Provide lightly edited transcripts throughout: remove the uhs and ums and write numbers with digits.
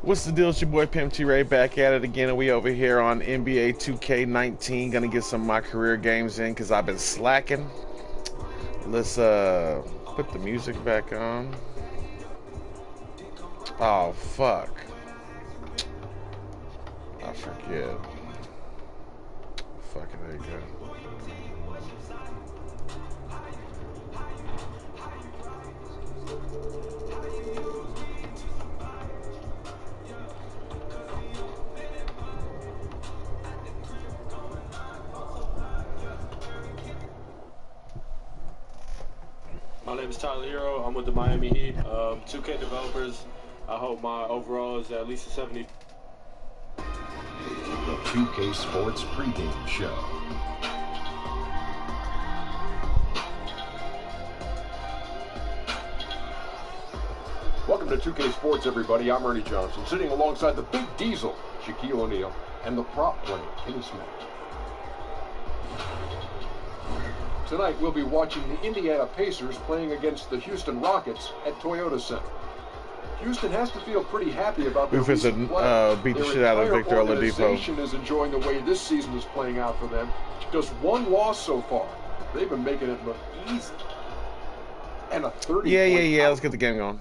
What's the deal? It's your boy Pimp T Ray back at it again, and we over here on NBA 2K19. Gonna get some of my career games in because I've been slacking. Let's put the music back on. Oh fuck! I forget. Fucking there you go. My name is Tyler Hero. I'm with the Miami Heat. 2K developers. I hope my overall is at least a 70. The 2K Sports pregame show. Welcome to 2K Sports, everybody. I'm Ernie Johnson, sitting alongside the Big Diesel, Shaquille O'Neal, and the prop player, Kenny Smith. Tonight, we'll be watching the Indiana Pacers playing against the Houston Rockets at Toyota Center. Houston has to feel pretty happy about their recent play. Beat the shit out of Victor Oladipo. Their organization is enjoying the way this season is playing out for them. Just one loss so far. They've been making it look easy. And a 30. Yeah. Let's get the game going.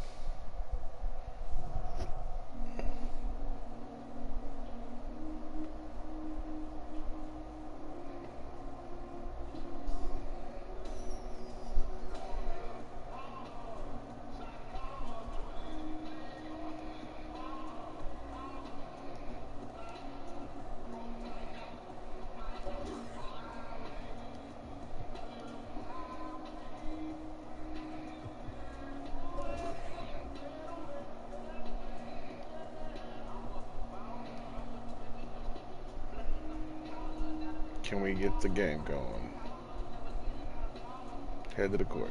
Can we get the game going? Head to the court.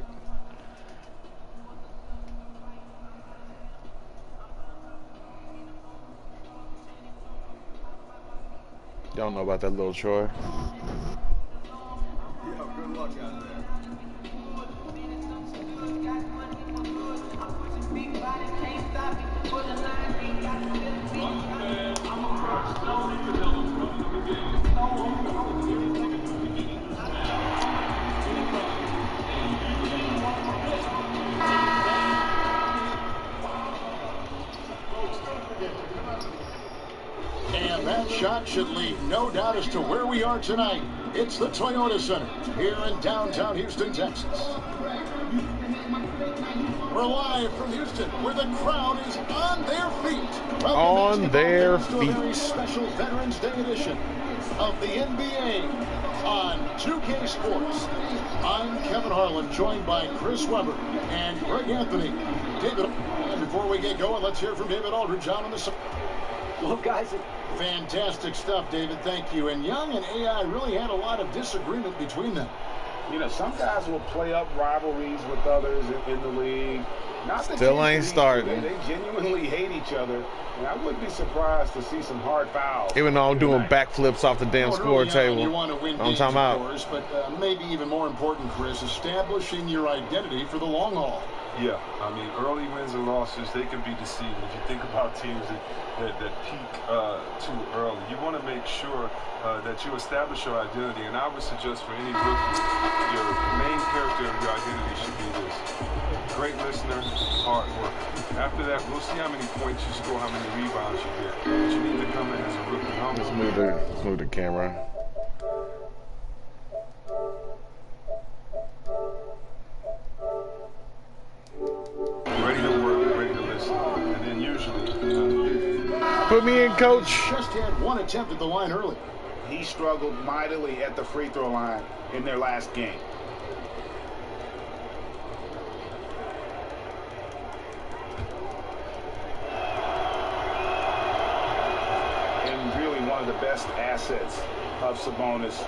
Y'all know about that little Troy? Yeah, good luck out there. And that shot should leave no doubt as to where we are tonight. It's the Toyota Center here in downtown Houston, Texas. We're live from Houston, where the crowd is on their feet. On their feet. A very special Veterans Day edition of the NBA on 2K Sports. I'm Kevin Harlan, joined by Chris Webber and Greg Anthony. David, and before we get going, let's hear from David Aldridge on the side. Well, guys, fantastic stuff, David. Thank you. And Young and AI really had a lot of disagreement between them. You know, some guys will play up rivalries with others in the league. Still ain't starting. They genuinely hate each other, and I wouldn't be surprised to see some hard fouls. Even though I'm doing backflips off the damn score table. You want to win games, of course, but maybe even more important, Chris, establishing your identity for the long haul. Yeah, I mean, early wins and losses, they can be deceiving. If you think about teams that peak too early, you want to make sure that you establish your identity. And I would suggest for any rookie, your main character of your identity should be this: great listener, hard worker. After that, we'll see how many points you score, how many rebounds you get. But you need to come in as a rookie. Let's move the camera. Ready to work, ready to listen. And then usually... Put me in, coach. Just had one attempt at the line early. He struggled mightily at the free throw line in their last game. And really one of the best assets of Sabonis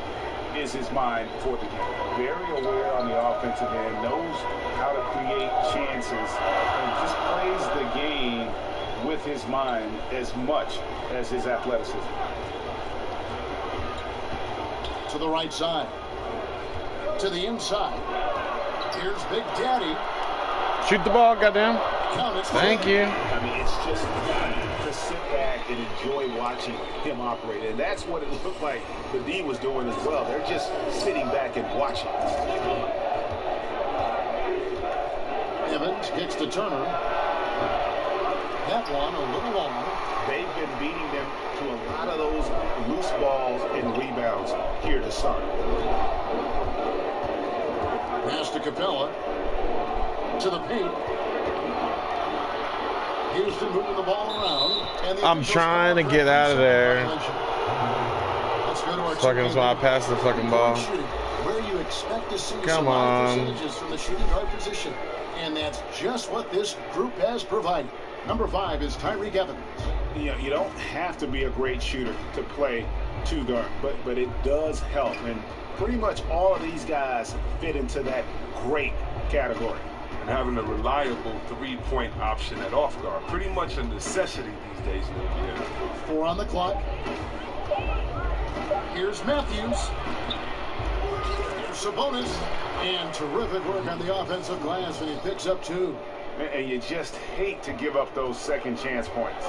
is his mind for the game. Very aware on the offensive end, knows how to create chances, and just plays the game with his mind as much as his athleticism. To the right side. To the inside. Here's Big Daddy. Shoot the ball, goddamn. Count it. Thank you. I mean, it's just fun to sit back and enjoy watching him operate. And that's what it looked like the D was doing as well. They're just sitting back and watching. Evans kicks to Turner. That one a little long. They've been beating them to a lot of those loose balls and rebounds here to start. Pass to Capella. To the paint. Houston moving the ball around. And I'm trying to get out of there. Let's go to our Fucking so I pass the fucking ball. Where you expect to see Come some on. high percentages from the shooting guard position. And that's just what this group has provided. Number 5 is Tyreke Evans. You don't have to be a great shooter to play two guard, but it does help. And pretty much all of these guys fit into that great category. And having a reliable three-point option at off guard, pretty much a necessity these days in the NBA. 4 on the clock. Here's Matthews. Here's Sabonis. And terrific work on the offensive glass, and he picks up 2. And you just hate to give up those second chance points.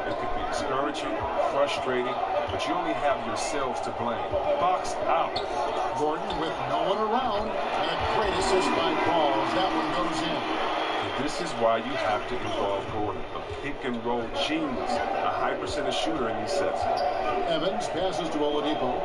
It could be discouraging, frustrating, but you only have yourselves to blame. Box out. Gordon with no one around. And a great assist by Paul as that one goes in. And this is why you have to involve Gordon, a pick-and-roll genius, a high percentage shooter in these sets. Evans passes to Oladipo.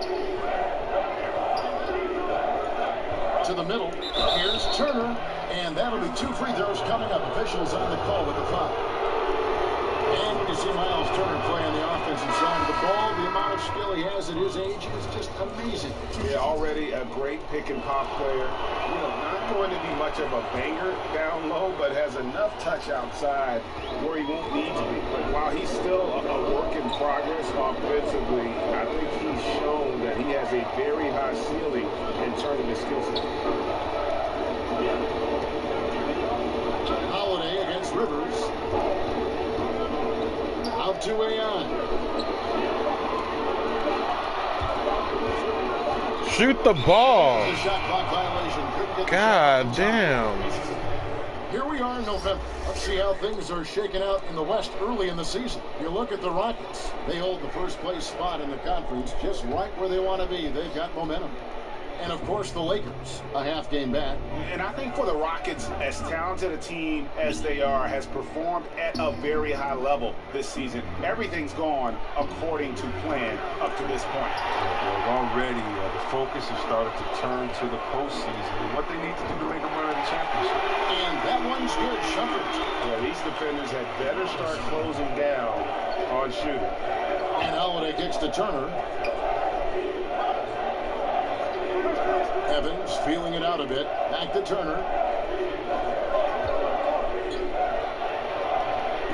To the middle. Here's Turner. And that'll be 2 free throws coming up. Officials on the call with the foul. And you see Miles Turner play on the offensive side of the ball. The amount of skill he has at his age is just amazing. Yeah, already a great pick and pop player. You know, not going to be much of a banger down low, but has enough touch outside where he won't need to be. But while he's still a work in progress offensively, I think he's shown that he has a very high ceiling in terms of his skill set. Holiday against Rivers. Out to Ayan. Shoot the ball. The shot clock violation. Couldn't get the God shot. damn. Here we are in November. Let's see how things are shaking out in the West early in the season. You look at the Rockets. They hold the first place spot in the conference just right where they want to be. They've got momentum. And, of course, the Lakers, a half game back. And I think for the Rockets, as talented a team as they are, has performed at a very high level this season. Everything's gone according to plan up to this point. Well, already the focus has started to turn to the postseason and what they need to do to make a run at the championship. And that one's good. Shumpert. Yeah, these defenders had better start closing down on shooting. And Holiday kicks to Turner. Evans feeling it out a bit. Back to Turner.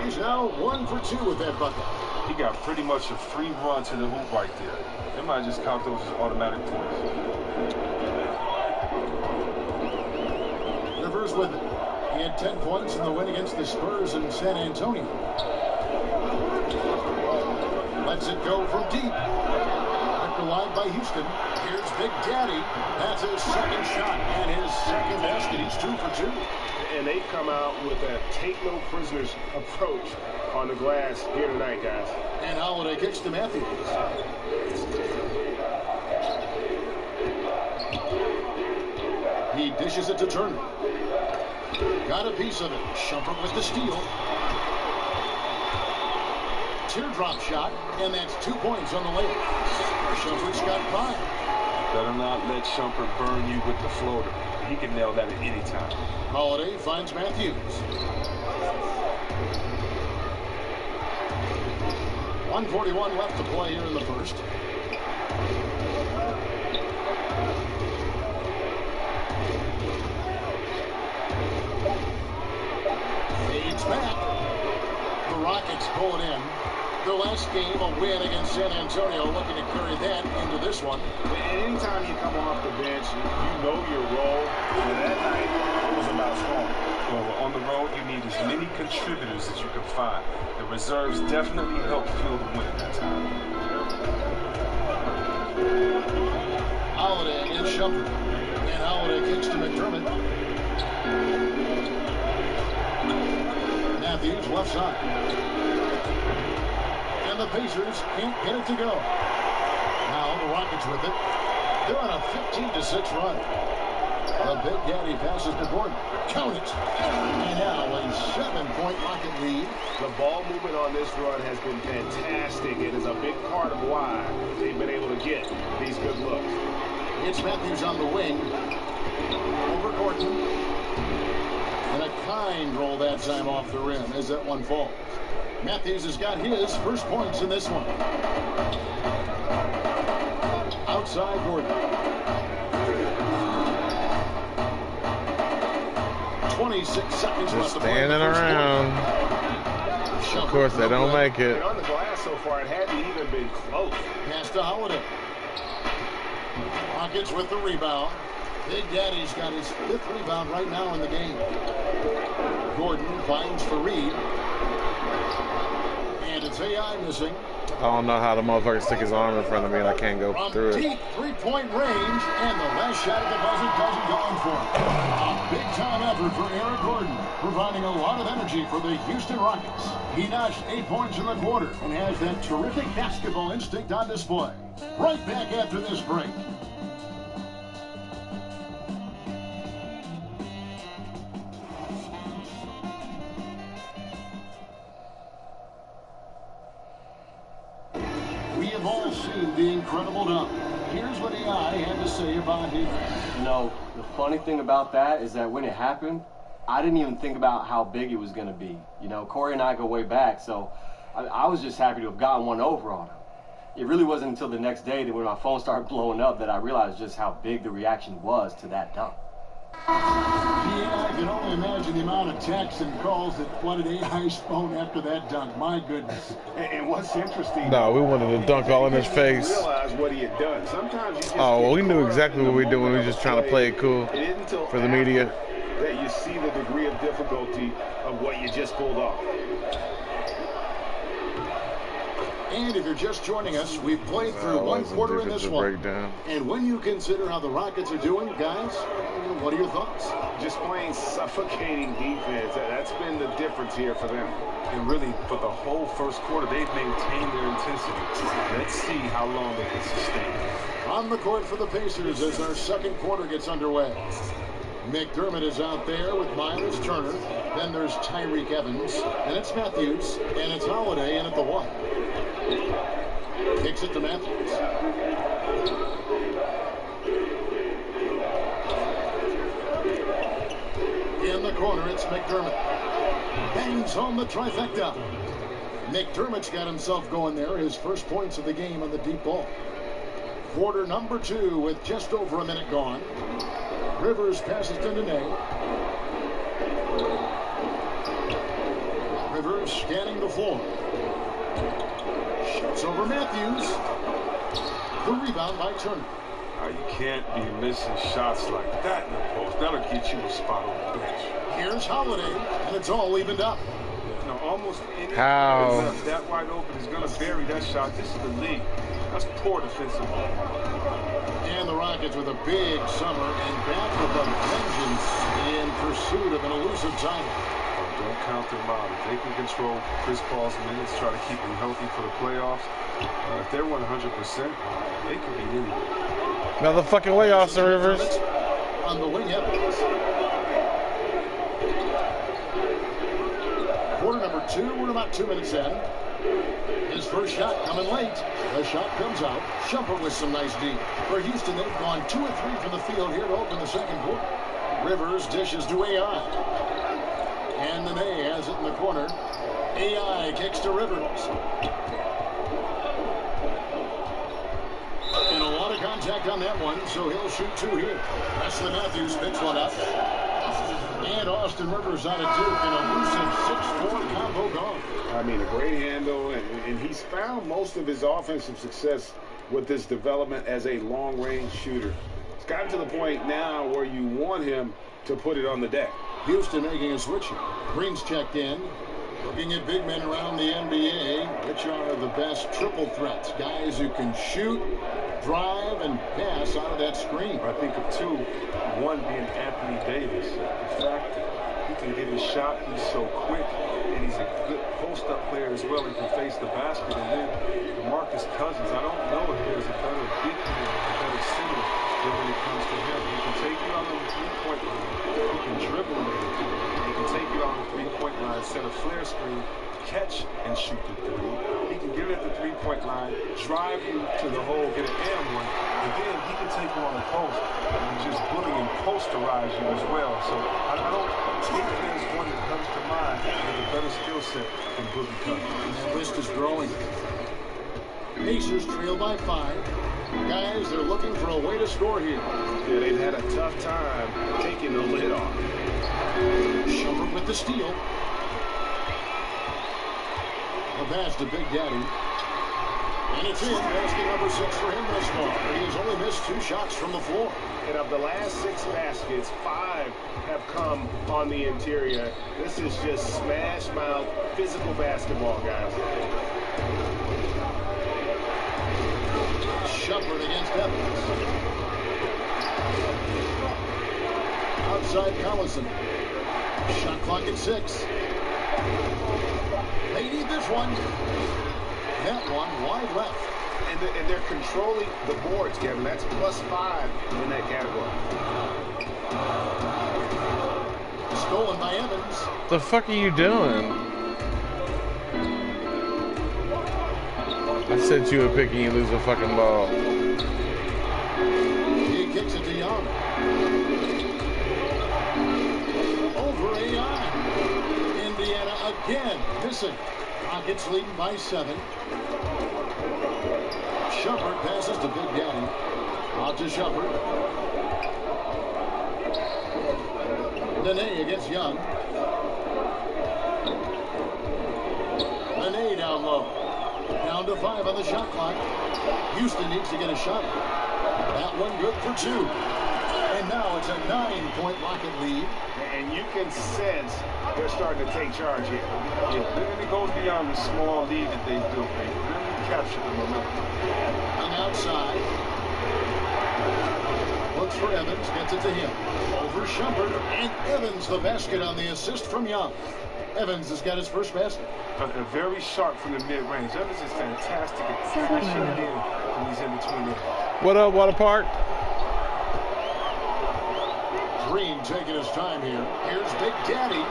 He's now 1 for 2 with that bucket. He got pretty much a free run to the hoop right there. They might just count those as automatic points. Rivers with it. He had 10 points in the win against the Spurs in San Antonio. Lets it go from deep. Wide by Houston. Here's Big Daddy. That's his second shot and his second basket. He's 2 for 2. And they've come out with a take no prisoners approach on the glass here tonight, guys. And Holiday kicks to Matthews. He dishes it to Turner. Got a piece of it. Shumpert with the steal. Teardrop shot, and that's 2 points on the layup. Shumpert's got 5. Better not let Shumpert burn you with the floater. He can nail that at any time. Holiday finds Matthews. 1:41 left to play here in the first. Fades back. The Rockets pull it in. Their last game, a win against San Antonio, looking to carry that into this one. And anytime you come off the bench, you know your role. And that night, it was about scoring. Well, on the road, you need as many contributors as you can find. The reserves definitely help fuel the win at that time. Holiday against Shumpert. And Holiday kicks to McDermott. Matthews, left side. And the Pacers can't get it to go. Now the Rockets with it. They're on a 15-6 run. The Big Daddy passes to Gordon. Count it. And now a 7-point Rocket lead. The ball movement on this run has been fantastic. It is a big part of why they've been able to get these good looks. It's Matthews on the wing. Over Gordon. And a kind roll that time off the rim as that one falls. Matthews has got his first points in this one. Outside Gordon. 26 seconds left Just to play. standing around. Of course, they don't make it. And on the glass so far, it hadn't even been close. Pass to Holiday. Rockets with the rebound. Big Daddy's got his 5th rebound right now in the game. Gordon finds Fareed. And it's AI missing. I don't know how the motherfucker stick his arm in front of me and I can't go From through it. deep three-point range, and the last shot at the buzzer doesn't go in for him. A big-time effort for Eric Gordon, providing a lot of energy for the Houston Rockets. He notched 8 points in the quarter and has that terrific basketball instinct on display. Right back after this break. We have all seen the incredible dunk. Here's what AI had to say about it. You know, the funny thing about that is that when it happened, I didn't even think about how big it was going to be. You know, Corey and I go way back, so I was just happy to have gotten one over on him. It really wasn't until the next day that when my phone started blowing up that I realized just how big the reaction was to that dunk. Yeah, I can only imagine the amount of texts and calls that flooded AI's phone after that dunk. My goodness. And what's interesting... No, we wanted to dunk all in his face. Realize what he had done. Sometimes you just Oh, well, we knew exactly what we were doing. We were just trying to play it cool It isn't until for the media. that you see the degree of difficulty of what you just pulled off. And if you're just joining us, we've played through one quarter in this one. Breakdown. And when you consider how the Rockets are doing, guys, what are your thoughts? Just playing suffocating defense. That's been the difference here for them. And really, for the whole first quarter, they've maintained their intensity. Let's see how long they can sustain it. On the court for the Pacers as our second quarter gets underway. McDermott is out there with Miles Turner. Then there's Tyreek Evans. And it's Matthews. And it's Holiday in at the one. Kicks it to Matthews. In the corner, it's McDermott. Bangs home the trifecta. McDermott's got himself going there. His first points of the game on the deep ball. Quarter number 2 with just over a minute gone. Rivers passes to Nene. Rivers scanning the floor. Shoots over Matthews. The rebound by Turner. You can't be missing shots like that in the post. That'll get you a spot on the bench. Here's Holiday, and it's all evened up. You know, almost any How? left that wide open is going to bury that shot. This is the league. That's poor defensive ball. And the Rockets with a big summer and back with a vengeance in pursuit of an elusive title. Don't count them out. If they can control Chris Paul's minutes, try to keep him healthy for the playoffs, if they're 100%, they could be anywhere. Another fucking way, Austin Rivers. On the wing, Evans. Quarter number 2, we're about 2 minutes in. His first shot coming late. The shot comes out. Shumpert with some nice deep. For Houston, they've gone 2 or 3 from the field here to open the second quarter. Rivers dishes to AI. And Nene has it in the corner. AI kicks to Rivers. And a lot of contact on that one, so he'll shoot 2 here. Wesley Matthews picks one up. And Austin Rivers on a Duke in a elusive 6-4 combo guard. I mean, a great handle, and he's found most of his offensive success with this development as a long-range shooter. It's gotten to the point now where you want him to put it on the deck. Houston making a switch here. Green's checked in. Looking at big men around the NBA, which are the best triple threats. Guys who can shoot, drive, and pass out of that screen. I think of 2, one being Anthony Davis. The fact that he can get his shot, he's so quick, and he's post-up player as well. He can face the basket. And then DeMarcus Cousins, I don't know if there's a better big man, a better center than when it comes to him. He can take you out on the three-point line. He can dribble you. He can take you out on the three-point line, set a flare screen, catch and shoot the three. He can get it at the three-point line, drive you to the hole, get an and one, and then he can take you on the post and just bully and posterize you as well. So I don't think there's one that comes to mind with a better skill set than Boogie Cousins. The list is growing. Pacers trail by 5. Guys, they're looking for a way to score here. Yeah, they've had a tough time taking the lid off. Shumpert with the steal. The pass to Big Daddy. And it's in. Basket number 6 for him thus far. He has only missed 2 shots from the floor. And of the last 6 baskets, 5 have come on the interior. This is just smash mouth physical basketball, guys. Shumpert against Evans. Outside Collison. Shot clock at 6. They need this one. That one wide left. And they're controlling the boards, Kevin. That's +5 in that category. Stolen by Evans. The fuck are you doing? I said you were picking, you lose a fucking ball. He kicks it to Young. Over AI. Indiana again missing. Rockets leading by 7. Shumpert passes to Big Daddy. Out to Shumpert. Nene against Young. Nene down low. Down to 5 on the shot clock. Houston needs to get a shot. That one good for 2. And now it's a 9-point Rocket lead. And you can sense they're starting to take charge here. Yeah, and it goes beyond the small lead that they do. They really capture the momentum. And outside. Looks for Evans. Gets it to him. Over Shumpert. And Evans the basket on the assist from Young. Evans has got his first basket. Very sharp from the mid-range. Evans is fantastic at crashing it in when he's in between them. What up, Water Park? Green taking his time here. Here's Big Daddy.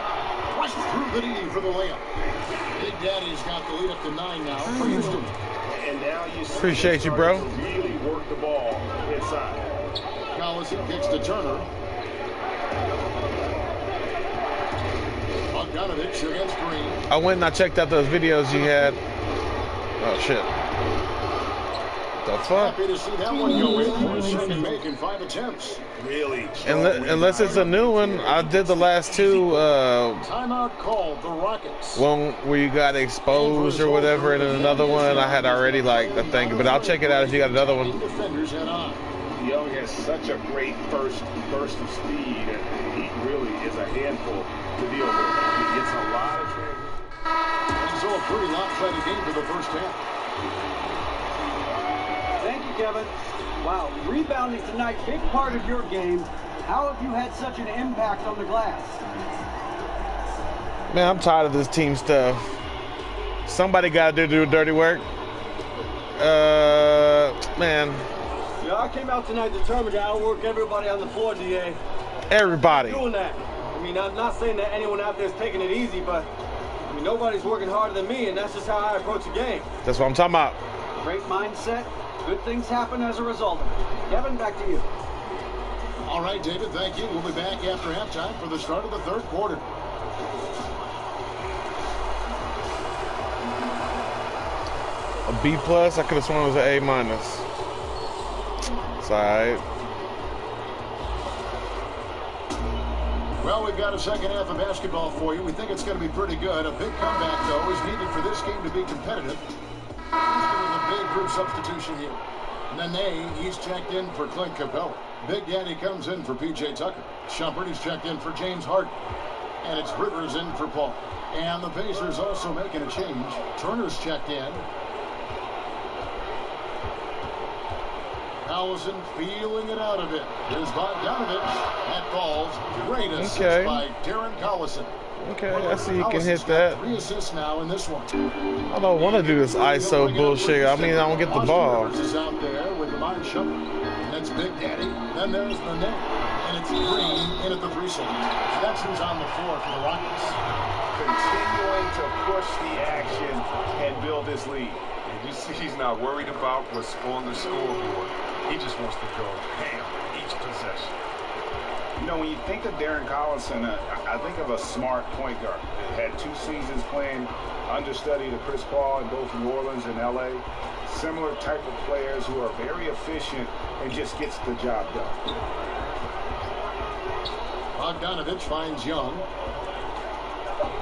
Right through the knee for the layup. Big Daddy's got the lead up to 9 now for Houston. And now you see Appreciate you, bro. really work the ball inside. Collison kicks to Turner. Bogdanovich against Green. I went and I checked out those videos you had. Oh shit. The fuck? Happy to see that one go in for a second make in 5 attempts. Really. Unless it's a new one, I did the last 2. Timeout called the Rockets. One where you got exposed or whatever, and then another one I had already like I think, but I'll check it out if you got another one. Defenders head on. Young has such a great first burst of speed, and he really is a handful to deal with. He gets a lot of training. And so a pretty lopsided game for the first half. Thank you, Kevin. Wow, rebounding tonight, big part of your game. How have you had such an impact on the glass? Man, I'm tired of this team stuff. Somebody got to do dirty work. Man. Yeah, I came out tonight determined to outwork everybody on the floor, DA. Everybody. Doing that. I mean, I'm not saying that anyone out there is taking it easy, but I mean, nobody's working harder than me, and that's just how I approach a game. That's what I'm talking about. Great mindset. Good things happen as a result of it. Kevin, back to you. All right, David, thank you. We'll be back after halftime for the start of the third quarter. A B+, I could have sworn it was an A-. It's all right. Well, we've got a second half of basketball for you. We think it's going to be pretty good. A big comeback, though, is needed for this game to be competitive. Houston with a big group substitution here. Nene, he's checked in for Clint Capella. Big Daddy comes in for P.J. Tucker. Shumpert, he's checked in for James Harden. And it's Rivers in for Paul. And the Pacers also making a change. Turner's checked in. Collison feeling it out of it. Here's Bogdanovich. That falls. Great assist by Darren Collison. Okay, I see you can hit that. 3 assists now in this one. I don't want to do this ISO bullshit. I mean, I don't get the ball. Rivers is out there with Martin Shumpert. That's Big Daddy. Then there's Nene. And it's Green in at the 3 slot. Stetson's on the floor for the Rockets. Continuing to push the action and build his lead. And you see he's not worried about what's on the scoreboard. He just wants to go ham each possession. You know, when you think of Darren Collison, I think of a smart point guard. Had 2 seasons playing understudy to Chris Paul in both New Orleans and LA. Similar type of players who are very efficient and just gets the job done. Bogdanovich finds Young.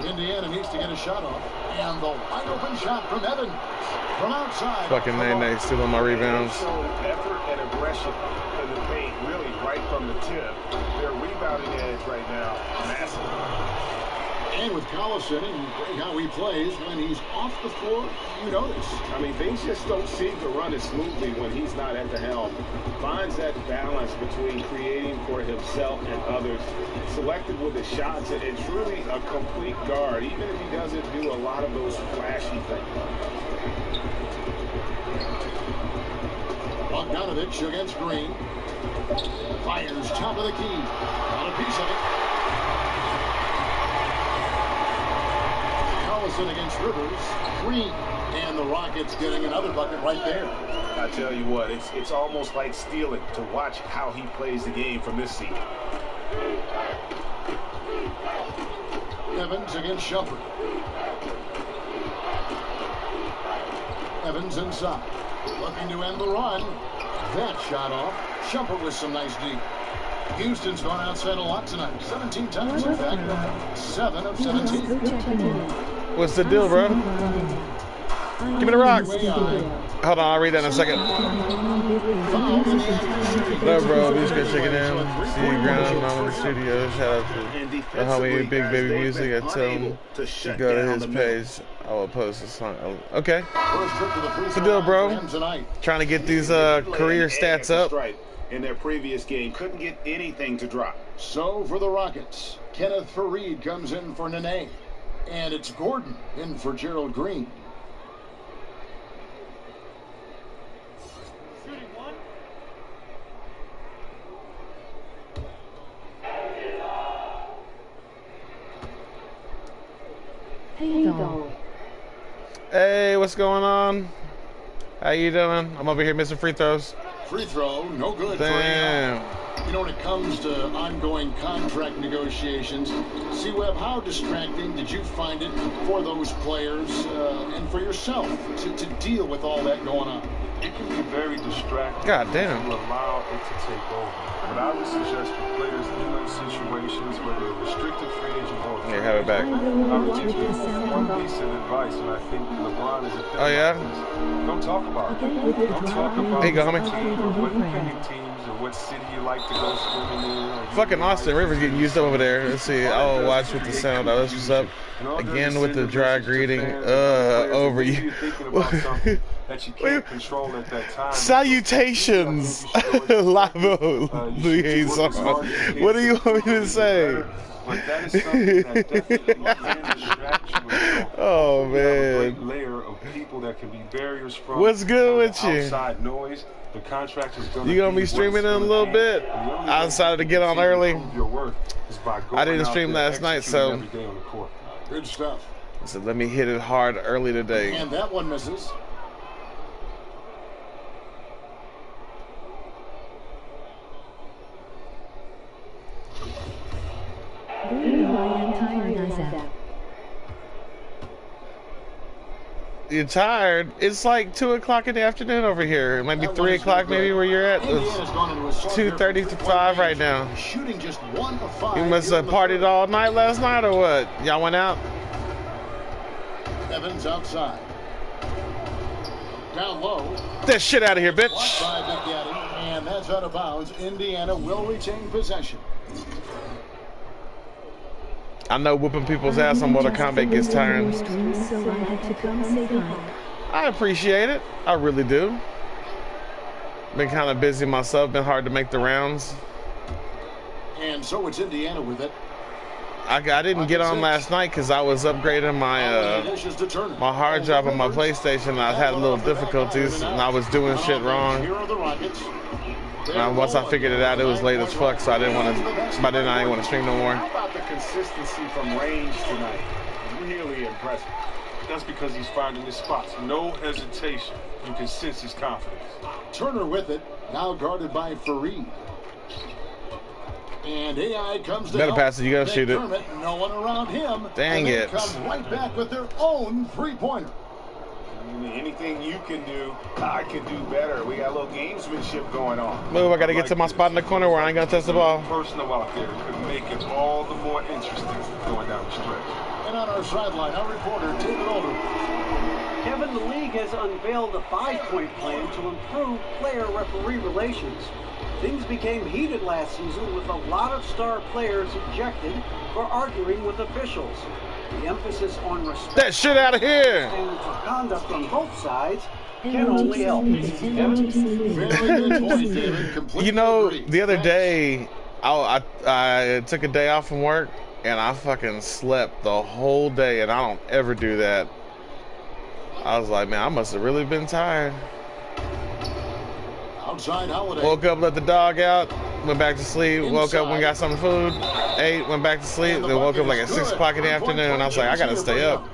Indiana needs to get a shot off. And the wide open shot from Evans from outside. Fucking Nene stealing my rebounds. So effort and aggression in the paint, really right from the tip. Their rebounding edge right now, massive. And with Collison and how he plays when he's off the floor, you notice. I mean, things just don't seem to run as smoothly when he's not at the helm. Finds that balance between creating for himself and others. Selected with the shots, and truly a complete guard, even if he doesn't do a lot of those flashy things. Bogdanovich against Green. Fires top of the key. Got a piece of it. Collison against Rivers. Green. And the Rockets getting another bucket right there. I tell you what, it's almost like stealing to watch how he plays the game from this seat. Evans against Shumpert. Evans inside. Looking to end the run. That shot off. Shumpert with some nice deep. Houston's gone outside a lot tonight. 17 times, in fact. 7 of 17. What's the deal, bro? Give me the rock. Hold on, I'll read that in a second. What up, bro? Beach Good Chicken in. See you ground on the studio. Shout out to the homie Big Baby Music. I tell him to go to his page. I will post a song. Okay. What's the deal, bro? Trying to get these career stats up. In their previous game, couldn't get anything to drop. So for the Rockets, Kenneth Faried comes in for Nene. And it's Gordon in for Gerald Green. Hey, what's going on? How you doing? I'm over here missing free throws. Free throw, no good. Damn. You know, when it comes to ongoing contract negotiations, C-Web, how distracting did you find it for those players and for yourself to deal with all that going on? It can be very distracting. God damn. To allow it to take over. But I would suggest for players in those situations, whether a restricted free agent or Here, have it back. I would give you one piece of advice, and I think LeBron is a Oh, yeah? Don't talk about it. Don't talk about Hey, go, homie. what opinion teams or what city you like to go swimming in. Fucking Austin Rivers getting used up over there. Let's see. I'll watch with the sound. That's what's up. Again with the dry greeting. Over you. That you can't control at that time. Salutations, Lavo liaison. What do you want me to say? But that is something that definitely can distract you. Oh man. A great layer of people that can be barriers from what's good with you? Outside noise. The contract is you gonna be streaming in a little bit? I decided to get on early. I didn't stream last night, so. Good stuff. So let me hit it hard early today. And that one misses. You're tired? It's like 2 o'clock in the afternoon over here. It might be 3 o'clock maybe where you're at. It's 2:35 right now. Shooting just 1 of 5. You must have partied all night last night or what? Y'all went out? Evans outside. Down low. Get that shit out of here, bitch. By Big Daddy, and that's out of bounds. Indiana will retain possession. I know whooping people's ass on Mortal Kombat gets tiring. I appreciate it. I really do. Been kind of busy myself. Been hard to make the rounds. And so it's Indiana with it. I didn't get on last night because I was upgrading my my hard drive on my PlayStation. I had a little difficulties and I was doing shit wrong. Once I figured it out, it was late as fuck, so I didn't want to. By then, I didn't want to stream no more. How about the consistency from range tonight? Really impressive. That's because he's finding his spots. No hesitation. You can sense his confidence. Turner with it, now guarded by Fareed. And AI comes to Better pass it, you gotta shoot it. No one around him. Dang it. Come right back with their own three-pointer. Anything you can do, I can do better. We got a little gamesmanship going on. Move, I gotta get to my spot in the corner where I ain't gonna touch the ball. Personal out there could make it all the more interesting going down the stretch. And on our sideline, our reporter, David Older. Kevin, the league has unveiled a 5-point plan to improve player-referee relations. Things became heated last season with a lot of star players ejected for arguing with officials. The emphasis on respect. That shit out of here! Standards of conduct on both sides can only help. You know, the other day, I took a day off from work and I fucking slept the whole day, and I don't ever do that. I was like, man, I must have really been tired. Outside Holiday. Woke up, let the dog out, went back to sleep, woke up, went and got some food, ate, went back to sleep, then woke up like at 6 o'clock in the afternoon, and I was like, I gotta stay up.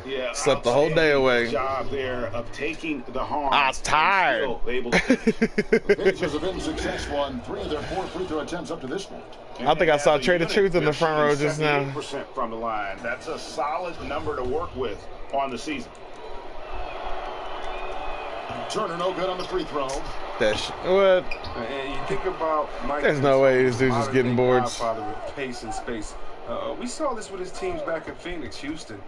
Yeah, Slept the whole day away. Job there of taking the harm. I was tired. The Pacers have been successful on 3 of their 4 free throw attempts up to this point. I think I saw Trade the Truth in the front row just now. 78% from the line. That's a solid number to work with on the season. Turner no good on the free throw. That shit. What? And you think about Mike. There's no way this dude's just getting boards. With pace and space. We saw this with his teams back in Phoenix, Houston.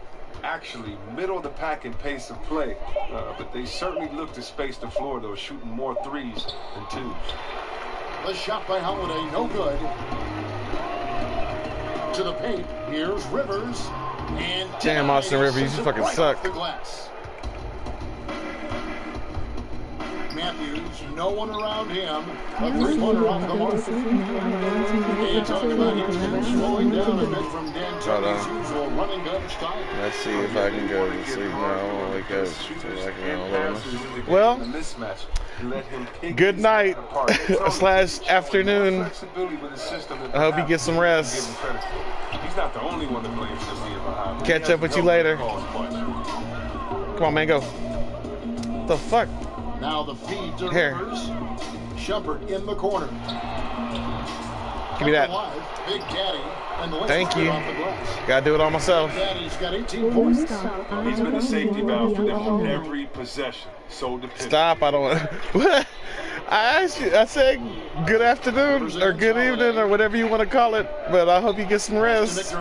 Actually, middle of the pack in pace of play, but they certainly look to space the floor, though, shooting more threes than twos. The shot by Holiday, no good. To the paint, here's Rivers. And damn, Austin Rivers, you fucking right suck. off the glass. Matthews, no one around him. A three-pointer off the mark. And talking about Houston slowing down a bit from D'Antoni's usual running gun style. Let's see if I can go to sleep now. I won't wake up so I can well, good night / afternoon. I hope you get some rest. He's not the only one that blames this. Catch up with you later. Come on, man, go. What the fuck? Now the feed to here. Rivers. Shumpert in the corner. Give me that. Big Daddy. And the thank you. Gotta do it all myself. Daddy's got 18 points. He's been a safety valve for them on every possession. So dependent. Stop, I don't want what? I asked you, I said good afternoon or good evening or whatever you want to call it, but I hope you get some rest.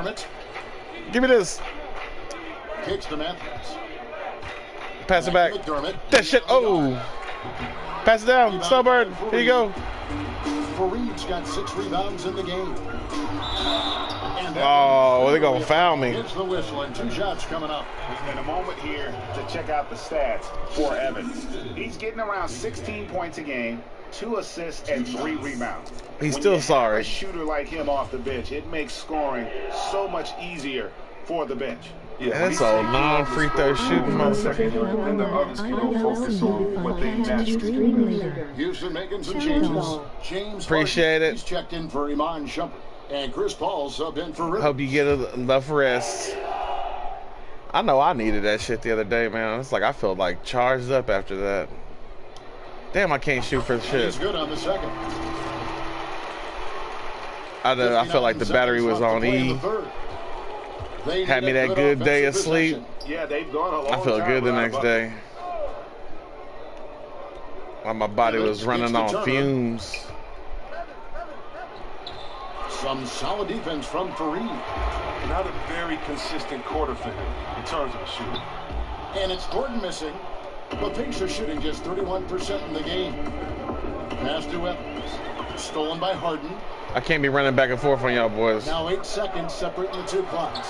Give me this. Kicks to Matthews. Pass it back. That shit. Oh. Pass it down. Snowbird. Here you go. Fareed's got 6 rebounds in the game. Oh, they're going to foul me. Hits the whistle and 2 shots coming up. And a moment here to check out the stats for Evans. He's getting around 16 points a game, 2 assists, and 3 rebounds. He's still sorry. A shooter like him off the bench, it makes scoring so much easier for the bench. Yeah, that's all non-free throw shooting, motherfucker. And the others can all focus on what they naturally do. Houston making some changes. James appreciate it. He's checked in for Iman Shumpert. And Chris Paul subbed in for Rivers. Hope you get enough rest. I know I needed that shit the other day, man. It's like I felt like charged up after that. Damn, I can't shoot for shit. He's good on the second. I felt like the battery was on E. Had me that good day of sleep. Yeah, they've gone a long I felt good the next day. While my body was running on fumes. Some solid defense from Fareed. Not a very consistent quarter for him in terms of shooting. And it's Gordon missing. The Pacers shooting just 31% in the game. Pass to Evans. Stolen by Harden. I can't be running back and forth on y'all boys. Now 8 seconds separating the 2 clocks.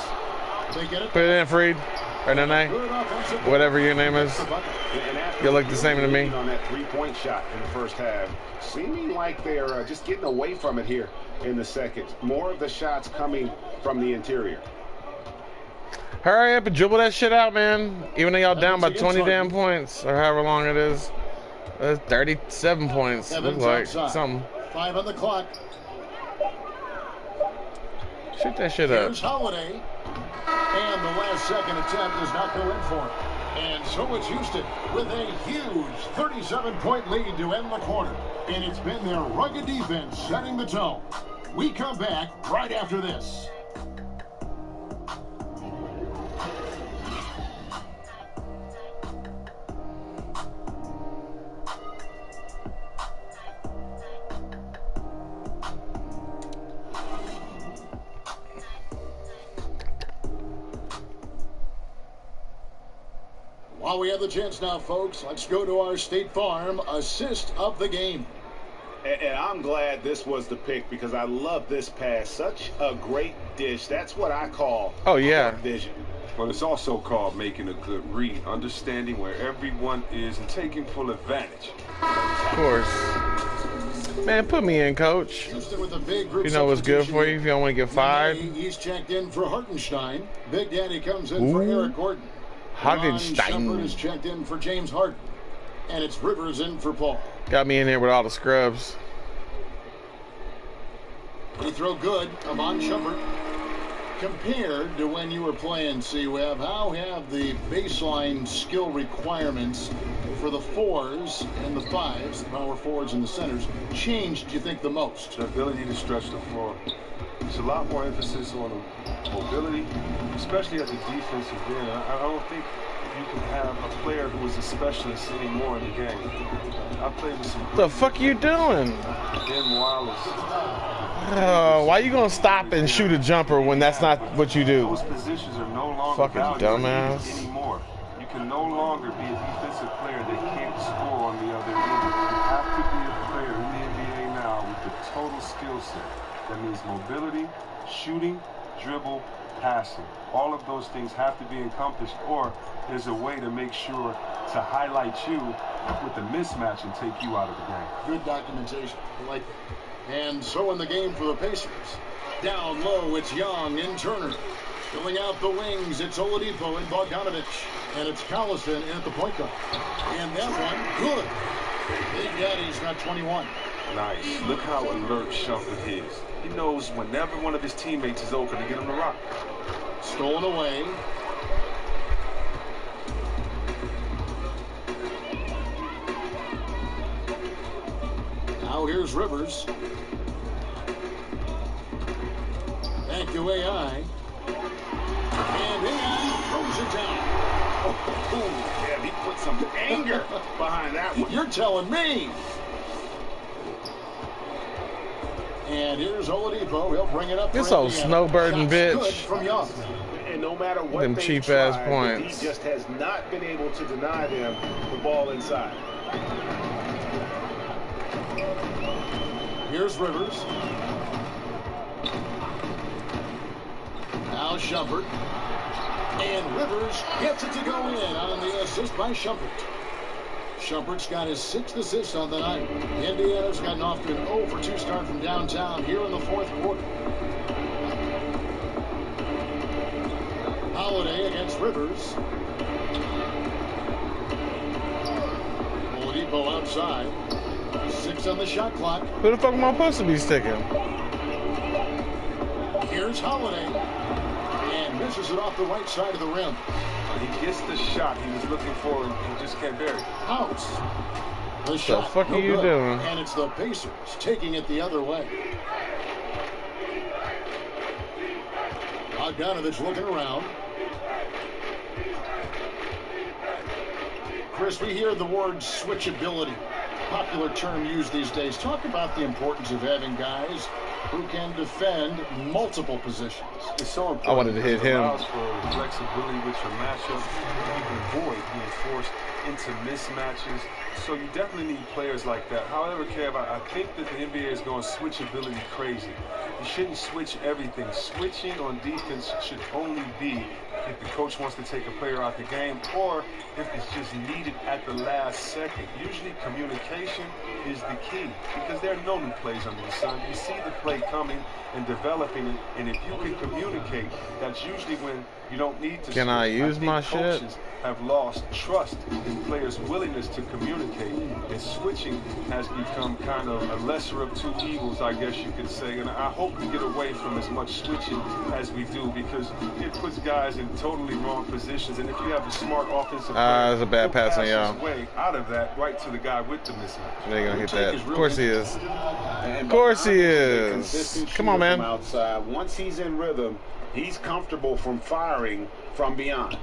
They get it. Put it in, Freed. Or Nene? Whatever your name is. You look the same to me. On that three-point shot in the first half, seeming like they're just getting away from it here in the second. More of the shots coming from the interior. Hurry up and dribble that shit out, man. Even though y'all down by 20 damn points, or however long it is. 37 points. Looks like something. 5 on the clock. Shoot that shit up. Here's Holiday. And the last second attempt does not go in for it. And so it's Houston with a huge 37-point lead to end the quarter. And it's been their rugged defense setting the tone. We come back right after this. While we have the chance now, folks, let's go to our State Farm assist of the game. And I'm glad this was the pick because I love this pass. Such a great dish. That's what I call vision. Well, it's also called making a good read, understanding where everyone is and taking full advantage. Of course. Man, put me in, coach. With a big group, you know what's good for you if you don't want to get fired. He's checked in for Hartenstein. Big Daddy comes in for Eric Gordon. Hagenstein is checked in for James Harden. And it's Rivers in for Paul. Got me in here with all the scrubs. Free throw good. Amon Shumpert. Compared to when you were playing C-Web, how have the baseline skill requirements for the 4s and the 5s, the power forwards and the centers, changed, do you think, the most? The ability to stretch the floor. There's a lot more emphasis on mobility, especially at the defensive end. I don't think you can have a player who is a specialist anymore in the game. I played with some... What the fuck you doing? Ben Wallace. Why you gonna stop and shoot a jumper when that's not what you do? Those positions are no longer fucking dumbass anymore. You can no longer be a defensive player that can't score on the other end. You have to be a player in the NBA now with the total skill set. That means mobility, shooting, dribble, passing. All of those things have to be encompassed, or there's a way to make sure to highlight you with the mismatch and take you out of the game. Good documentation. I like that. And so in the game for the Pacers. Down low, it's Young and Turner. Filling out the wings, it's Oladipo and Bogdanovich. And it's Collison in at the point guard. And that one, good. Big Daddy's got 21. Nice. Look how alert Shumpert is. He knows whenever one of his teammates is open to get him to rock. Stolen away. Now here's Rivers. Back to AI. And AI throws it down. Oh, yeah, he put some anger behind that one. You're telling me. And here's Oladipo. He'll bring it up. This old snowbirding bitch. From Young. And no matter what them cheap ass points, he just has not been able to deny them the ball inside. Here's Rivers. Now Shumpert. And Rivers gets it to go in on the assist by Shumpert. Shumpert's got his 6th assist on the night. Indiana's gotten off to an 0-for-2 start from downtown here in the 4th quarter. Holiday against Rivers. Oladipo outside. 6 on the shot clock. Who the fuck am I supposed to be sticking? Here's Holiday. And misses it off the right side of the rim. He gets the shot he was looking for and he just can't bury it. House. The shot. The fuck no are you good. doing? And it's the Pacers taking it the other way. Bogdanovich looking around. Chris, we hear the word switchability. Popular term used these days. Talk about the importance of having guys who can defend multiple positions. It's so important. I wanted to hit him. It allows for flexibility with your matchup. You can avoid being forced into mismatches. So you definitely need players like that. However, Kev, I think that the NBA is going switchability crazy. You shouldn't switch everything. Switching on defense should only be if the coach wants to take a player out the game, or if it's just needed at the last second. Usually communication is the key, because there are no new plays under the sun. You see the play coming and developing it, and if you can communicate, that's usually when you don't need to. Can I use my shit? Coaches have lost trust in players' willingness to communicate, and switching has become kind of a lesser of two evils, I guess you could say. And I hope we get away from as much switching as we do, because it puts guys in totally wrong positions. And if you have a smart offensive player, that's a bad pass on y'all. Way out of that, right to the guy with the mismatch. They're gonna hit that. Of course he is. Of course he is. Come on, man. Outside. Once he's in rhythm, he's comfortable from firing from beyond.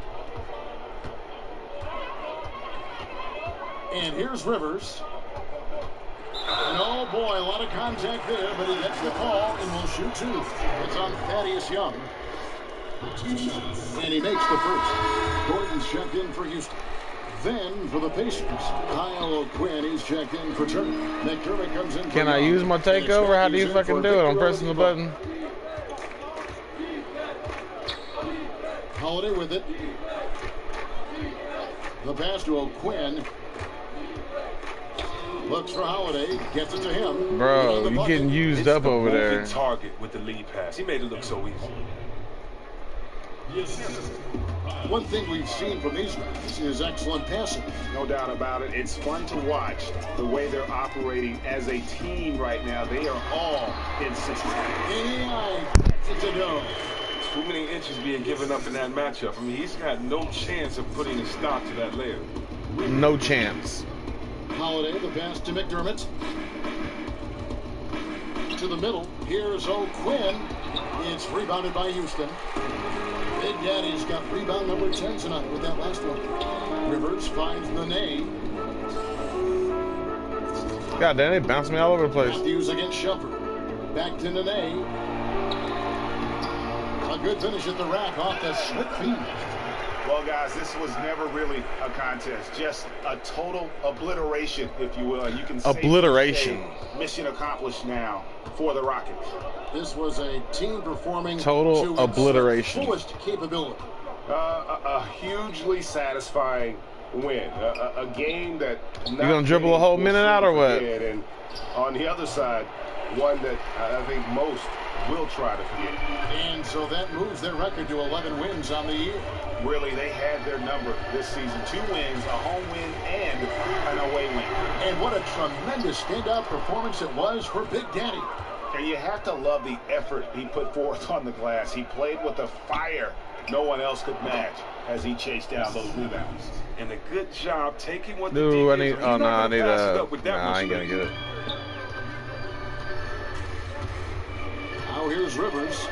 And here's Rivers. And oh boy, a lot of contact there, but he gets the call and will shoot two. It's on Thaddeus Young. And he makes the first. Gordon's checked in for Houston. Then for the Pacers, Kyle O'Quinn, he's checked in for Turner. McDermott comes in. Can I use my takeover? How do you fucking do it? I'm pressing the button. Holiday with it. The pass to O'Quinn. Looks for Holiday, gets it to him. Bro, you getting used up over there. Target with the lead pass. He made it look so easy. One thing we've seen from these guys is excellent passing. No doubt about it. It's fun to watch the way they're operating as a team right now. They are all in Cincinnati. It's a go. Too many inches being given up in that matchup. I mean, he's got no chance of putting a stop to that layup. No chance. Holiday, the pass to McDermott. To the middle. Here's O'Quinn. It's rebounded by Houston. Big Daddy's got rebound number 10 tonight with that last one. Rivers finds Nene. God damn, they bounced me all over the place. Matthews against Shumpert. Back to Nene. A good finish at the rack off the slip feed. Well, guys, this was never really a contest. Just a total obliteration, if you will. You can obliteration. Mission accomplished now for the Rockets. This was a team performing total to obliteration. Fullest capability. A hugely satisfying win. A game that you gonna dribble a whole minute out or what? And on the other side, one that I think most will try to forget. And so that moves their record to 11 wins on the year. Really, they had their number this season. 2 wins, a home win, and an away win. And what a tremendous standout performance it was for Big Daddy. And you have to love the effort he put forth on the glass. He played with a fire no one else could match as he chased down those rebounds. And a good job taking what the Dude, I defense. need. Oh no, I need a. Nah, I ain't gonna lead. get it. Now here's Rivers.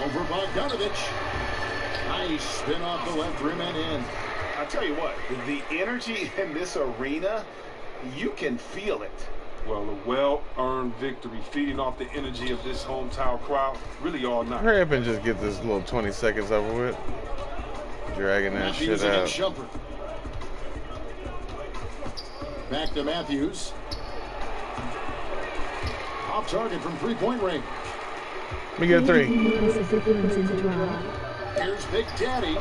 Over Bogdanovich. Nice spin off the left rim and in. I'll tell you what, the energy in this arena, you can feel it. Well, a well-earned victory, feeding off the energy of this hometown crowd, really all night. Hurry up and just get this little 20 seconds over with. Dragging that Matthews shit out. against Shumpert. Back to Matthews. Off target from three-point range. Let me get a 3. Here's Big Daddy.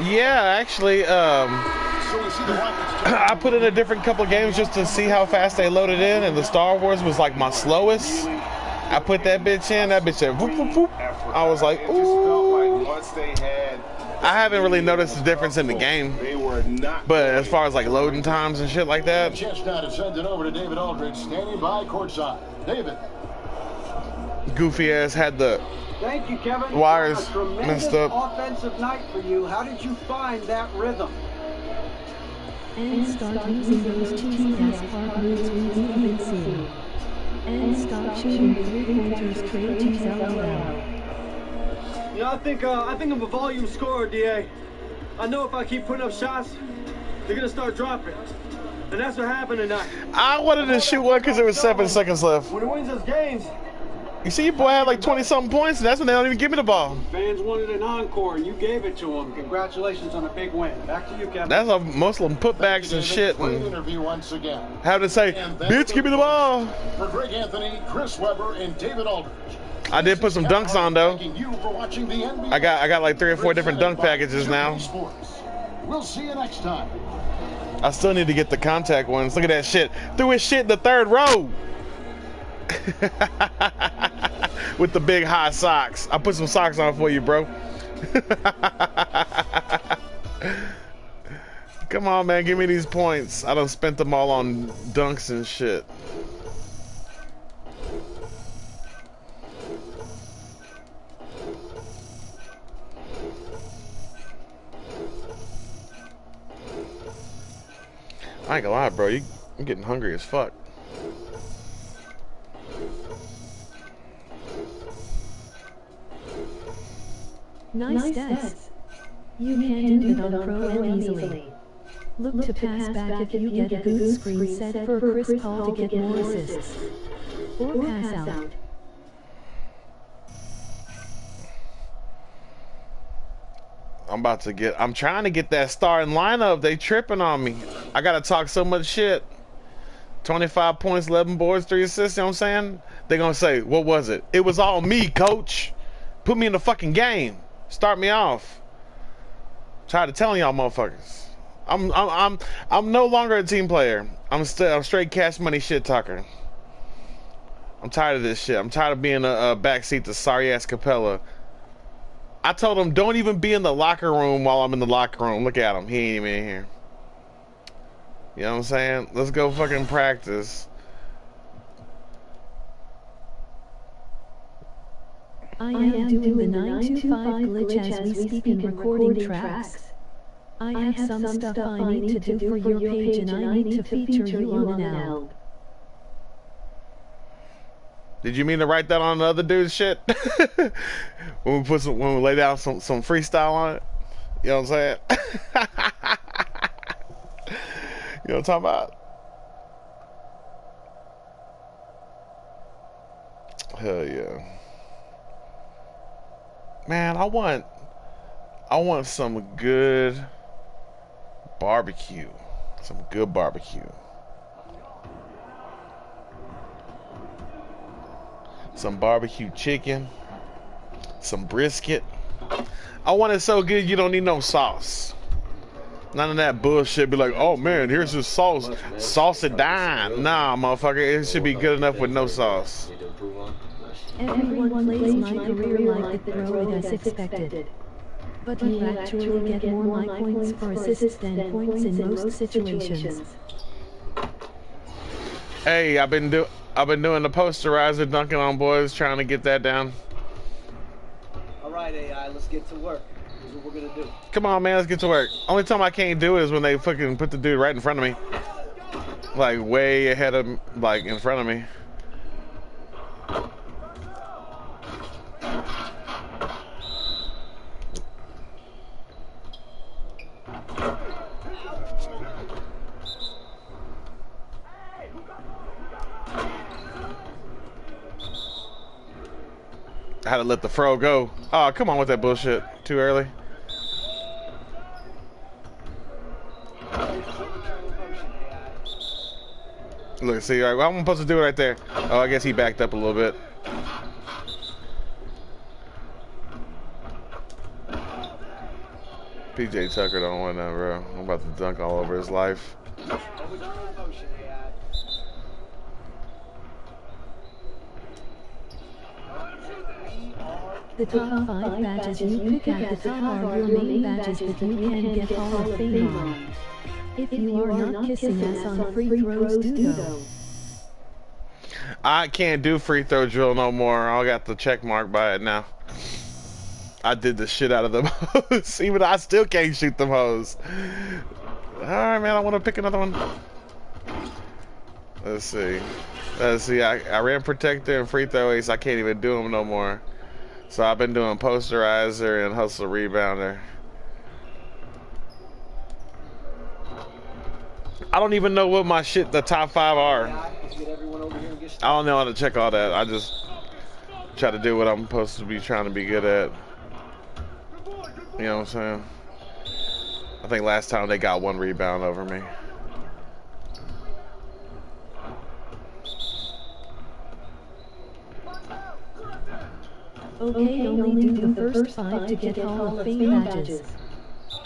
Yeah, actually, So we see the Rockets. I put in a different couple of games just to see how fast they loaded in, and the Star Wars was like my slowest. I put that bitch in, that bitch said whoop, whoop, whoop. I was like, It just felt ooh. like once they had. I haven't really noticed the difference in the game, They were not. but as far as like loading times and shit like that, Chestnut is sent it over to David Aldridge, standing by courtside. David. goofy ass had the Thank you, Kevin. wires A tremendous messed up. offensive night for you. How did you find that rhythm? And start using those cheesy ass hard moves we didn't see. And stop shooting 3-pointers straight to LOL. You know, I think I'm a volume scorer, DA. I know if I keep putting up shots, they're gonna start dropping. And that's what happened tonight. I wanted to shoot one because there was 7 seconds left. When he wins those games, You see, your boy had like 20-something points, and that's when they don't even give me the ball. Fans wanted an encore, and you gave it to them. Congratulations on a big win. Back to you, Kevin. That's a Muslim putbacks and shit. Great interview once again. Have to say, bitch, give me the ball. For Greg Anthony, Chris Webber, and David Aldridge. I did put some dunks on though. Thanking you for watching the NBA. I got like 3 or 4 different dunk packages now. We'll see you next time. I still need to get the contact ones. Look at that shit. Threw his shit in the 3rd row. With the big high socks. I put some socks on for you, bro. Come on, man. Give me these points. I done spent them all on dunks and shit. I ain't gonna lie, bro. I'm getting hungry as fuck. Nice stats. You can do that on Pro Am easily. Look to pass back if you get a good screen set for Chris Paul to get more assists. Or pass out. I'm trying to get that starting lineup. They tripping on me. I gotta talk so much shit. 25 points, 11 boards, 3 assists, you know what I'm saying? They gonna say, what was it? It was all me, coach. Put me in the fucking game. Start me off. Tired of telling y'all motherfuckers. I'm no longer a team player. I'm straight cash money shit talker. I'm tired of this shit. I'm tired of being a backseat to sorry ass Capella. I told him don't even be in the locker room while I'm in the locker room. Look at him. He ain't even in here. You know what I'm saying? Let's go fucking practice. I am doing the 925 glitch as we speak and recording tracks. I have some stuff I need to do for your page and I need to feature you on an album. Did you mean to write that on the other dude's shit? when we lay down some freestyle on it? You know what I'm saying? You know what I'm talking about? Hell yeah. Man, I want some good barbecue. Some good barbecue. Some barbecue chicken. Some brisket. I want it so good you don't need no sauce. None of that bullshit. Be like, oh man, here's the sauce. Sauce it down. Nah, motherfucker. It should be good enough with no sauce. Everyone plays my career like the pro as expected. But you actually get more my points for assists than points in most situations. Hey, I've been doing the posterizer dunking on boys, trying to get that down. Alright AI, let's get to work. Here's what we're gonna do. Come on, man, let's get to work. Only time I can't do it is when they fucking put the dude right in front of me. Like, way ahead of, like, in front of me. I had to let the fro go. Oh, come on with that bullshit. Too early. Look, see, all right, well, I'm supposed to do it right there. Oh, I guess he backed up a little bit. PJ Tucker don't want that, bro. I'm about to dunk all over his life. The top 5 badges you pick at the top are your main badges that you can get Hall of Fame on. If you are not kissing us on free throws, do though. I can't do free throw drill no more. I got the check mark by it now. I did the shit out of them hoes. Even though I still can't shoot them hoes. Alright, man, I want to pick another one. Let's see. I ran protector and free throw ace. I can't even do them no more. So I've been doing posterizer and hustle rebounder. I don't even know what my shit, the top 5 are. I don't know how to check all that. try to do what I'm supposed to be trying to be good at. You know what I'm saying? I think last time they got 1 rebound over me. Okay, only do the first 5 to get Hall of Fame badges.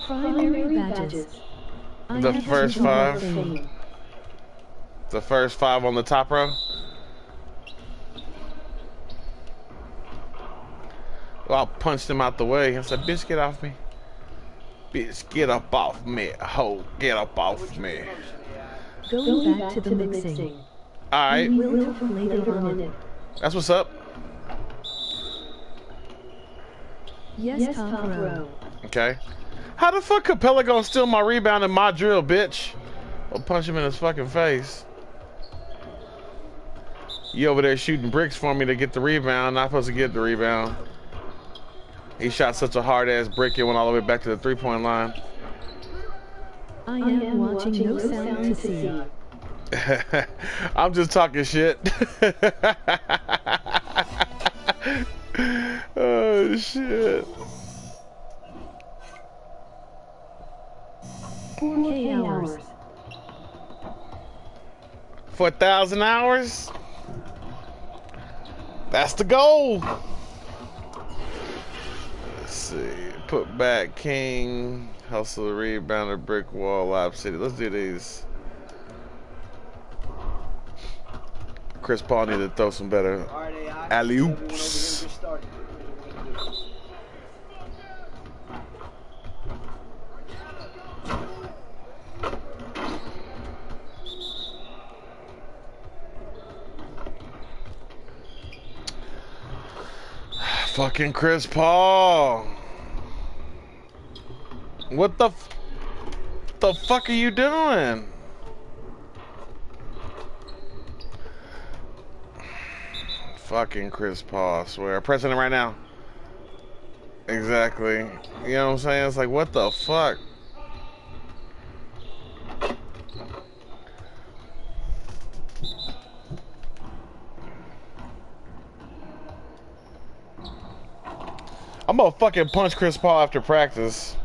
Primary badges. The first 5? The first 5 on the top row? Well, I punched him out the way. I said, bitch, get off me. Bitch, get up off me. Ho, get up off me. Going back to the mixing. Alright. We'll talk later on it. That's what's up. Yes, top row. Okay. How the fuck Capella gonna steal my rebound in my drill, bitch? I'll punch him in his fucking face. You over there shooting bricks for me to get the rebound. Not supposed to get the rebound. He shot such a hard ass brick, it went all the way back to the 3-point line. I am watching, no sound to see. I'm just talking shit. Oh shit. 4K hours. 4,000 hours? That's the goal. Let's see. Put back King, hustle, rebounder, brick wall, Lob City. Let's do these. Chris Paul needed to throw some better alley-oops. Fucking Chris Paul. What the fuck are you doing? Fucking Chris Paul, I swear. Pressing it right now. Exactly. You know what I'm saying? It's like, what the fuck? I'm gonna fucking punch Chris Paul after practice.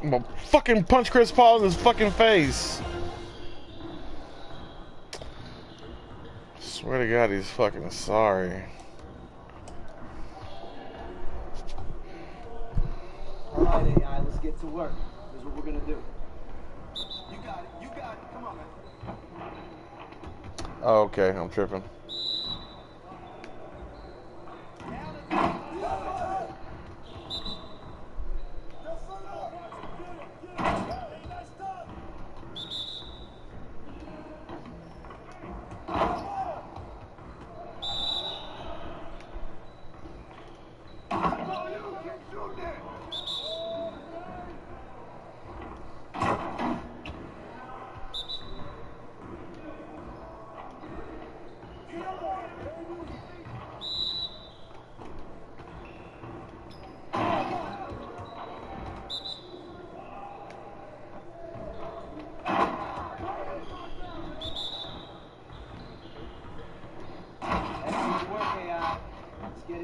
I'm gonna fucking punch Chris Paul in his fucking face. Swear to God, he's fucking sorry. Alright, AI, let's get to work. Here's what we're gonna do. You got it, you got it. Come on, man. Oh, okay, I'm tripping.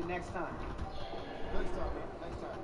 Next time. Next time, man. Next time.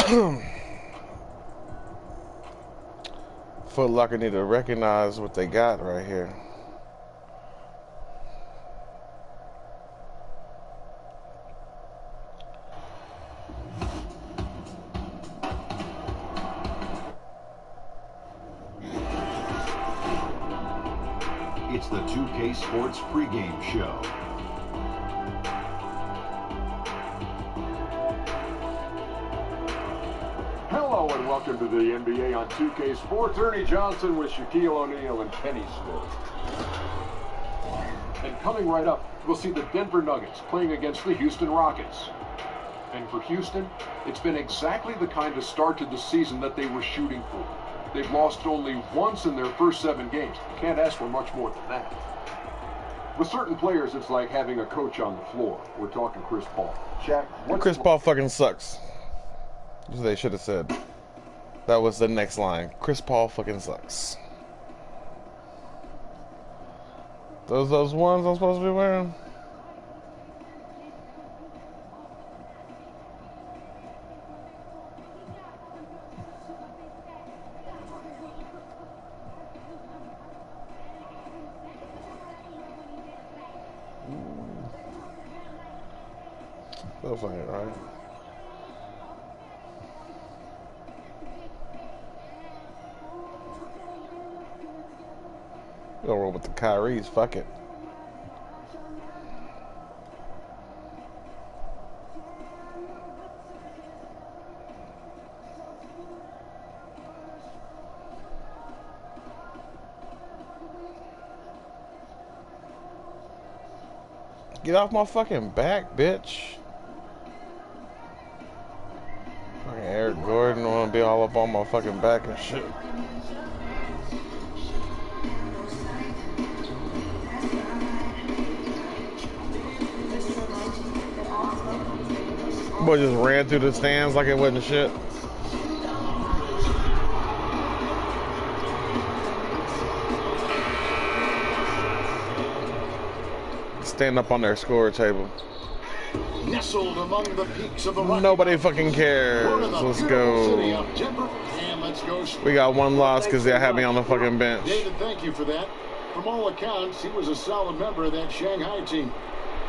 Foot Locker need to recognize what they got right here. It's the 2K Sports pregame show. Hello and welcome to the NBA on 2K Sports. Ernie Johnson with Shaquille O'Neal and Kenny Smith. And coming right up, we'll see the Denver Nuggets playing against the Houston Rockets. And for Houston, it's been exactly the kind of start to the season that they were shooting for. They've lost only once in their first 7 games. Can't ask for much more than that. With certain players, it's like having a coach on the floor. We're talking Chris Paul. Shaq, Chris Paul fucking sucks. That's what they should have said. That was the next line. Chris Paul fucking sucks. Those ones I'm supposed to be wearing? Those ain't right. Go roll with the Kyries, fuck it. Get off my fucking back, bitch. Fucking Eric Gordon wanna be all up on my fucking back and shit. Boy just ran through the stands like it wasn't shit. Stand up on their score table. Nestled among the peaks of the Rocky Nobody fucking cares. Let's go. We got one loss because they had me on the fucking bench. David, thank you for that. From all accounts, he was a solid member of that Shanghai team.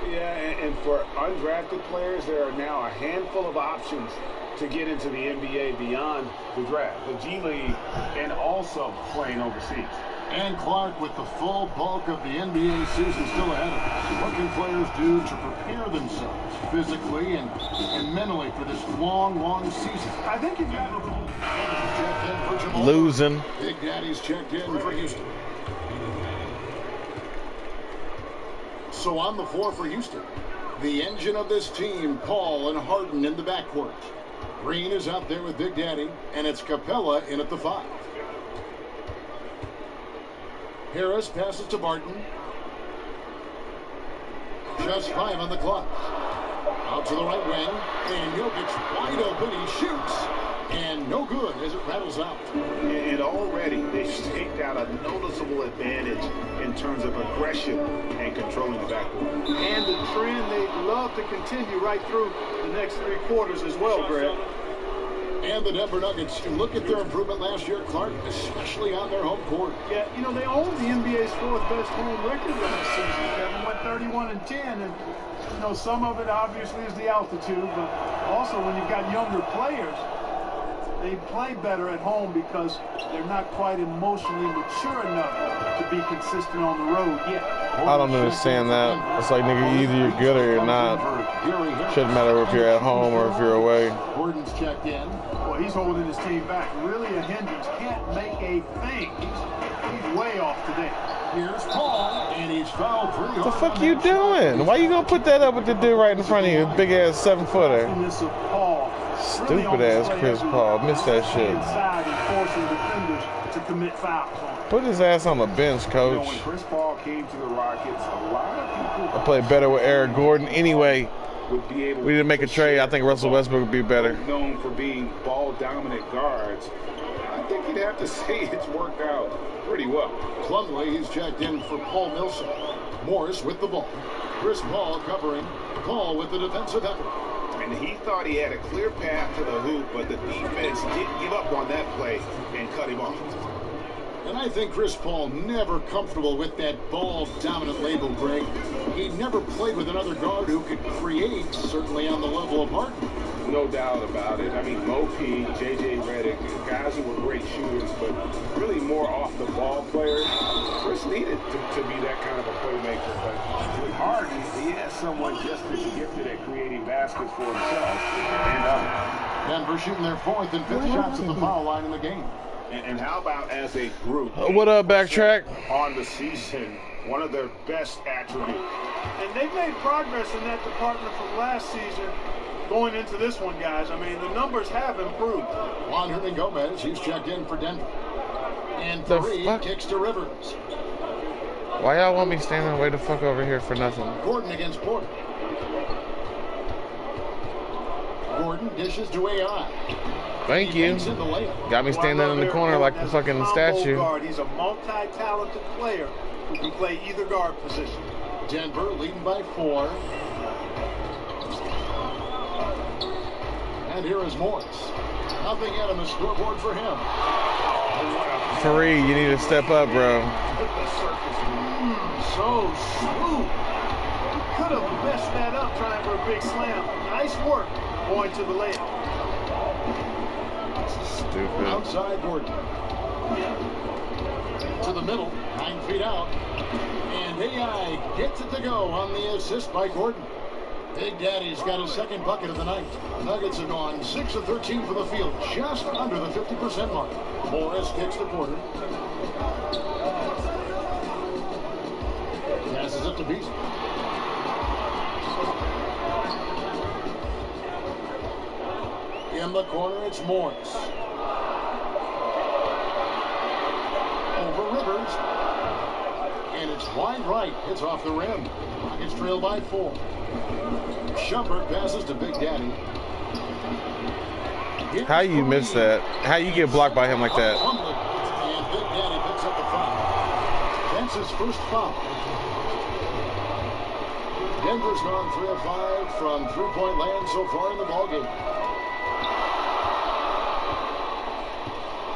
Yeah, and for undrafted players, there are now a handful of options to get into the NBA beyond the draft, the G League, and also playing overseas. And Clark, with the full bulk of the NBA season still ahead of us, what can players do to prepare themselves physically and mentally for this long season? I think you've got to losing. Big Daddy's checked in for Houston. So on the floor for Houston, the engine of this team, Paul and Harden in the backcourt. Green is out there with Big Daddy, and it's Capella in at the 5. Harris passes to Barton. Just 5 on the clock. Out to the right wing, and Jokic wide open. He shoots, and no good as it rattles out. And already they've staked out a noticeable advantage in terms of aggression and controlling the backcourt. And the trend they'd love to continue right through the next 3 quarters as well, Greg. And the Denver Nuggets, you look at their improvement last year, Clark, especially on their home court. Yeah, you know, they owned the NBA's 4th best home record last season. Kevin went 31-10, and you know, some of it obviously is the altitude, but also when you've got younger players, they play better at home because they're not quite emotionally mature enough to be consistent on the road yet. I don't understand that. It's like, nigga, either you're good or you're not. Shouldn't matter if you're at home or if you're away. Gordon's checked in. Well, he's holding his team back. Really, a Hendricks can't make a thing. He's way off today. Here's Paul, and he's fouled pretty hard. What the fuck you doing? Why you gonna put that up with the dude right in front of you? Big ass 7-footer. Stupid ass Chris Paul. Missed that shit. Inside and forcing defenders to commit fouls on him. Put his ass on the bench, coach. You know, when Chris Paul came to the Rockets, a lot of people I play better with Eric Gordon anyway. would be able We need to make a trade. I think Russell Westbrook would be better. Known for being ball-dominant guards. I think you'd have to say it's worked out pretty well. Plumlee, he's checked in for Paul Millsap. Morris with the ball. Chris Paul covering. Paul with the defensive effort. And and he thought he had a clear path to the hoop, but the defense didn't give up on that play and cut him off. And I think Chris Paul never comfortable with that ball-dominant label, Greg. He never played with another guard who could create, certainly on the level of Harden. No doubt about it. I mean, Mo P, J.J. Redick, guys who were great shooters, but really more off-the-ball players. Chris needed to be that kind of a playmaker. But with Harden, he has someone just as gifted at creating baskets for himself and others. Denver shooting their 4th and 5th shots at the foul line in the game. And how about as a group? What up, Backtrack? On the season, one of their best attributes. And they've made progress in that department from last season going into this one, guys. I mean, the numbers have improved. Juan Hernangomez, he's checked in for Denver. And Fareed kicks to Rivers. Why y'all want me standing way the fuck over here for nothing? Gordon against Porter. Gordon dishes to AI. Thank you. Got me standing in the corner like a fucking statue. Guard. He's a multi-talented player who can play either guard position. Denver leading by 4. And here is Morris. Nothing yet on the scoreboard for him. Fareed, you need to step up, bro. So smooth. Could have messed that up trying for a big slam. Nice work going to the layup. Stupid. Outside Gordon. To the middle, 9 feet out. And AI gets it to go on the assist by Gordon. Big Daddy's got his 2nd bucket of the night. Nuggets have gone 6 of 13 for the field, just under the 50% mark. Morris kicks to Porter. Passes it to Beasley. In the corner, it's Morris. Over Rivers. And it's wide right. It's off the rim. Nuggets trail by 4. Shumpert passes to Big Daddy. How you miss that? How you get blocked by him like that? And Big Daddy picks up the foul. That's his first foul. Denver's gone 3 of 5 from 3-point land so far in the ballgame.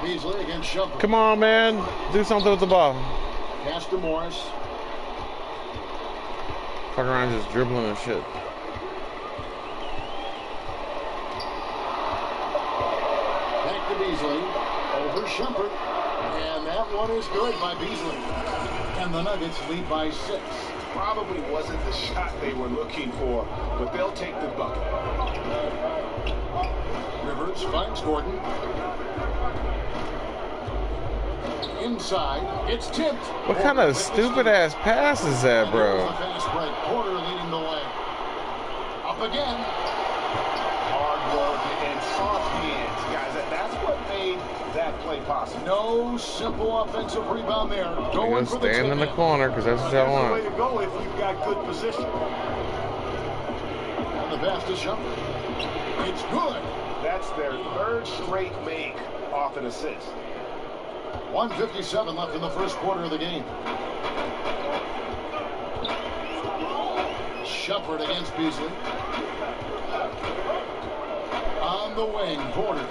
Beasley against Shumpert. Come on, man. Do something with the ball. Pass to Morris. Fuck around just dribbling and shit. Back to Beasley. Over Shumpert. And that one is good by Beasley. And the Nuggets lead by 6. Probably wasn't the shot they were looking for, but they'll take the bucket. Rivers finds Gordon. Inside, it's tipped. What kind of stupid ass pass is that, bro? Fast break. Porter leading the way. Up again. Hard work and soft hands, guys. That's what made that play possible. No simple offensive rebound there. You're gonna stand in the corner because that's what y'all want. Way to go if you've got good position. And the pass to Shumpert. It's good. That's their 3rd straight make off an assist. 1:57 left in the first quarter of the game. Shumpert against Beasley. On the wing, Porter.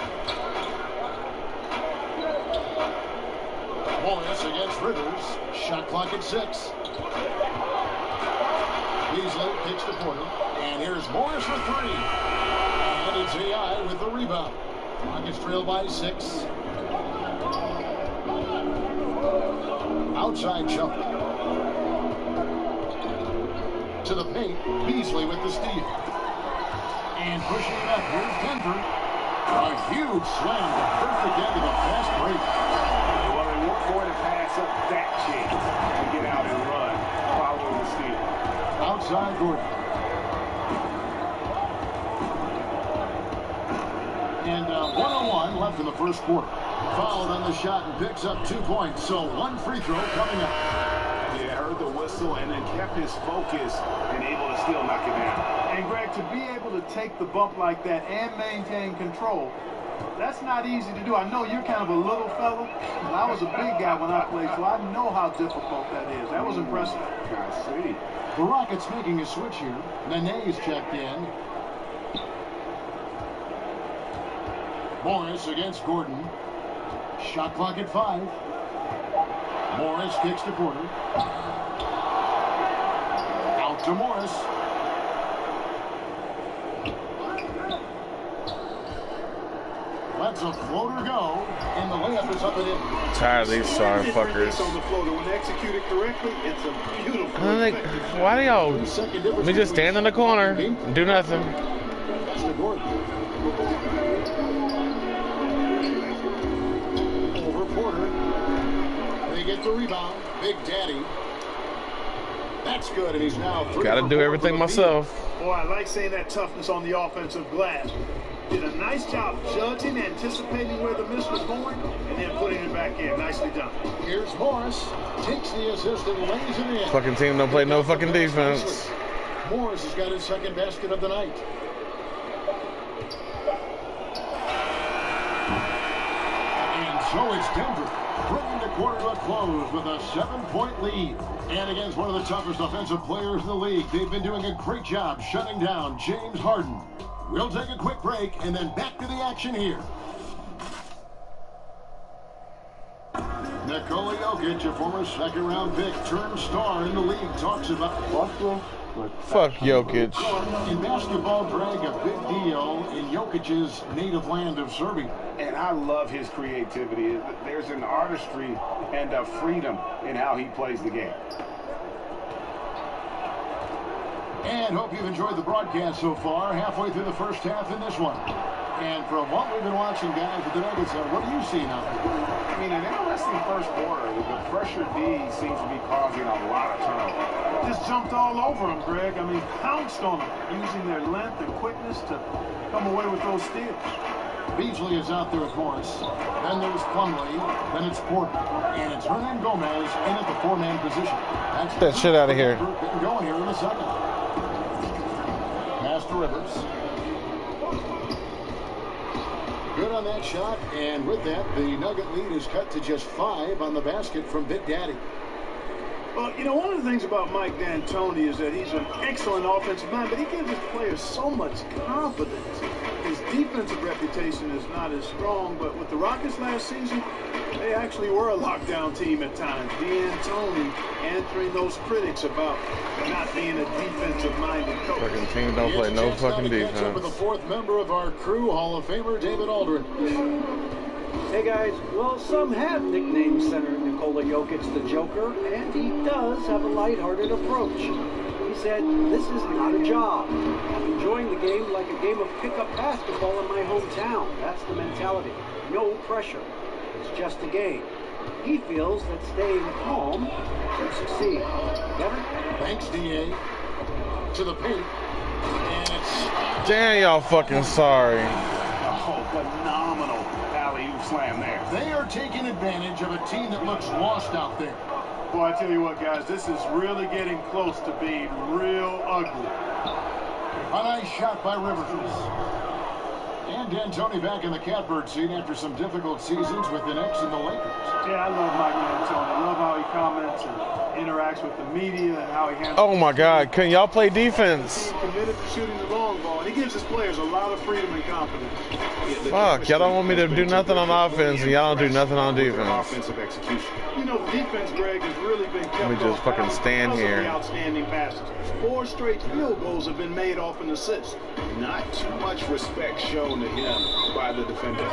Morris against Rivers. Shot clock at 6. Beasley kicks to Porter. And here's Morris for 3. And it's AI with the rebound. Nuggets trail by 6. Outside Shumpert. To the paint, Beasley with the steal. And pushing it up, here's Denver. A huge slam, the perfect end of a fast break. Well, they weren't going to pass up that chance to get out and run following the steal. Outside Gordon. And 1:01 left in the first quarter. Fouled on the shot and picks up 2 points. So 1 free throw coming up. Yeah, heard the whistle and then kept his focus and able to still knock it down. And Greg, to be able to take the bump like that and maintain control, that's not easy to do. I know you're kind of a little fella, but I was a big guy when I played, so I know how difficult that is. That was impressive. I see. The Rockets making a switch here. Nene is checked in. Morris against Gordon. Shot clock at 5. Morris kicks to Porter. Out to Morris. Lets a floater go, and the layup is up and in. Tired of these sorry fuckers. On the floater, when executed correctly, it's a beautiful. Like, why do y'all? Let me just stand in the corner and do nothing. That's the Gordon. Over Porter. They get the rebound. Big Daddy. That's good, and he's now 3 Gotta do everything myself. Boy, I like seeing that toughness on the offensive glass. Did a nice job judging, anticipating where the miss was going, and then putting it back in. Nicely done. Here's Morris. Takes the assist and lays it in. Fucking team don't play no fucking defense. Morris has got his second basket of the night. And so it's Denver bringing the quarter to a close with a 7-point lead. And against one of the toughest offensive players in the league, they've been doing a great job shutting down James Harden. We'll take a quick break and then back to the action here. Nikola Jokic, a former second-round pick, turned star in the league, talks about Boston. Fuck Jokic. In basketball, Greg, a big deal in Jokic's native land of Serbia. And I love his creativity. There's an artistry and a freedom in how he plays the game. And hope you've enjoyed the broadcast so far. Halfway through the first half in this one. And from what we've been watching, guys, with the Nuggets, what are you seeing out there? I mean, an interesting first quarter. The pressure D seems to be causing a lot of turnover. Just jumped all over him, Greg. I mean, pounced on him, using their length and quickness to come away with those steals. Beasley is out there, of course. Then there's Plumlee. Then it's Porter. And it's Hernan Gomez in at the 4-man position. That's Get that shit out of here. Getting going here in a second. Pass to Rivers. Good on that shot, and with that, the Nugget lead is cut to just 5 on the basket from Big Daddy. Well, you know, one of the things about Mike D'Antoni is that he's an excellent offensive mind, but he gives his players so much confidence. His defensive reputation is not as strong, but with the Rockets last season, they actually were a lockdown team at times. D'Antoni answering those critics about not being a defensive-minded coach. Fucking team don't play no fucking Catch up with the defense. 4th member of our crew, Hall of Famer David Aldridge. Hey guys, well, some have nicknamed center Nikola Jokic the Joker, and he does have a lighthearted approach. He said, "This is not a job. I'm enjoying the game like a game of pickup basketball in my hometown. That's the mentality. No pressure. It's just a game." He feels that staying calm should succeed. Kevin? Thanks, D.A. To the paint. And it's... Damn, y'all fucking sorry. Oh, phenomenal alley-oop slam there. They are taking advantage of a team that looks lost out there. Boy, I tell you what, guys, this is really getting close to being real ugly. A nice shot by Rivers. And D'Antoni back in the catbird seat after some difficult seasons with the Knicks and the Lakers. Yeah, I love Mike D'Antoni. I love how he comments and interacts with the media and how he handles. Oh my God, can y'all play defense? He's committed to shooting the long ball, and he gives his players a lot of freedom and confidence. Fuck, y'all don't want me to do nothing on offense, and y'all don't do nothing on defense. Offensive execution. You know, the defense, Greg, has really been kept Let me just off fucking balance stand because of here. the outstanding passes. 4 straight field goals have been made off an assist. Not too much respect shown to him by the defender.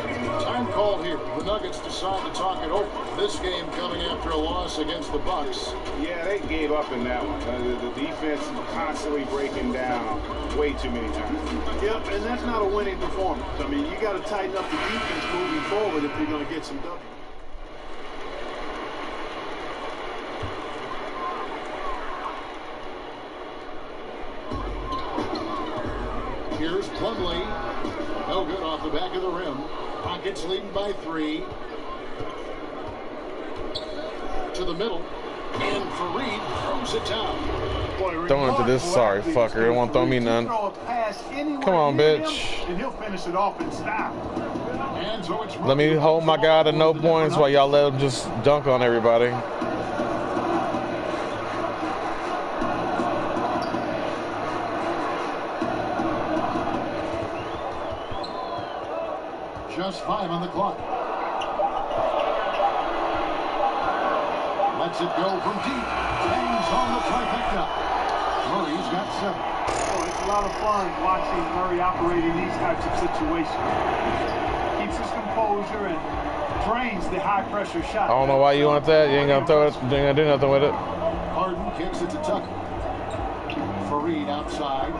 Time called here. The Nuggets decide to talk it over. This game coming after a loss against the Bucks. Yeah, they gave up in that one. The defense constantly breaking down way too many times. Yep, and that's not a winning performance. I mean, you got to tighten up the defense moving forward if you're going to get some W. Here's Plumlee. No good off the back of the rim. Rockets leading by 3. To the middle. And Fareed throws it down. Throwing it to this sorry fucker. It won't throw me none. Come on, bitch. And he'll finish it off in style. And so it's Let me hold my guy to no points while y'all let him just dunk on everybody. Just 5 on the clock. Lets it go from deep. Hangs on the trifecta. Murray's got 7. Oh, it's a lot of fun watching Murray operate in these types of situations. Keeps his composure and drains the high-pressure shot. I don't know why you want that. You ain't gonna throw it. You ain't gonna do nothing with it. Harden kicks it to Tucker. Fareed outside.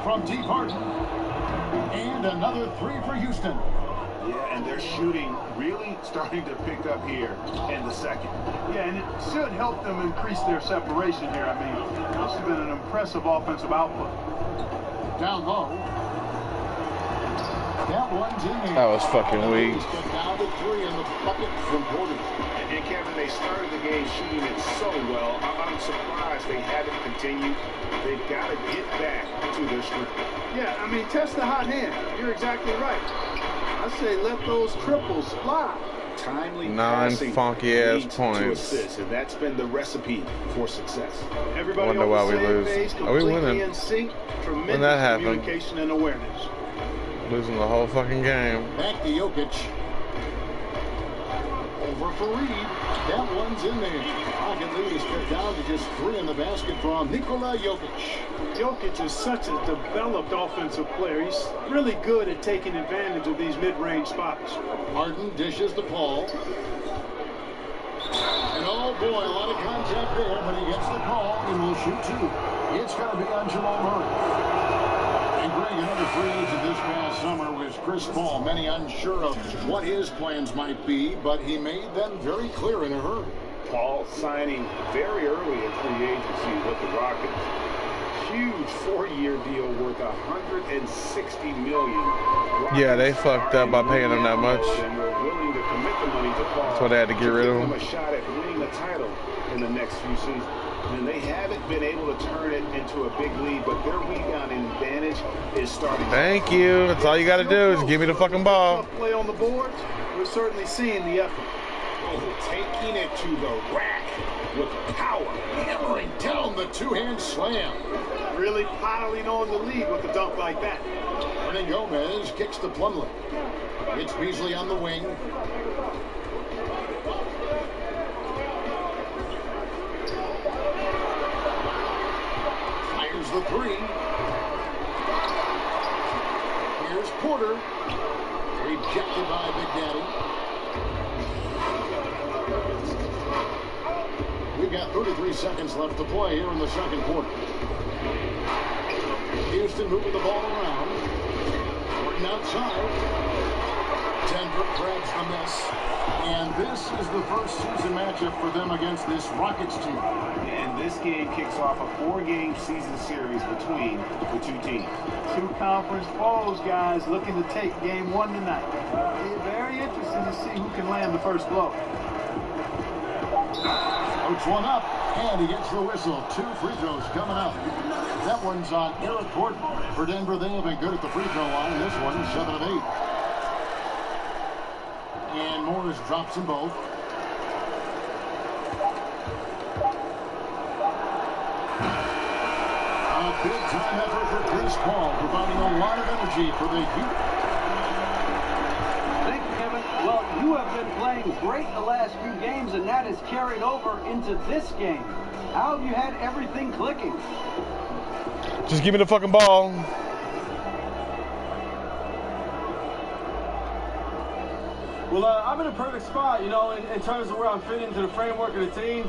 From deep, Harden. And another 3 for Houston. Yeah, and they're shooting really starting to pick up here in the second. Yeah, and it should help them increase their separation here. I mean, this has been an impressive offensive output. Down low. That one's in there. That was fucking weak. Down to 3 in the bucket from Porter. And Kevin, they started the game shooting it so well. I'm surprised they haven't continued. They've got to get back to their strength. Yeah, I mean, test the hot hand. You're exactly right. I say let those triples fly. Timely 9 funky ass points. Assist, and that's been the recipe for success. Everybody wonder why we lose. Are we winning? In sync, when that happened? Communication and awareness. Losing the whole fucking game. Back to Jokic. Over for Reed. That one's in there. Pocket lead is cut down to just 3 in the basket from Nikola Jokic. Jokic is such a developed offensive player. He's really good at taking advantage of these mid-range spots. Harden dishes to Paul. And oh boy, a lot of contact there, but he gets the call and will shoot 2. It's going to be on Jamal Murray. And Greg, another free agent this past summer was Chris Paul. Many unsure of what his plans might be, but he made them very clear in a hurry. Paul signing very early in free agency with the Rockets. Huge 4-year deal worth $160 million. Yeah, they fucked up by paying him that much. And were willing to commit the money to Paul. That's why they had to get rid of him. A shot at winning the title in the next few seasons. And they haven't been able to turn it into a big lead, but their rebounding advantage is starting. Thank you. That's all you got to do is give me the fucking ball. Play on the boards. We're certainly seeing the effort. Taking it to the rack with power. Hammering down the 2-hand slam. Really piling on the lead with a dunk like that. Hernan Gomez kicks to Plumlee. It's Beasley on the wing. Fires the 3. Here's Porter. Rejected by Big Daddy. We've got 33 seconds left to play here in the second quarter. Houston moving the ball around. Working outside. Denver grabs the miss. And this is the first season matchup for them against this Rockets team. And this game kicks off a 4-game season series between the two teams. 2 conference foes, guys, looking to take game 1 tonight. It's very interesting to see who can land the first blow. Puts one up, and he gets the whistle. 2 free throws coming up. That one's on Eric Gordon. For Denver, they have been good at the free throw line. This one, 7 of 8. And Morris drops them both. A big-time effort for Chris Paul, providing a lot of energy for the Heat. Thank you, Kevin. Well, you have been playing great the last few games, and that has carried over into this game. How have you had everything clicking? Just give me the fucking ball. Well, I'm in a perfect spot, you know, in terms of where I'm fitting into the framework of the team.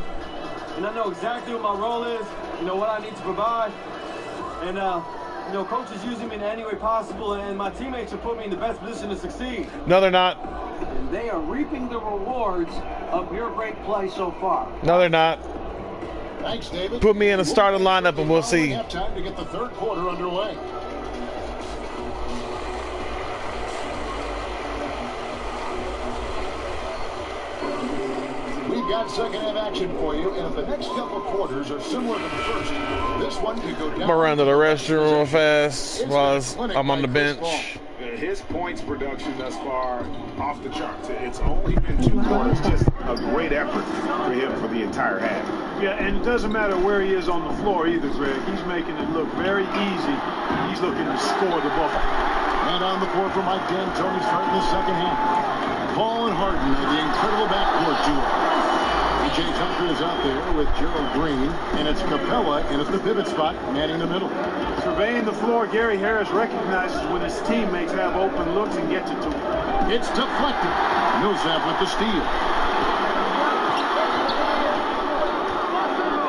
And I know exactly what my role is, you know, what I need to provide. And, you know, coach is using me in any way possible, and my teammates have put me in the best position to succeed. No, they're not. And they are reaping the rewards of your great play so far. No, they're not. Thanks, David. Put me in a starting lineup and we'll see. Time to get the third quarter underway. We've got second half action for you, and if the next couple quarters are similar to the first, this one could go down. I'm gonna run to the restroom real fast while I'm on the bench. His points production thus far off the charts. It's only been 2 quarters, just a great effort for him for the entire half. Yeah, and it doesn't matter where he is on the floor either, Greg. He's making it look very easy. He's looking to score the ball. And on the floor for Mike D'Antoni starting the second half. Paul and Harden are the incredible backcourt duo. P.J. Tucker is out there with Gerald Green, and it's Capella in at the pivot spot, manning the middle. Surveying the floor, Gary Harris recognizes when his teammates have open looks and gets it to him. It's deflected. Millsap with the steal.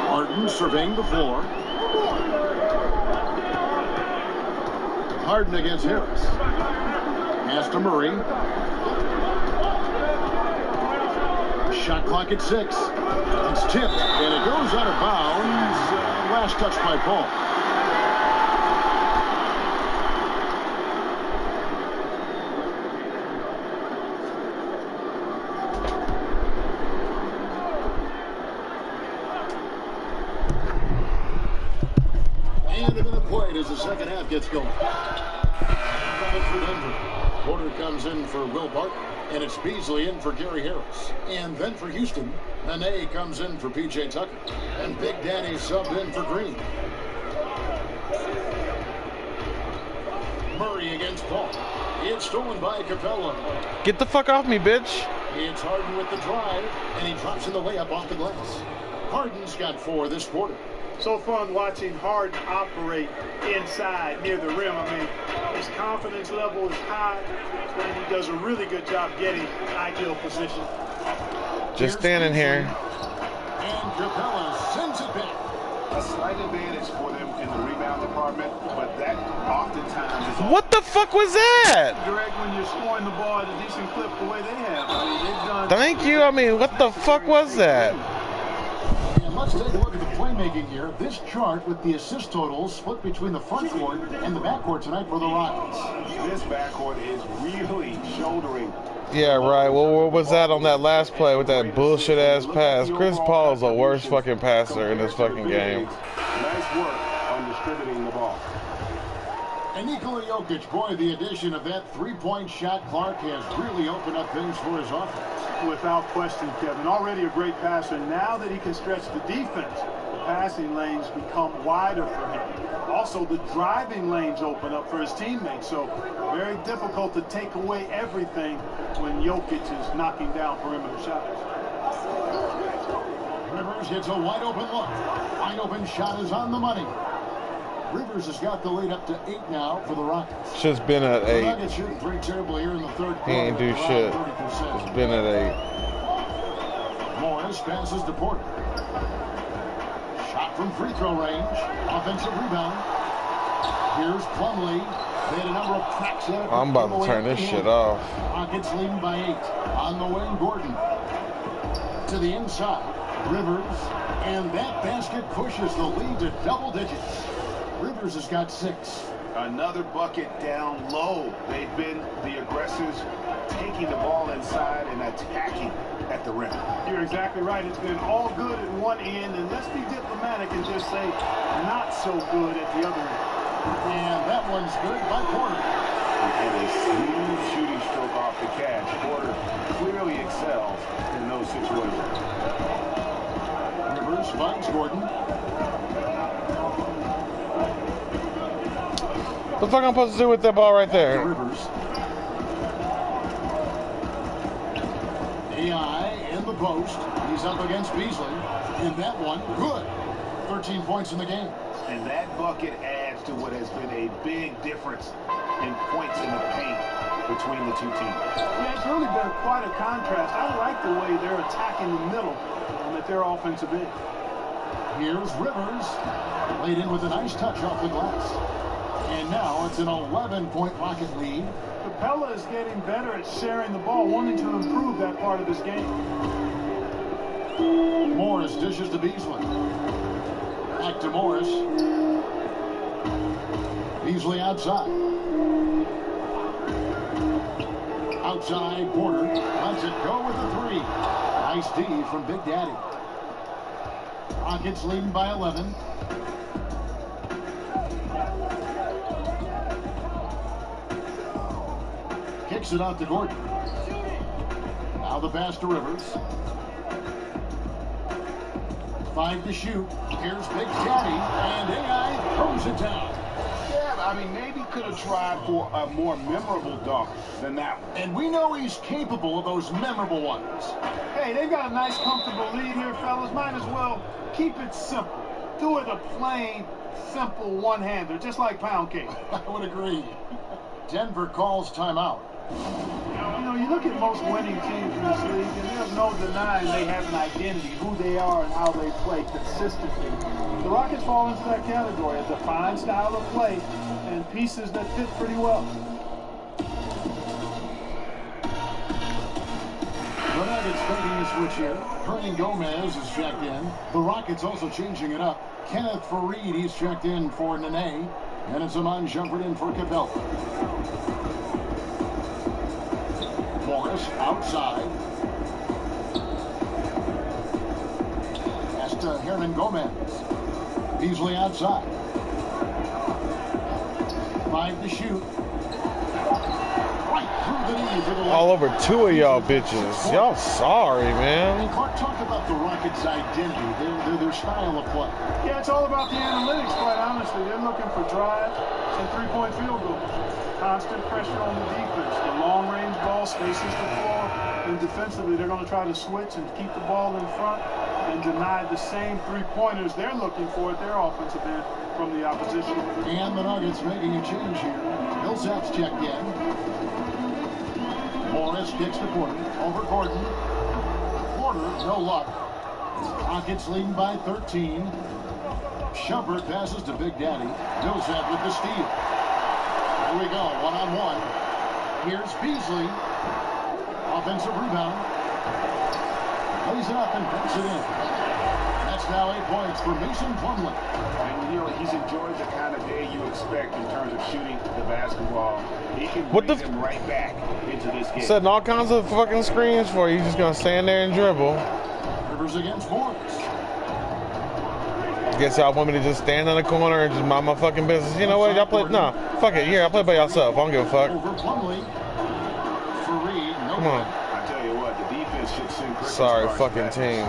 Harden surveying the floor. Harden against Harris. Pass to Murray. Shot clock at 6. It's tipped, and it goes out of bounds. Last touch by Paul. And a minute played as the second half gets going. Coming for Denver. Porter comes in for Will Barton. And it's Beasley in for Gary Harris. And then for Houston, Nene comes in for P.J. Tucker. And Big Danny subbed in for Green. Murray against Paul. It's stolen by Capella. Get the fuck off me, bitch. It's Harden with the drive, and he drops in the layup off the glass. Harden's got 4 this quarter. So fun watching Harden operate inside near the rim. I mean, his confidence level is high, and he does a really good job getting ideal position. Just standing here. And Capella sends it back. A slight advantage for them in the rebound department, but that oftentimes is... What the fuck was that? Greg, when you're scoring the ball at a decent clip the way they have. I mean, they've done... Thank you. I mean, what the fuck was that? And let's take a look at the playmaking here. This chart with the assist totals split between the front court and the backcourt tonight for the Rockets. This backcourt is really shouldering. Yeah, right. Well, what was that on that last play with that bullshit ass pass? Chris Paul is the worst fucking passer in this fucking game. Nice work on distributing the ball. And Nikola Jokic, boy, the addition of that three-point shot, Clark, has really opened up things for his offense. Without question, Kevin. Already a great passer. Now that he can stretch the defense, the passing lanes become wider for him. Also, the driving lanes open up for his teammates. So, very difficult to take away everything when Jokic is knocking down perimeter shots. Rivers hits a wide-open look. Wide-open shot is on the money. Rivers has got the lead up to 8 now for the Rockets. Shit's been at 8. The Nuggets shooting pretty terribly here in the third quarter. He ain't do shit. 30%. It's been at 8. Morris passes to Porter. Shot from free throw range. Offensive rebound. Here's Plumlee. They had a number of cracks at it. I'm about to turn this shit off. Rockets leading by 8. On the wing, Gordon. To the inside. Rivers. And that basket pushes the lead to double digits. Rivers has got 6. Another bucket down low. They've been the aggressors, taking the ball inside and attacking at the rim. You're exactly right. It's been all good at one end, and let's be diplomatic and just say not so good at the other end. And that one's good by Porter. And a smooth shooting stroke off the catch. Porter clearly excels in those situations. Rivers finds Gordon. What the fuck I'm supposed to do with that ball right there? Rivers. AI in the post. He's up against Beasley. And that one, good. 13 points in the game. And that bucket adds to what has been a big difference in points in the paint between the two teams. Yeah, it's really been quite a contrast. I like the way they're attacking the middle at their offensive end. Here's Rivers. Laid in with a nice touch off the glass. And now it's an 11-point Rocket lead. Capella is getting better at sharing the ball, wanting to improve that part of his game. Morris dishes to Beasley. Back to Morris. Beasley outside. Outside, Porter lets it go with the 3. Nice D from Big Daddy. Rockets leading by 11. Kicks it out to Gordon. Now the pass to Rivers. 5 to shoot. Here's Big Daddy, and AI throws it down. Yeah, I mean, maybe could have tried for a more memorable dunk than that one. And we know he's capable of those memorable ones. Hey, they've got a nice, comfortable lead here, fellas. Might as well keep it simple. Do it a plain, simple one-hander, just like pound cake. I would agree. Denver calls timeout. You know, you look at most winning teams in this league, and there's no denying they have an identity, who they are and how they play consistently. The Rockets fall into that category, a defined style of play and pieces that fit pretty well. The Nuggets making a switch here. Hernan Gomez is checked in. The Rockets also changing it up. Kenneth Faried, he's checked in for Nene. And it's Iman Shumpert in for Capella. Morris outside. That's to Hernan Gomez. Beasley outside. 5 to shoot. Right through the knee for the All over 2 of y'all bitches. Y'all sorry, man. Clark, talk about the Rockets' identity, their style of play. Yeah, it's all about the analytics, quite honestly. They're looking for drives and three-point field goals. Constant pressure on the defense. The long-range ball spaces the floor. And defensively, they're going to try to switch and keep the ball in front and deny the same three-pointers they're looking for at their offensive end from the opposition. And the Nuggets making a change here. Millsap's checked in. Morris kicks to Porter. Over Gordon. Porter, no luck. Rockets leading by 13. Shumpert passes to Big Daddy. Millsap with the steal. Here we go, one-on-one. Here's Beasley. Offensive rebound. Lays it up and puts it in. That's now 8 points for Mason Plumlee. And, you know, he's enjoyed the kind of day you expect in terms of shooting the basketball. He can bring him right back into this game. Setting all kinds of fucking screens for you. He's just going to stand there and dribble. Rivers against Morris. Guess y'all want me to just stand in the corner and just mind my fucking business. You know what? Y'all play. Nah, fuck it. Here, I'll play by yourself. I don't give a fuck. Over Plumlee. Faried, no Come on. I tell you what, the defense should send Christmas Sorry, cards fucking back. team.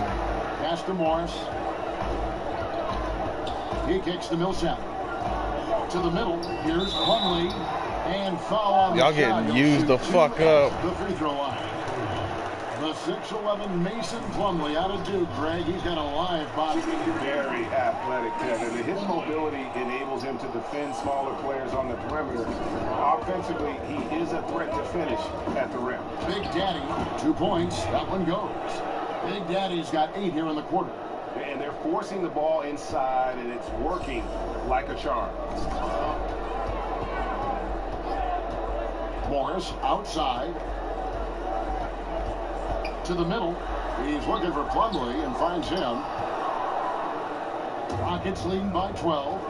Pass to Morris. He kicks to Millsap. To the middle. Here's Plumlee. And foul on Y'all the shot. getting He'll used the shoot fuck two up. at the free throw line. The 6'11" Mason Plumlee out of Duke, Greg. He's got a live body. Very athletic, Kevin. And his mobility enables him to defend smaller players on the perimeter. Offensively, he is a threat to finish at the rim. Big Daddy, 2 points. That one goes. Big Daddy's got 8 here in the quarter. And they're forcing the ball inside, and it's working like a charm. Morris outside. To the middle. He's looking for Plumlee and finds him. Rockets leading by 12.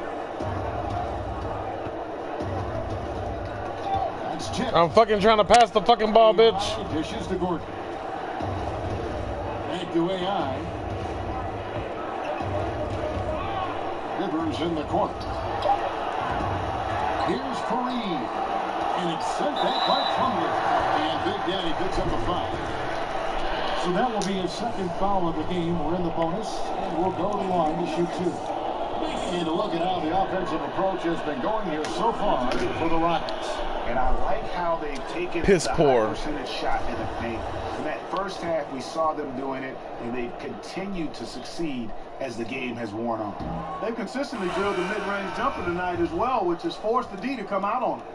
That's Chip. I'm fucking trying to pass the fucking ball, bitch. Dishes to Gordon. Back to AI. Rivers in the corner. Here's Faried. And it's sent back by Plumlee. And Big Daddy picks up a foul. So that will be his second foul of the game. We're in the bonus, and we'll go to the line to shoot 2. And to look at how the offensive approach has been going here so far for the Rockets. And I like how they've taken Piss the poor. high percentage shot in the paint. In that first half, we saw them doing it, and they've continued to succeed as the game has worn on. They've consistently drilled the mid-range jumper tonight as well, which has forced the D to come out on it.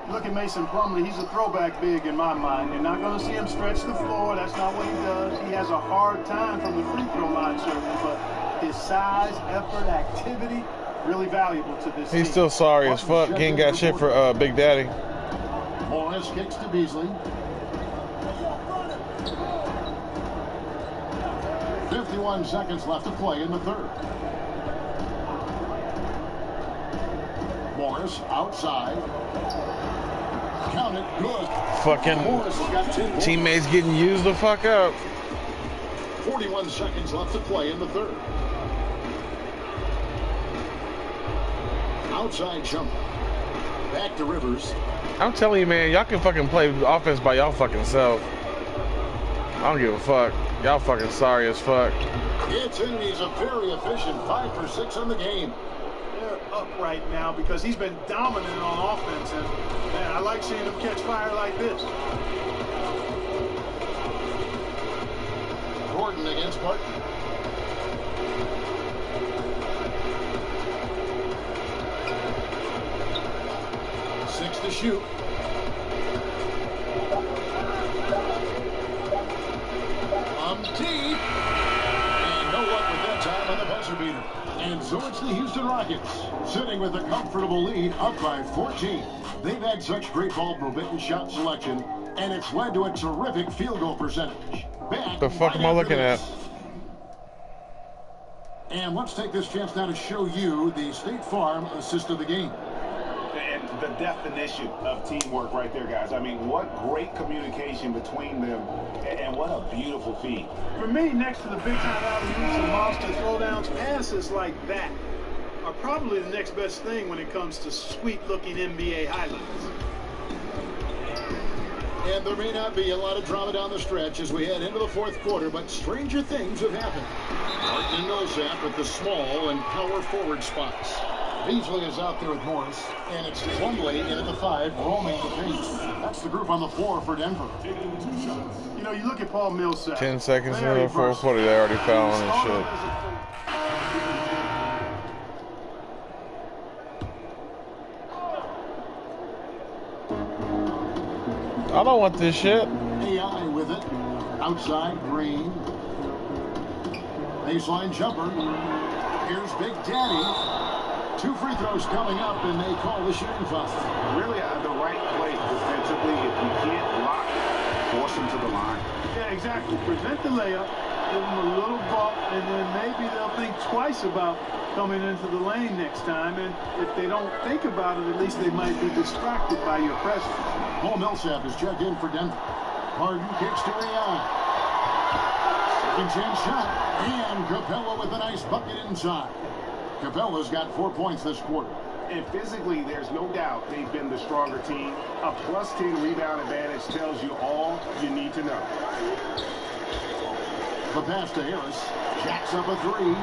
Look at Mason Plumlee. He's a throwback big in my mind. You're not going to see him stretch the floor. That's not what he does. He has a hard time from the free throw line, certainly, but his size, effort, activity, really valuable to this team. He's still sorry as fuck. He ain't got shit for Big Daddy. Morris kicks to Beasley. 51 seconds left to play in the third. Morris outside. Count it. Good. Fucking Morris has got 10 points. teammates getting used the fuck up. 41 seconds left to play in the third. Outside jump. Back to Rivers. I'm telling you, man, y'all can fucking play offense by y'all fucking self. I don't give a fuck. Y'all fucking sorry as fuck. It's in. He's a very efficient 5 for 6 on the game. they're up right now because he's been dominant on offense. And, man, I like seeing him catch fire like this. Gordon against Barton. Six to shoot. Deep. And no luck with that time on the buzzer beater. And so it's the Houston Rockets, sitting with a comfortable lead, up by 14. They've had such great ball movement and shot selection, and it's led to a terrific field goal percentage. Back the fuck am I looking at? And let's take this chance now to show you the State Farm assist of the game. And the definition of teamwork right there, guys. I mean, what great communication between them, and what a beautiful feed. For me, next to the big-time alley-oops and monster throwdowns, passes like that are probably the next best thing when it comes to sweet-looking NBA highlights. And there may not be a lot of drama down the stretch as we head into the fourth quarter, but stranger things have happened. Martin and Millsap with the small and power forward spots. Beasley is out there with Morris, and it's Plumlee in at the 5, roaming the paint. That's the group on the floor for Denver. You know, you look at Paul Millsap. 10 seconds into the fourth quarter, they already fouling and shit. I don't want this shit. AI with it. Outside, Green. Baseline jumper. Here's Big Daddy. 2 free throws coming up, and they call the shooting foul. Really the right play defensively. If you can't block, force them to the line. Yeah, exactly. Prevent the layup, give them a little bump, and then maybe they'll think twice about coming into the lane next time. And if they don't think about it, at least they might be distracted by your presence. Paul Millsap is checked in for Denver. Harden kicks to AI. Second chance shot. And Capella with a nice bucket inside. Capella's got 4 points this quarter. And physically, there's no doubt they've been the stronger team. A plus 10 rebound advantage tells you all you need to know. The pass to Harris. Jacks up a 3.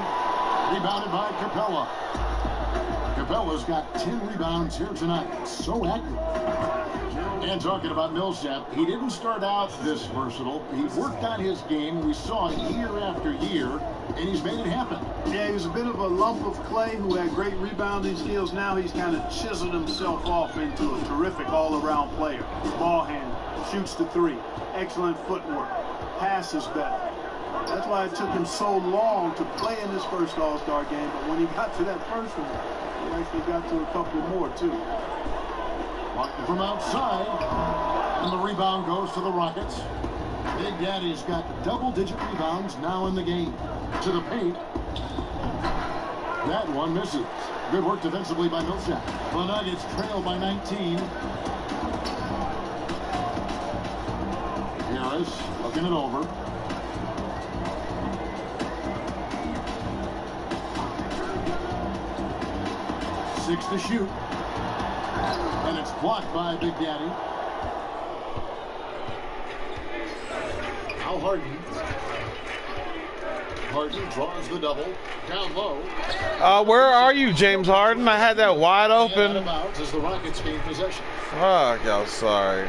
Rebounded by Capella. Capella's got 10 rebounds here tonight. So active. And talking about Millsap, he didn't start out this versatile. He worked on his game. We saw it year after year, and he's made it happen. Yeah, he was a bit of a lump of clay who had great rebounding skills. Now he's kind of chiseled himself off into a terrific all-around player. Ball handler, shoots the 3, excellent footwork, passes better. That's why it took him so long to play in his first All-Star game. But when he got to that first one, he actually got to a couple more, too. Martin from outside, and the rebound goes to the Rockets. Big Daddy's got double-digit rebounds now in the game. To the paint. That one misses. Good work defensively by Millsap. The Nuggets trail by 19. Harris looking it over. Six to shoot. And it's blocked by Big Daddy. Now Harden. Harden draws the double. Down low. Where are you, James Harden? I had that wide open. As the Rockets gain possession. Fuck, I'm sorry.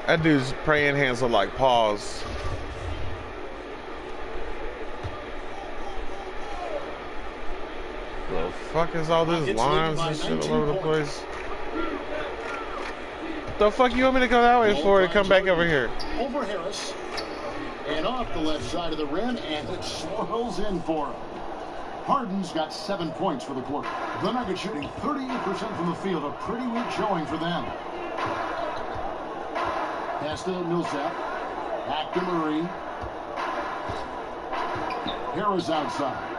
That dude's praying hands are like paws. The fuck is all these lines and shit all over the place? The fuck you want me to go that way for to come back over here? Over Harris. And off the left side of the rim, and it swirls in for him. Harden's got 7 points for the quarter. The Nuggets shooting 38% from the field, a pretty weak showing for them. Pass to Millsap. Back to Murray. Harris outside.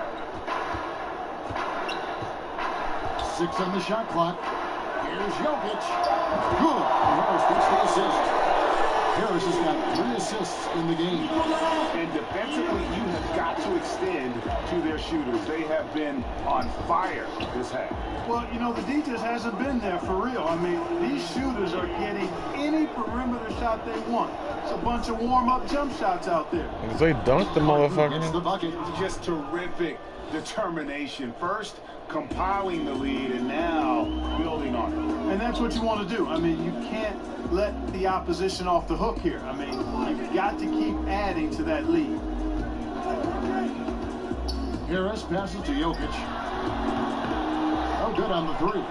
6 on the shot clock. Here's Jokic. Good. Harris gets the assist. Harris has got 3 assists in the game. And defensively, you have got to extend to their shooters. They have been on fire this half. Well, you know, the D just hasn't been there for real. I mean, these shooters are getting any perimeter shot they want. It's a bunch of warm-up jump shots out there. They dunked the motherfucker. Gets the bucket. Just terrific determination. First, compiling the lead, and now building on it. And that's what you want to do. I mean, you can't let the opposition off the hook here. I mean, you've got to keep adding to that lead. Harris passes to Jokic. Oh, good on the three.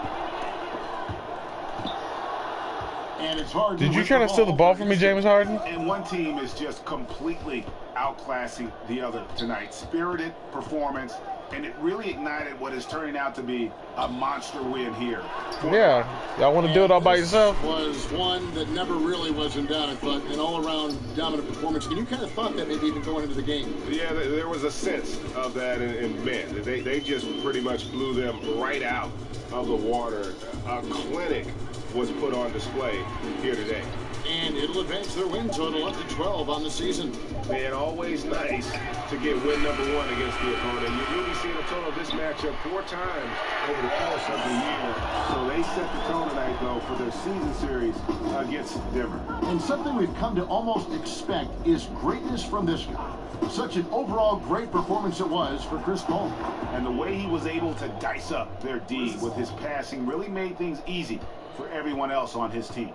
And it's hard. Did you try to steal the ball from me, James Harden? And one team is just completely outclassing the other tonight. Spirited performance, and it really ignited what is turning out to be a monster win here. Yeah. Y'all want to do it all by yourself? Was one that never really was in doubt. I thought an all-around dominant performance. And you kind of thought that maybe even going into the game. Yeah, there was a sense of that in men. They just pretty much blew them right out of the water. A clinic was put on display here today. And it'll advance their win total up to 12 on the season. Man, always nice to get win number 1 against the opponent. You've really seen a total of this matchup 4 times over the course of the year. So they set the tone tonight, though, for their season series against Denver. And something we've come to almost expect is greatness from this guy. Such an overall great performance it was for Chris Paul. And the way he was able to dice up their D with his passing really made things easy for everyone else on his team.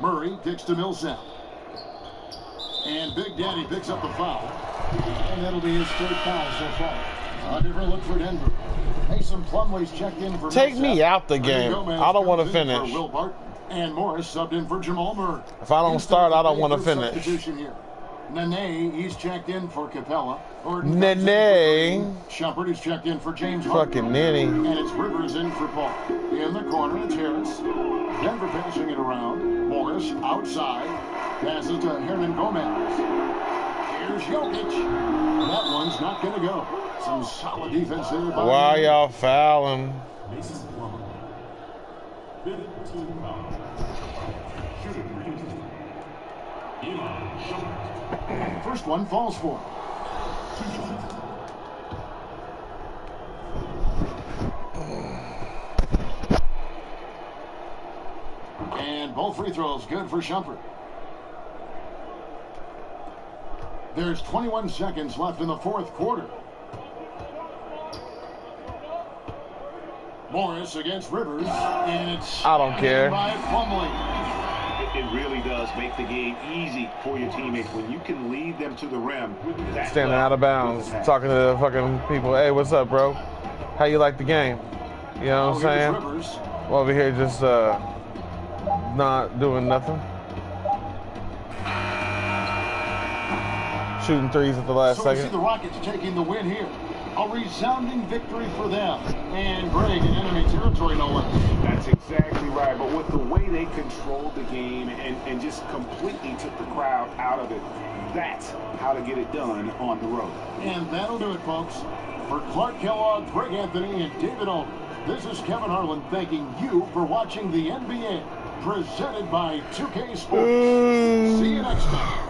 Murray kicks to Millsap. And Big Daddy picks up the foul. And that'll be his 3rd foul so far. A different look for Denver. Mason Plumlee's checked in for Take Millsap. me out the game. I don't want to finish. Will Barton. And Morris subbed in for Jamal Murray. If I don't start, I don't want to finish. Substitution here. Nene, he's checked in for Capella. Nene. Shumpert is checked in for James Fucking Harden. Nenny. And it's Rivers in for Paul. In the corner, it's Harris. Denver passing it around. Morris outside. Passes to Hernan Gomez. Here's Jokic. That one's not going to go. Some solid defense there. Why y'all fouling? First one falls for him. And both free throws good for Shumpert. There's 21 seconds left in the 4th quarter. Morris against Rivers, and it's I don't care. by Plumlee. It really does make the game easy for your teammates when you can lead them to the rim. Standing out of bounds, talking to the fucking people. Hey, what's up, bro? How you like the game? You know what I'm saying? Over here just not doing nothing. Shooting threes at the last So second. we see the Rockets taking the win here. A resounding victory for them. And Greg in enemy territory, no less. That's exactly right. But with the way they controlled the game and just completely took the crowd out of it, that's how to get it done on the road. And that'll do it, folks. For Clark Kellogg, Greg Anthony, and David Olden, this is Kevin Harlan thanking you for watching the NBA, presented by 2K Sports. See you next time.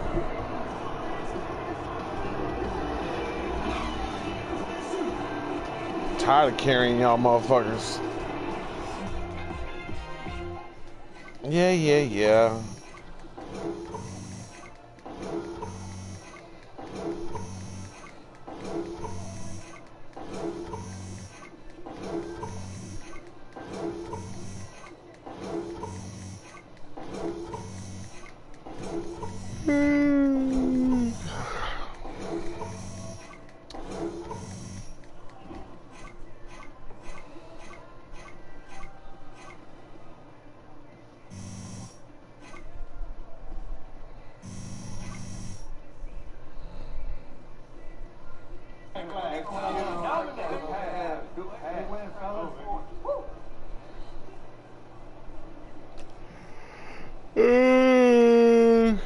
Tired of carrying y'all motherfuckers. Yeah.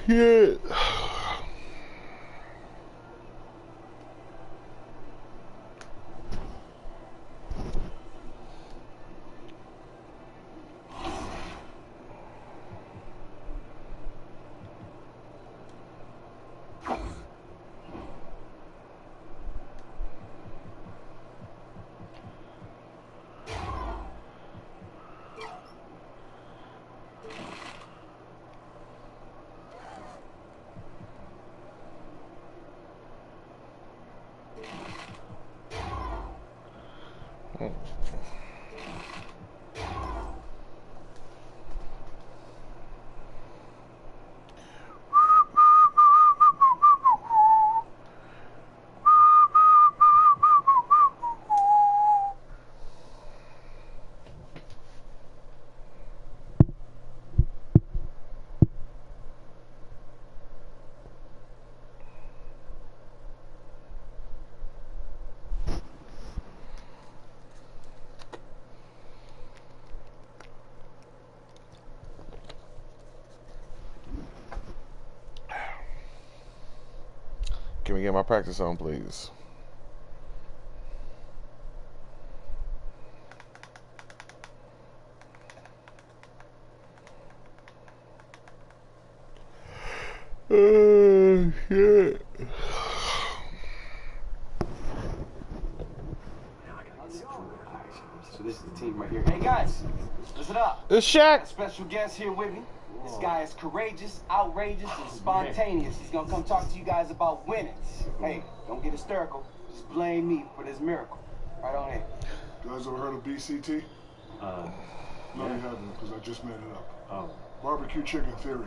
Shit. Can we get my practice on, please? Oh, shit. So this is the team right here. Hey guys, listen up. It's Shaq. Got a special guest here with me. This guy is courageous, outrageous, and spontaneous. He's gonna come talk to you guys about winning. Hey, don't get hysterical. Just blame me for this miracle. Right on here. You guys ever heard of BCT? No, you haven't, because I just made it up. Oh. Barbecue chicken theory.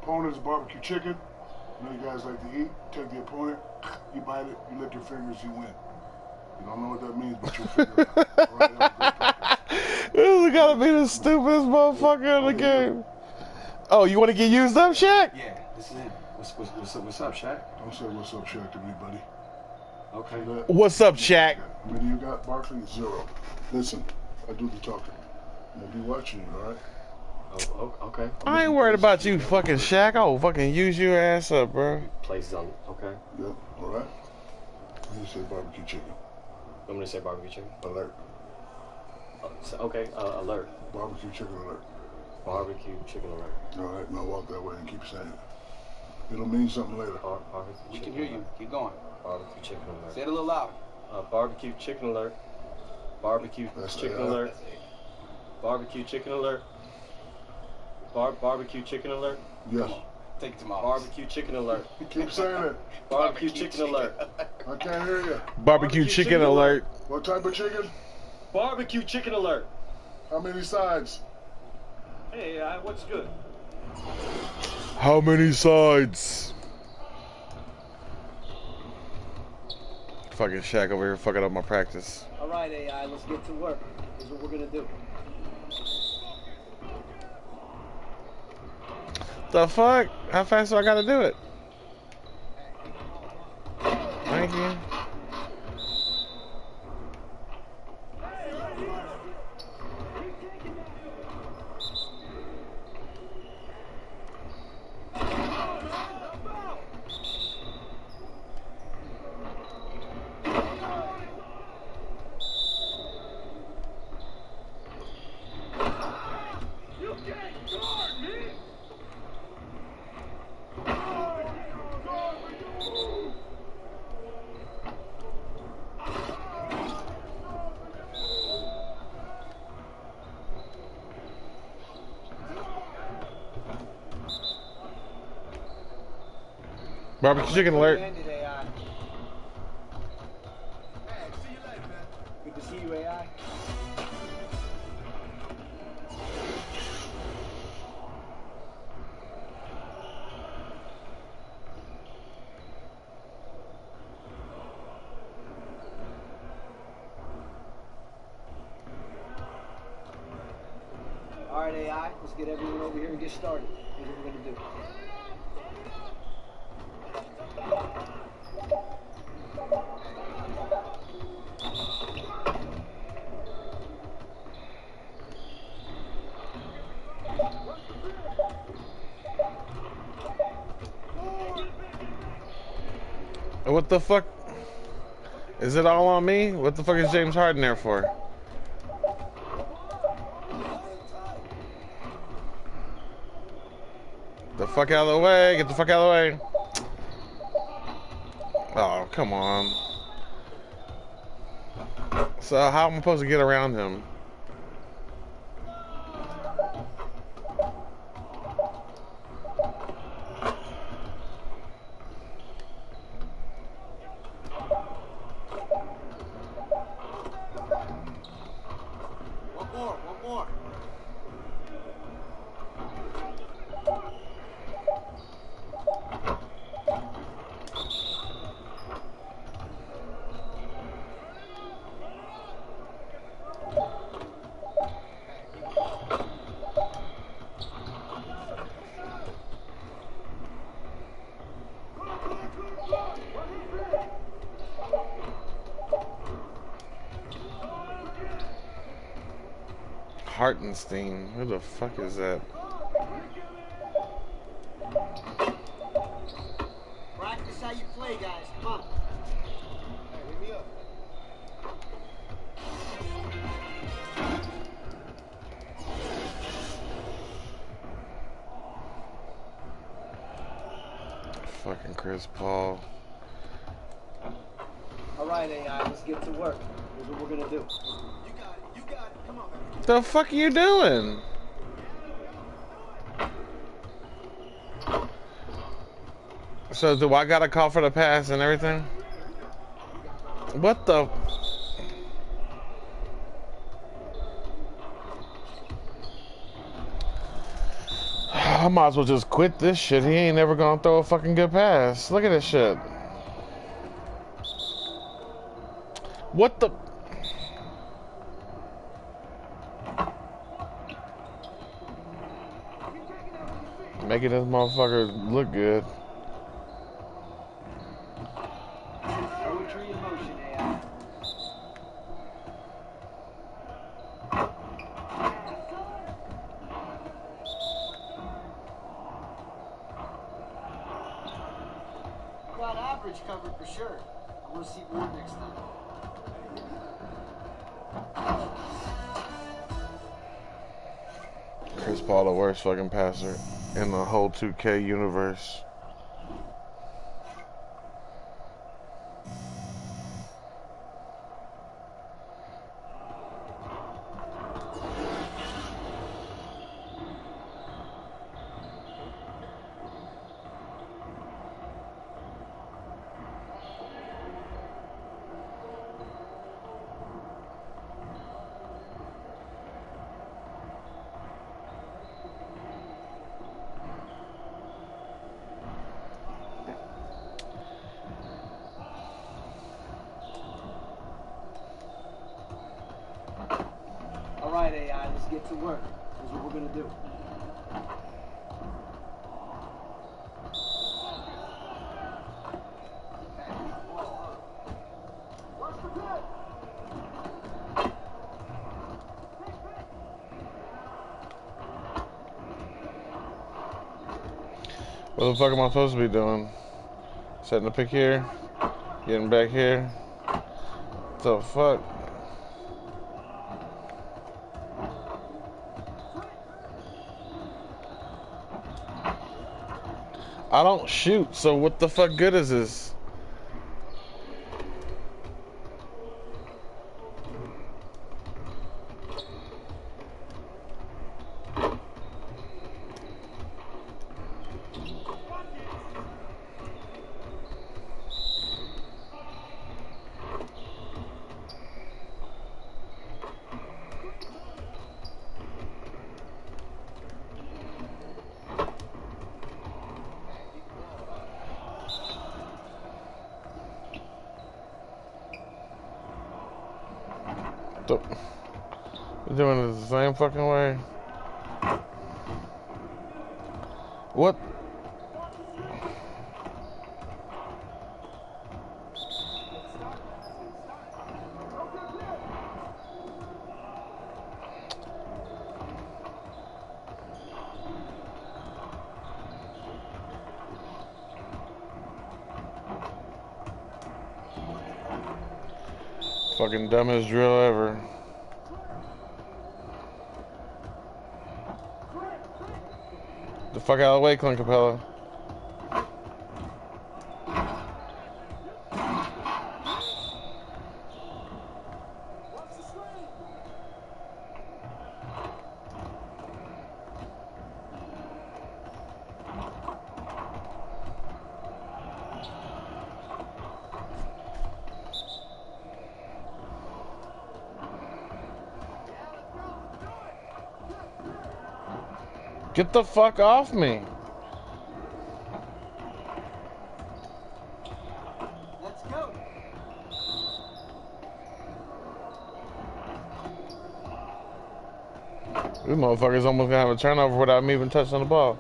Opponent is barbecue chicken. You know you guys like to eat. Take the opponent, you bite it, you lick your fingers, you win. You don't know what that means, but you'll figure it out. All right, have a great practice. This has gotta be the stupidest motherfucker in the game. Oh, you want to get used up, Shaq? Yeah, this is it. What's up, Shaq? Don't say what's up, Shaq, to me, buddy. Okay. What's up, Shaq? How many you got, Barkley? 0. Listen, I do the talking. I'm gonna be watching you, all right? Oh, okay. I ain't worried about you, fucking Shaq. I'll fucking use your ass up, bro. Places on. Okay. Yep. All right. I'm gonna say barbecue chicken. I'm gonna say barbecue chicken. Alert. Okay. Alert. Barbecue chicken alert. Barbecue chicken alert. All right. Now walk that way and keep saying it. It'll mean something later. We can hear you. Keep going. Barbecue chicken alert. Say it a little louder. Barbecue chicken alert. Barbecue chicken alert. Barbecue chicken alert. Barbecue chicken alert. Yes. Take it to my Barbecue chicken alert. Keep saying it. Barbecue chicken alert. I can't hear you. Barbecue chicken alert. What type of chicken? Barbecue chicken alert. How many sides? Hey, what's good? How many sides? Fucking Shaq over here fucking up my practice. All right, AI, let's get to work. Here's what we're gonna do. The fuck? How fast do I gotta do it? Thank you. Barbecue chicken alert. Good to see you, AI. All right, AI, let's get everyone over here and get started. Here's what we're gonna do. What the fuck? Is it all on me? What the fuck is James Harden there for? The fuck out of the way. Get the fuck out of the way. Oh, come on. So how am I supposed to get around him? One more. Hartenstein. Who the fuck is that? Practice is how you play, guys. Come on. Hey, hit me up. Fucking Chris Paul. All right, AI, let's get to work. Here's what we're gonna do. You got it. You got it. Come on, man. The fuck are you doing? So do I gotta call for the pass and everything? What the? I might as well just quit this shit. He ain't never gonna throw a fucking good pass. Look at this shit. What the? Making this motherfucker look good. Poetry in motion, AI. Got average covered for sure. I want to see more next time. Chris Paul, the worst fucking passer in the whole 2K universe. All right, AI, let's get to work. Here's what we're gonna do. What the fuck am I supposed to be doing? Setting the pick here? Getting back here? What the fuck? I don't shoot, so what the fuck good is this? We're doing it the same fucking way. What? Fucking dumbest drill ever. The fuck out of the way, Clint Capella. Get the fuck off me. Let's go. These motherfuckers almost gonna have a turnover without me even touching the ball.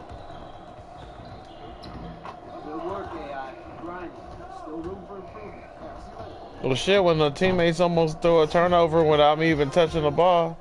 Good work, AI. Grinding. Still room for improvement. Well, shit, when the teammates almost throw a turnover without me even touching the ball.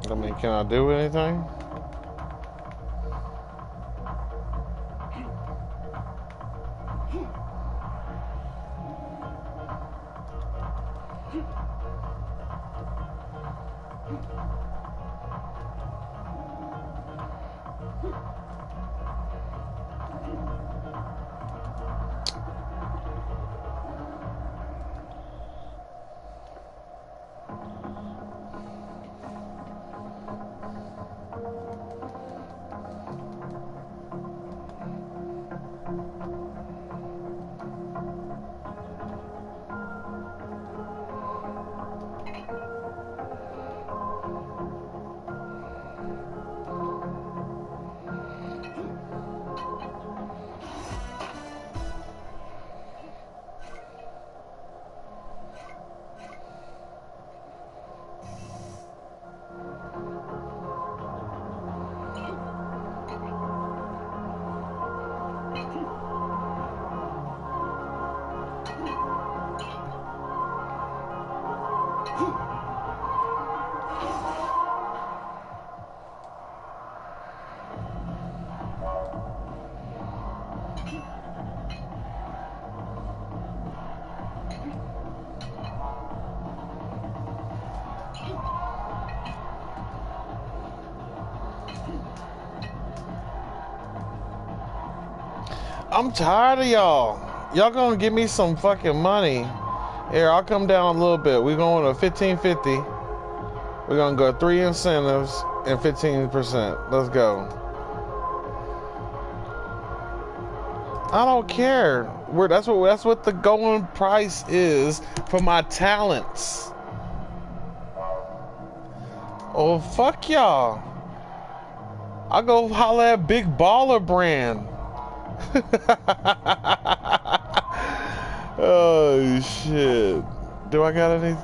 I mean, can I do anything? I'm tired of y'all. Y'all gonna give me some fucking money. Here, I'll come down a little bit. We're going to 1550. We're gonna go 3 incentives and 15%. Let's go. I don't care. That's what the going price is for my talents. Oh, fuck y'all. I'll go holler at Big Baller Brand. Oh shit. Do I got any?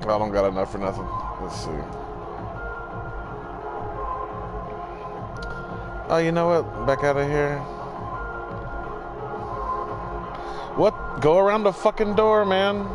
I don't got enough for nothing. Let's see. Oh, you know what? Back out of here. What? Go around the fucking door, man.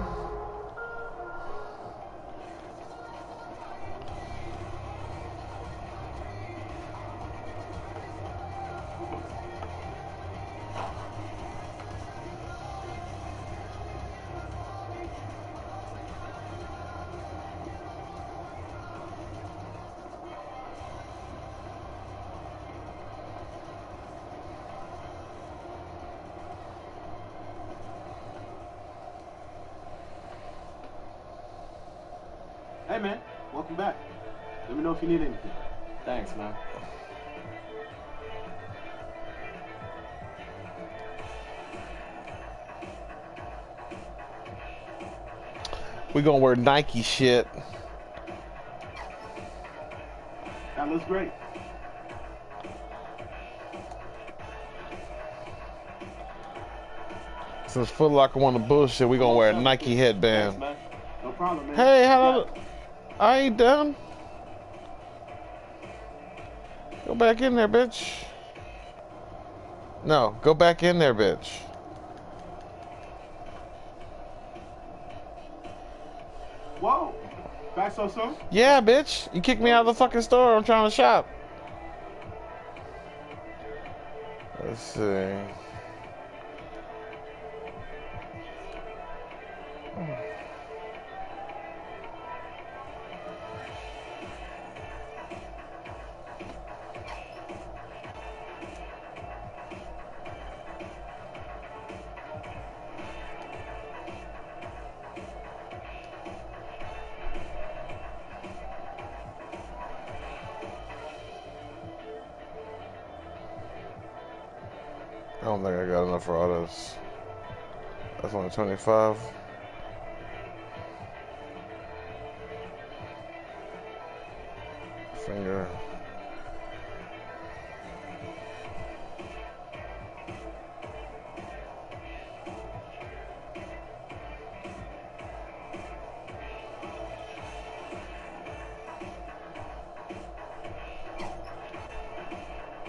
Hey, man. Welcome back. Let me know if you need anything. Thanks, man. We gonna wear Nike shit. That looks great. Since Foot Locker want to bullshit, we gonna wear a Nike headband. Thanks, man. No problem, man. Hey, I ain't done. Go back in there, bitch. No, go back in there, bitch. Whoa. Back so soon? Yeah, bitch. You kicked me out of the fucking store. I'm trying to shop. Let's see. I don't think I got enough for all this. That's only 25. Finger.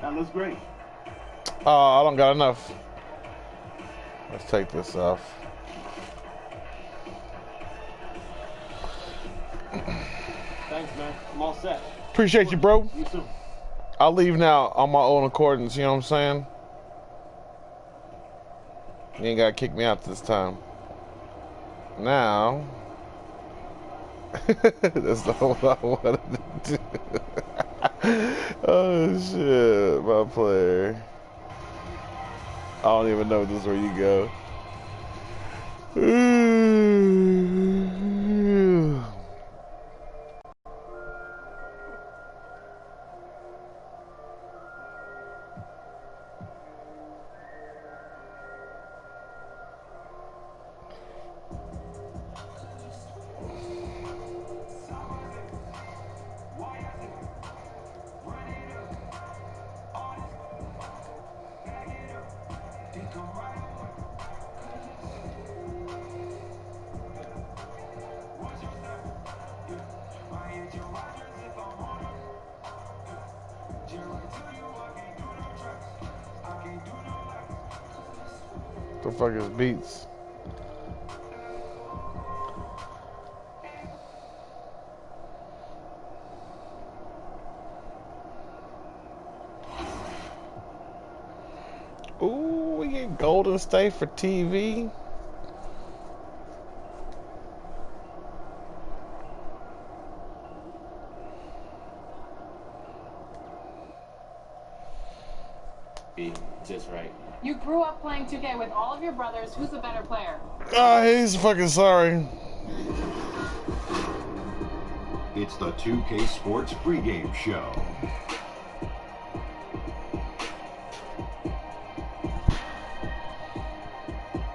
That looks great. I don't got enough. Let's take this off. Thanks, man. I'm all set. Appreciate you, bro. You too. I'll leave now on my own accordance, you know what I'm saying? You ain't gotta kick me out this time. Now, that's not what I wanted to do. Oh shit, my player. I don't even know if this is where you go. The fuck is Beats? Ooh, we get Golden State for TV. Be just right. You grew up playing 2K with all of your brothers. Who's the better player? Ah, he's fucking sorry. It's the 2K Sports pregame show.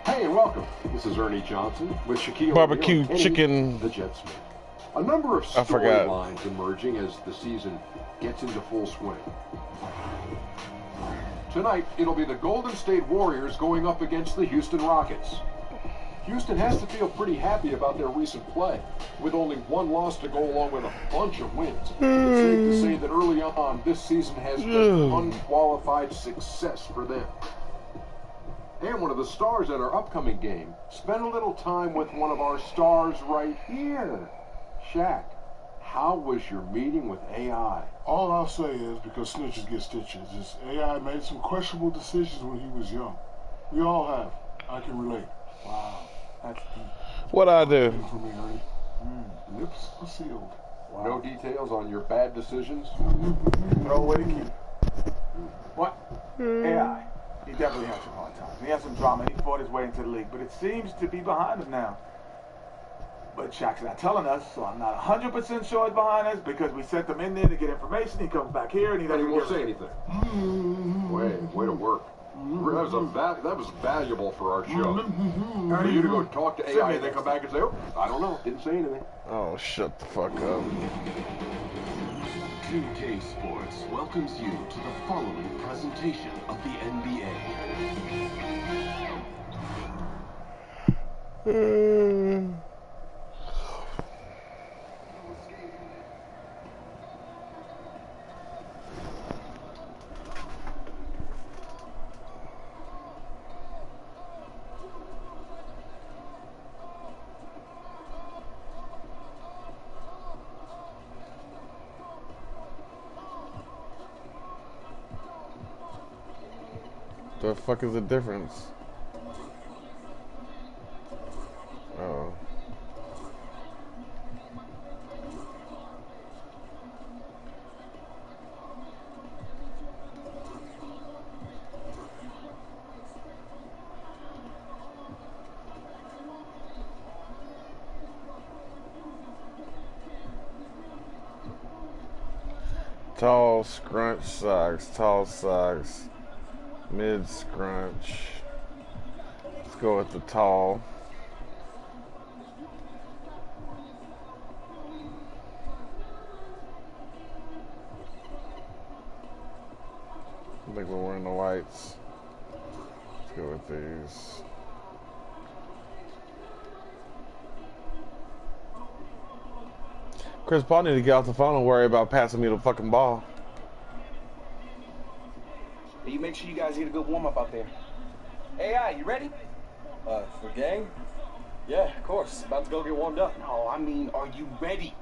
Hey, and welcome. This is Ernie Johnson with Shaquille Barbecue O'Neal, chicken. The Jetsman. A number of I forgot. storylines emerging as the season gets into full swing. Tonight, it'll be the Golden State Warriors going up against the Houston Rockets. Houston has to feel pretty happy about their recent play, with only one loss to go along with a bunch of wins. It's safe to say that early on, this season has been unqualified success for them. And one of the stars at our upcoming game spent a little time with one of our stars right here. Shaq, how was your meeting with AI? All I'll say is, because snitches get stitches, is AI made some questionable decisions when he was young. We all have. I can relate. Wow, that's deep. What I do? For me, Ernie. Lips are sealed. Wow. No details on your bad decisions? Throw away the key. What? AI. He definitely had some hard times. He had some drama. He fought his way into the league, but it seems to be behind him now. But Shaq's not telling us, so I'm not 100% sure he's behind us because we sent him in there to get information. He comes back here and he doesn't won't say anything. Way to work. That was valuable for our show. For you to go talk to AI and then come back and say, oh, I don't know, didn't say anything. Oh, shut the fuck up. 2K Sports welcomes you to the following presentation of the NBA. The fuck is the difference? Oh. Tall scrunch socks, tall socks. Mid scrunch. Let's go with the tall. I think we're wearing the whites. Let's go with these. Chris Paul need to get off the phone and worry about passing me the fucking ball. You make sure you guys get a good warm-up out there. AI, you ready? For gang? Yeah, of course. About to go get warmed up. No, I mean, are you ready?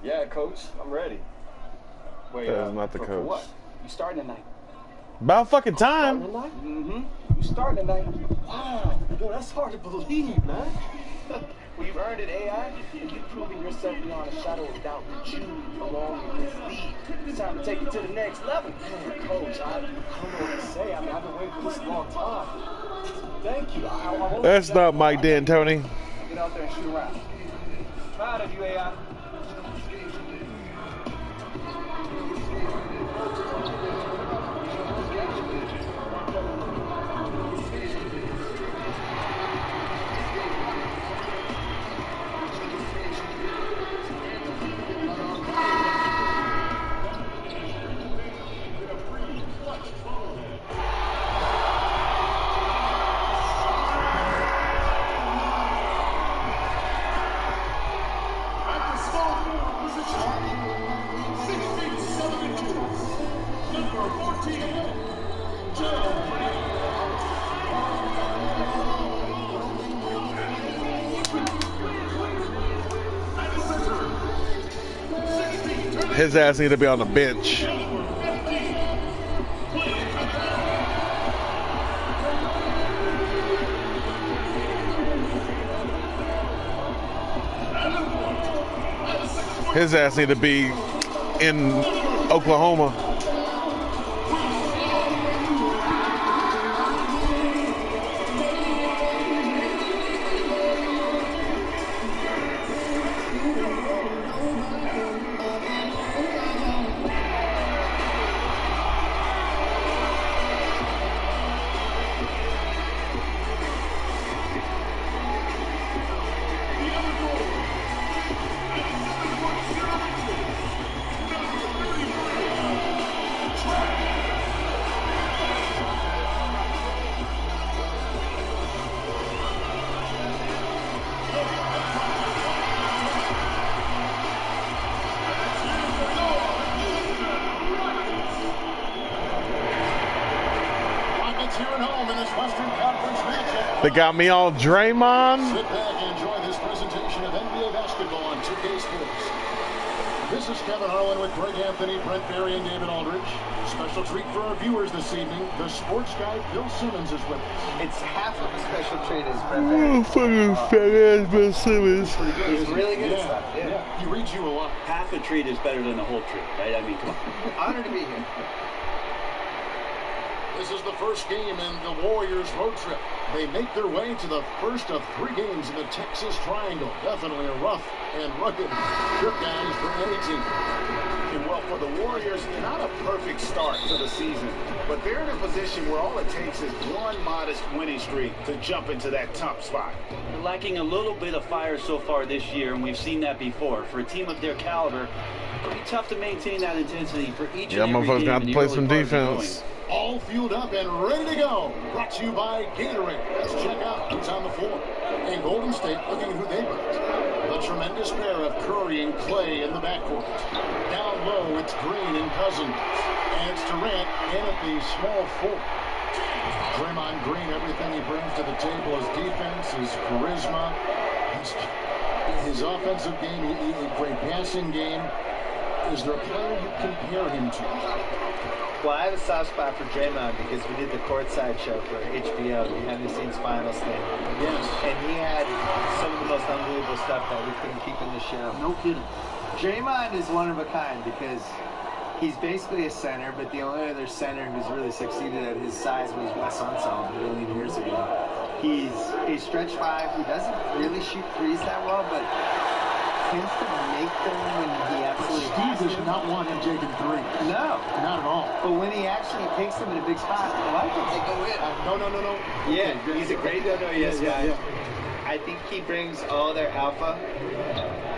Yeah, coach, I'm ready. Wait, That is not the for coach. what? You starting tonight? About fucking time. Mm-hmm. You starting tonight? Wow, yo, that's hard to believe, man. Well, you've earned it, AI, and you've proven yourself beyond a shadow of doubt that you belong in this league. It's time to take it to the next level. Man, coach, I don't know what to say. I mean, I've been waiting for this a long time. Thank you. I won't That's not Mike D'Antoni. Get out there and shoot around. Proud of you, AI. His ass need to be on the bench. His ass need to be in Oklahoma. They got me all Draymond. Sit back and enjoy this presentation of NBA basketball on 2K Sports. This is Kevin Harlan with Greg Anthony, Brent Barry, and David Aldridge. Special treat for our viewers this evening. The sports guy, Bill Simmons, is with us. It's half of a special treat as Brent Barry. Fucking fat ass Bill Simmons. He's really good at stuff. Yeah. He reads you a lot. Half a treat is better than a whole treat, right? I mean, come on. Honored to be here. This is the first game in the Warriors road trip. They make their way to the first of 3 games in the Texas Triangle. Definitely a rough and rugged trip, guys, for any team. And well, for the Warriors, not a perfect start to the season, but they're in a position where all it takes is one modest winning streak to jump into that top spot. They're lacking a little bit of fire so far this year, and we've seen that before. For a team of their caliber, it'll be tough to maintain that intensity for each and every game. Motherfuckers gonna have to play some defense. All fueled up and ready to go. Brought to you by Gatorade. Let's check out who's on the floor. And Golden State looking at who they brought. The tremendous pair of Curry and Clay in the backcourt. Down low, it's Green and Cousins. And it's Durant in at the small forward. Draymond Green, everything he brings to the table, his defense, his charisma, his offensive game, a great passing game. Is there a player you compare him to? Well, I have a soft spot for Draymond because we did the courtside show for HBO, the behind-the-scenes finals thing. Yes. And he had some of the most unbelievable stuff that we couldn't keep in the show. No kidding. Draymond is one of a kind because he's basically a center, but the only other center who's really succeeded at his size was Wes Unseld a million years ago. He's a stretch 5 who doesn't really shoot threes that well, but tends to make them when he absolutely Steve does not want him taking 3. No. Not at all. But when he actually takes them in a big spot, a lot of times they go in. No. Yeah, he's a great yes, guy. I think he brings all their alpha.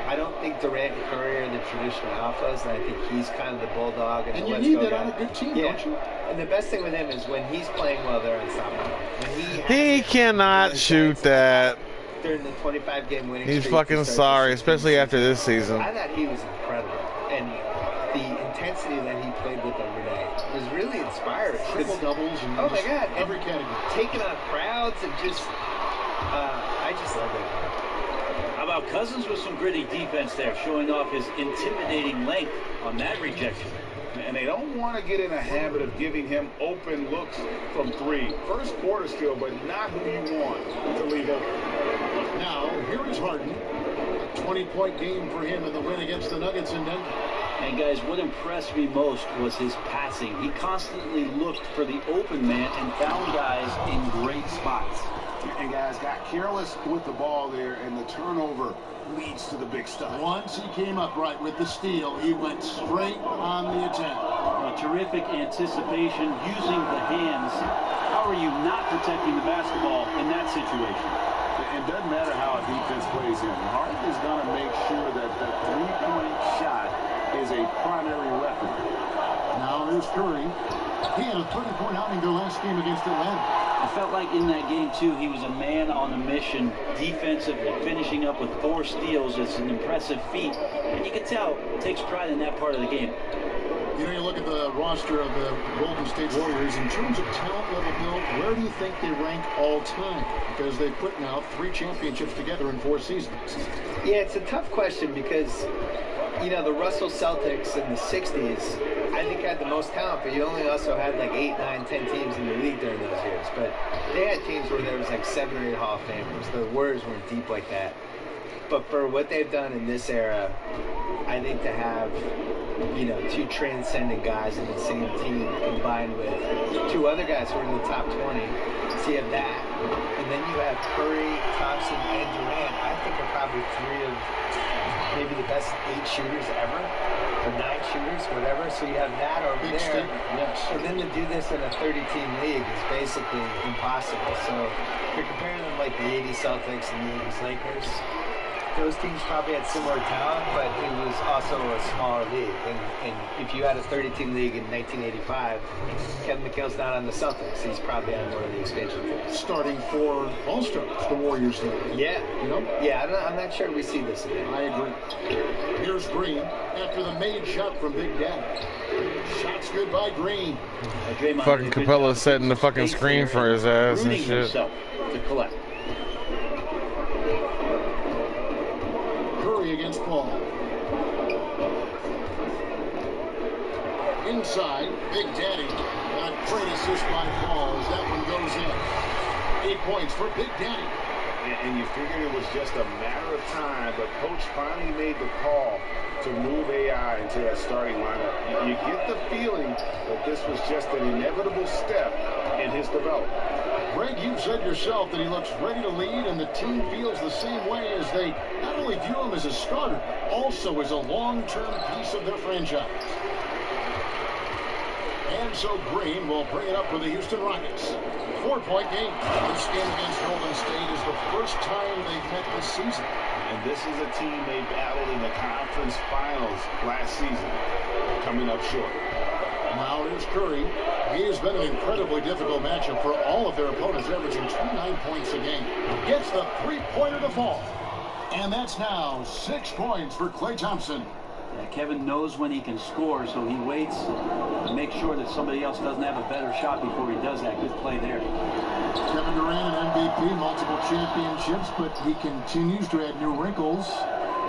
I don't think Durant and Curry are the traditional alphas, and I think he's kind of the bulldog and you the need let's-go that guy. on a good team, Yeah. don't you? And the best thing with him is when he's playing well, they're unstoppable. He cannot shoot that. During the 25-game winning He's streak, fucking sorry, especially after this season. I thought he was incredible, and the intensity that he played with over there was really inspiring. Triple doubles and oh my God, every category. Taking on crowds and just, I just love it. How about Cousins with some gritty defense there, showing off his intimidating length on that rejection. And they don't want to get in a habit of giving him open looks from three. First quarter still, but not who you want to leave open. Now, here is Harden. A 20-point game for him in the win against the Nuggets in Denver. And guys, what impressed me most was his passing. He constantly looked for the open man and found guys in great spots. And guys got careless with the ball there, and the turnover leads to the big stuff. Once he came up right with the steal, he went straight on the attack. A terrific anticipation using the hands. How are you not protecting the basketball in that situation? It doesn't matter how a defense plays him. Harden is going to make sure that the three-point shot is a primary weapon. Now there's Curry. He had a 30-point outing their last game against Atlanta. I felt like in that game, too, he was a man on a mission defensively. Finishing up with 4 steals is an impressive feat. And you can tell, takes pride in that part of the game. You know, you look at the roster of the Golden State Warriors, in terms of talent level, Bill, where do you think they rank all time? Because they put now 3 championships together in 4 seasons. Yeah, it's a tough question because, you know, the Russell Celtics in the 60s, I think had the most talent, but you only also had like 8, 9, 10 teams in the league during those years. But they had teams where there was like 7 or 8 Hall of Famers. The Warriors weren't deep like that. But for what they've done in this era, I think to have, you know, 2 transcendent guys in the same team combined with 2 other guys who are in the top 20, so you have that. And then you have Curry, Thompson, and Durant, I think are probably 3 of maybe the best 8 shooters ever, or 9 shooters, whatever. So you have that over Big there. Yes. And then to do this in a 30-team league is basically impossible. So you're comparing them like the 80s Celtics and the 80s Lakers. Those teams probably had similar talent, but it was also a smaller league. And if you had a 30-team league in 1985, Kevin McHale's not on the Celtics. He's probably on one of the expansion teams. Starting 4 All-Stars, the Warriors did. Yeah. You know? Yeah, I'm not sure we see this again. I agree. Here's Green after the made shot from Big Daddy. Shots good by Green. Fucking Capella setting the fucking screen for his ass and shit. To collect. Curry against Paul. Inside, Big Daddy. A great assist by Paul as that one goes in. 8 points for Big Daddy. And you figured it was just a matter of time, but Coach finally made the call to move AI into that starting lineup. You get the feeling that this was just an inevitable step in his development. Greg, you've said yourself that he looks ready to lead, and the team feels the same way as they not only view him as a starter, also as a long-term piece of their franchise. And so Green will bring it up for the Houston Rockets. 4-point game. This game against Golden State is the first time they've met this season. And this is a team they battled in the conference finals last season, coming up short. Now here's Curry. He has been an incredibly difficult matchup for all of their opponents, averaging 29 points a game. Gets the 3-pointer to fall. And that's now 6 points for Klay Thompson. Yeah, Kevin knows when he can score, so he waits to make sure that somebody else doesn't have a better shot before he does that. Good play there. Kevin Durant, an MVP, multiple championships, but he continues to add new wrinkles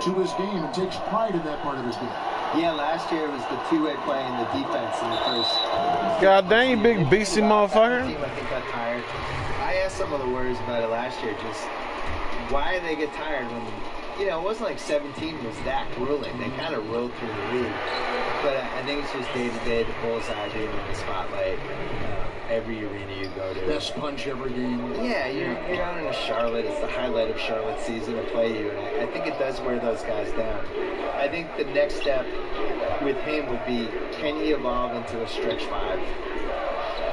to his game and takes pride in that part of his game. Yeah, last year it was the 2-way play in the defense in the first. God dang, you big beastie motherfucker. The team, I think, got tired. I asked some of the Warriors about it last year, just why they get tired when, you know, it wasn't like 17 was that grueling. They kind of rolled through the league. But I think it's just day-to-day, the bullseye being in the spotlight. Every arena you go to. Best punch every game. Yeah, you're out in Charlotte. It's the highlight of Charlotte's season to play you. And I think it does wear those guys down. I think the next step with him would be, can he evolve into a stretch 5?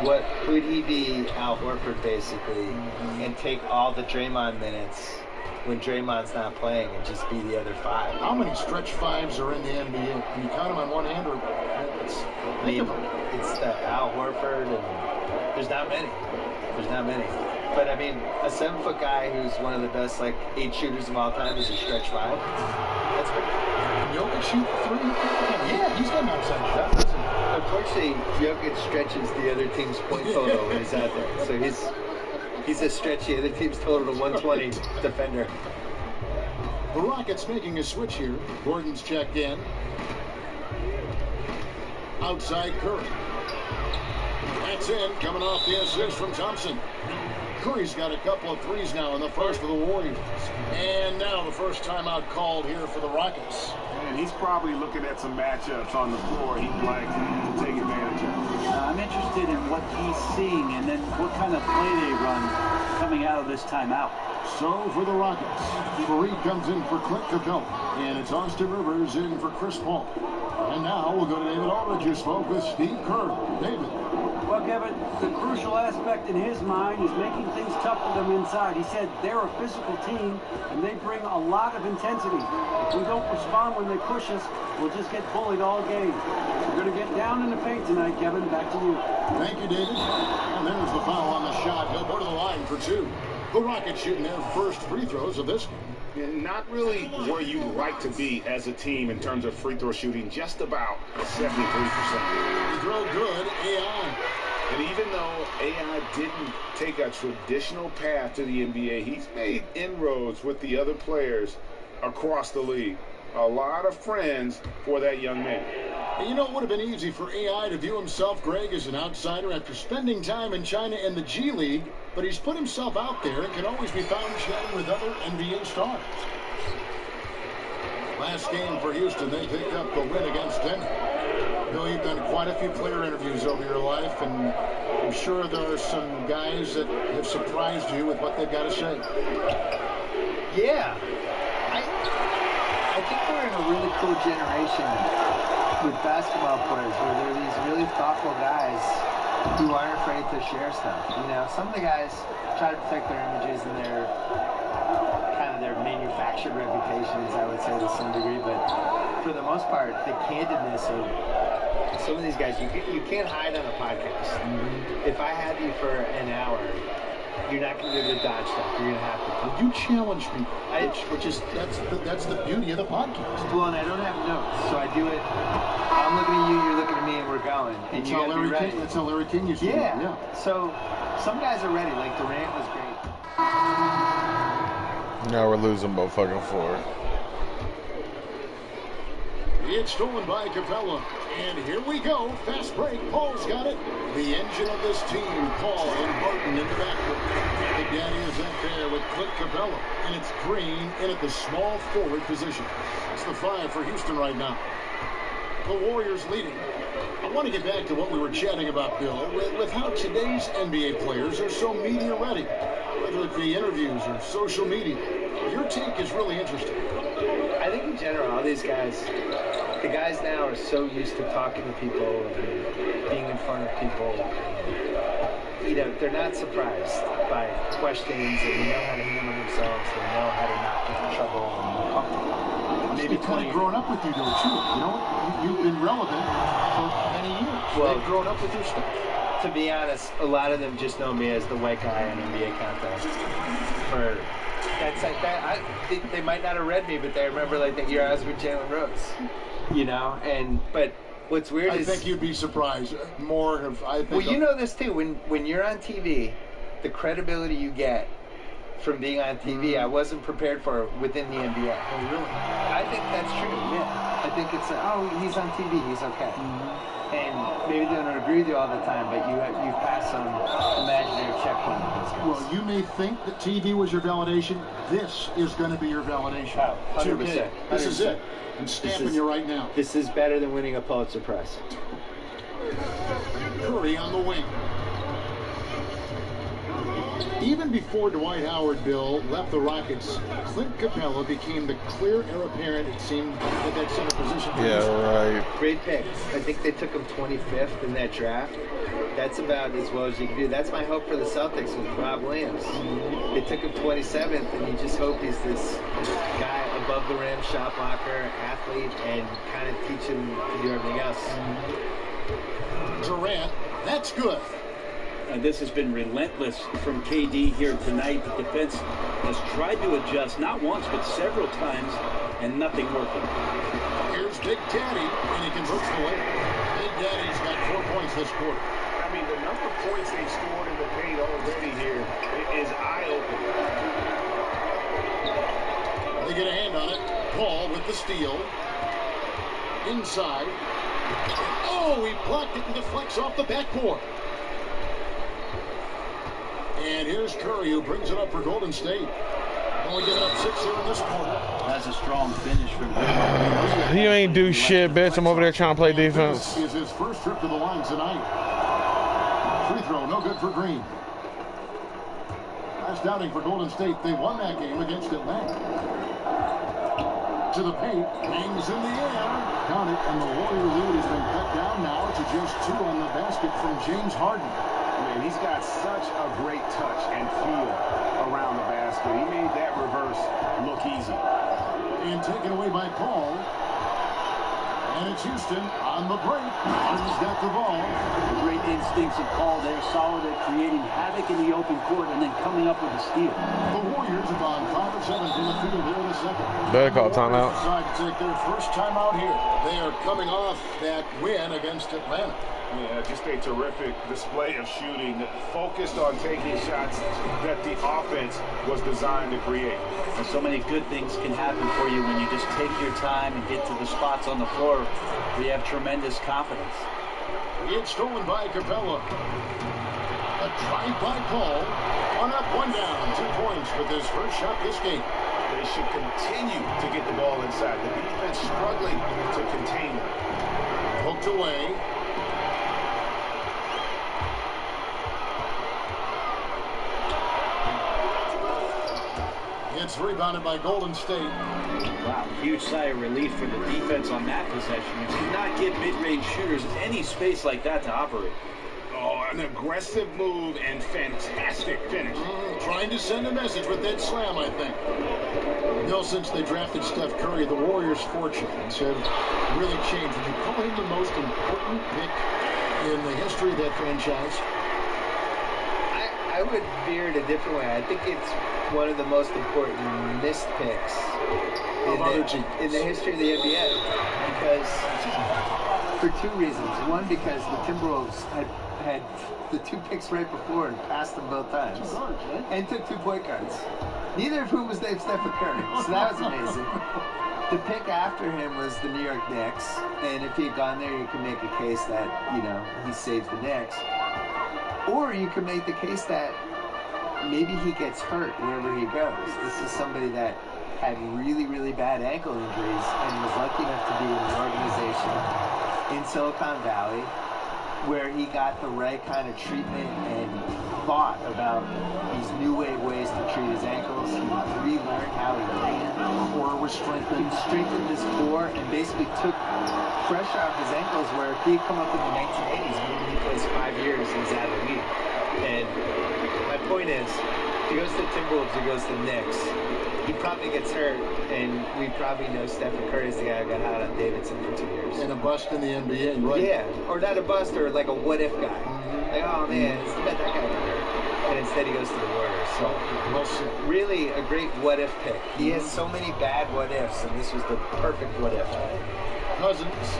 What could he be, Al Horford basically, and take all the Draymond minutes when Draymond's not playing and just be the other 5? How many stretch 5s are in the NBA? Can you count them on one hand, or it's the Al Horford, and there's not many. There's not many. But I mean, a 7-foot guy who's one of the best 8 shooters of all time is a stretch 5. That's pretty. Jokic shoot three? Yeah, he's got an outside shot, doesn't he? Unfortunately, Jokic stretches the other team's point total when he's out there. So he's a stretchy other team's total to 120 defender. The Rockets making a switch here. Gordon's checked in. Outside Curry. That's in, coming off the assist from Thompson. Curry's got a couple of threes now in the first for the Warriors. And now the first timeout called here for the Rockets. And he's probably looking at some matchups on the floor he'd like to take advantage of. I'm interested in what he's seeing and then what kind of play they run coming out of this timeout. So for the Rockets, Fareed comes in for Clint Capella, and it's Austin Rivers in for Chris Paul. And now we'll go to David Aldridge, who spoke with Steve Kerr. David. Well, Kevin, the crucial aspect in his mind is making things tough for them inside. He said they're a physical team, and they bring a lot of intensity. If we don't respond when they push us, we'll just get bullied all game. We're going to get down in the paint tonight, Kevin. Back to you. Thank you, David. And there's the foul on the shot. He'll go to the line for two. The Rockets shooting their first free throws of this game. Not really where you'd like to be as a team in terms of free throw shooting, just about 73%. He throw good, AI. And even though AI didn't take a traditional path to the NBA, he's made inroads with the other players across the league. A lot of friends for that young man. And you know, it would have been easy for AI to view himself, Greg, as an outsider after spending time in China and the G League, but he's put himself out there and can always be found chatting with other NBA stars. Last game for Houston, they picked up the win against Denver. Bill, you've done quite a few player interviews over your life, and I'm sure there are some guys that have surprised you with what they've got to say. Yeah. I think we're in a really cool generation with basketball players where there are these really thoughtful guys who aren't afraid to share stuff. You know, some of the guys try to protect their images and their kind of their manufactured reputations, I would say, to some degree, but for the most part, the candidness of some of these guys, you can't hide on a podcast. Mm-hmm. If I have you for an hour, you're not going to be able to dodge stuff. You're going to have to. You challenge me, that's the beauty of the podcast. Well, and I don't have notes, so I do it. I'm looking at you, you're looking at me, and we're going. And that's how Larry King used to do it. Yeah. So some guys are ready. Like Durant was great. Now we're losing both fucking four. It's stolen by Capella. And here we go. Fast break. Paul's got it. The engine of this team, Paul and Barton in the backcourt. Big Daddy is up there with Clint Capella. And it's Green in at the small forward position. That's the 5 for Houston right now. The Warriors leading. I want to get back to what we were chatting about, Bill, with how today's NBA players are so media ready, whether it be interviews or social media. Your take is really interesting. I think in general, all these guys, the guys now are so used to talking to people and being in front of people. You know, they're not surprised by questions, and they know how to handle themselves, they know how to not get in trouble and be comfortable. Maybe kind of grown up with you, though, too. You know what? You've been relevant for many years. Well, they've grown up with your stuff. To be honest, a lot of them just know me as the white guy on NBA Countdown. That's like that. They might not have read me, but they remember like that year I was with Jalen Rose. You know, but what's weird is I think you'd be surprised. More of I think. Well, you know this too. When you're on TV, the credibility you get from being on TV, I wasn't prepared for within the NBA. Oh, really? I think that's true. Yeah, I think it's he's on TV, he's okay. And maybe they don't agree with you all the time, but you've passed some imaginary checkpoint with those guys. Well, you may think that TV was your validation. This is going to be your validation. 100%. This is it. I'm stamping you right now. This is better than winning a Pulitzer Prize. Curry on the wing. Even before Dwight Howard, Bill, left the Rockets, Clint Capella became the clear heir apparent, it seemed, at that center position. Yeah, right. Great pick. I think they took him 25th in that draft. That's about as well as you can do. That's my hope for the Celtics with Rob Williams. They took him 27th, and you just hope he's this guy above the rim, shot blocker, athlete, and kind of teach him to do everything else. Durant, that's good. This has been relentless from KD here tonight. The defense has tried to adjust, not once, but several times. and nothing working. Here's Big Daddy, and he converts the lane. Big Daddy's got 4 points this quarter. I mean, the number of points they've scored in the paint already here is eye-opening. They get a hand on it. Paul with the steal. Inside. Oh, he blocked it and deflects off the backboard. And here's Curry, who brings it up for Golden State. Only giving up 6 here in this quarter. That's a strong finish from him. You ain't do shit, bitch. I'm over there trying to play defense. This is his first trip to the line tonight. Free throw, no good for Green. Last outing for Golden State. They won that game against Atlanta. To the paint, hangs in the air. Count it, and the Warrior lead has been cut down now to just 2 on the basket from James Harden. Man, he's got such a great touch and feel around the basket. He made that reverse look easy. And taken away by Paul. And it's Houston on the break. Harden's got the ball. The great instincts of Paul there, solid at creating havoc in the open court and then coming up with a steal. The Warriors have gone 5 of 7 from the field here in the second. Better call timeout. Decide to take their first timeout here. They are coming off that win against Atlanta. Yeah, just a terrific display of shooting, focused on taking shots that the offense was designed to create. And so many good things can happen for you when you just take your time and get to the spots on the floor where you have tremendous confidence. It's stolen by Capella. A drive by Paul. 1 up, 1 down. 2 points with his first shot this game. They should continue to get the ball inside. The defense struggling to contain them. Poked away. It's rebounded by Golden State. Wow, huge sigh of relief for the defense on that possession. You do not give mid-range shooters any space like that to operate. Oh, an aggressive move and fantastic finish. Trying to send a message with that slam, I think. Bill, since they drafted Steph Curry, the Warriors' fortunes have really changed. Would you call him the most important pick in the history of that franchise? I would veer it a different way. I think it's one of the most important missed picks in the history of the NBA. Because, for 2 reasons. One, because the Timberwolves had the 2 picks right before and passed them both times. And took 2 point guards. Neither of whom was named Stephen Curry. So that was amazing. The pick after him was the New York Knicks. And if he had gone there, you could make a case that, he saved the Knicks. Or you could make the case that maybe he gets hurt wherever he goes. This is somebody that had really, really bad ankle injuries and was lucky enough to be in an organization in Silicon Valley where he got the right kind of treatment and thought about these new ways to treat his ankles. He relearned how he ran. Core was strengthened. He strengthened his core and basically took pressure off his ankles where if he had come up in the 1980s, maybe he plays 5 years and he's out of the league. And my point is, if he goes to the Timberwolves or goes to the Knicks, he probably gets hurt, and we probably know Stephen Curry is the guy who got hot on Davidson for 2 years. And a bust in the NBA, right? Yeah, or not a bust, or like a what-if guy. Like, oh man, it's too bad that guy got hurt. And instead he goes to the Warriors. So, really a great what-if pick. He has so many bad what-ifs, and this was the perfect what-if. Cousins.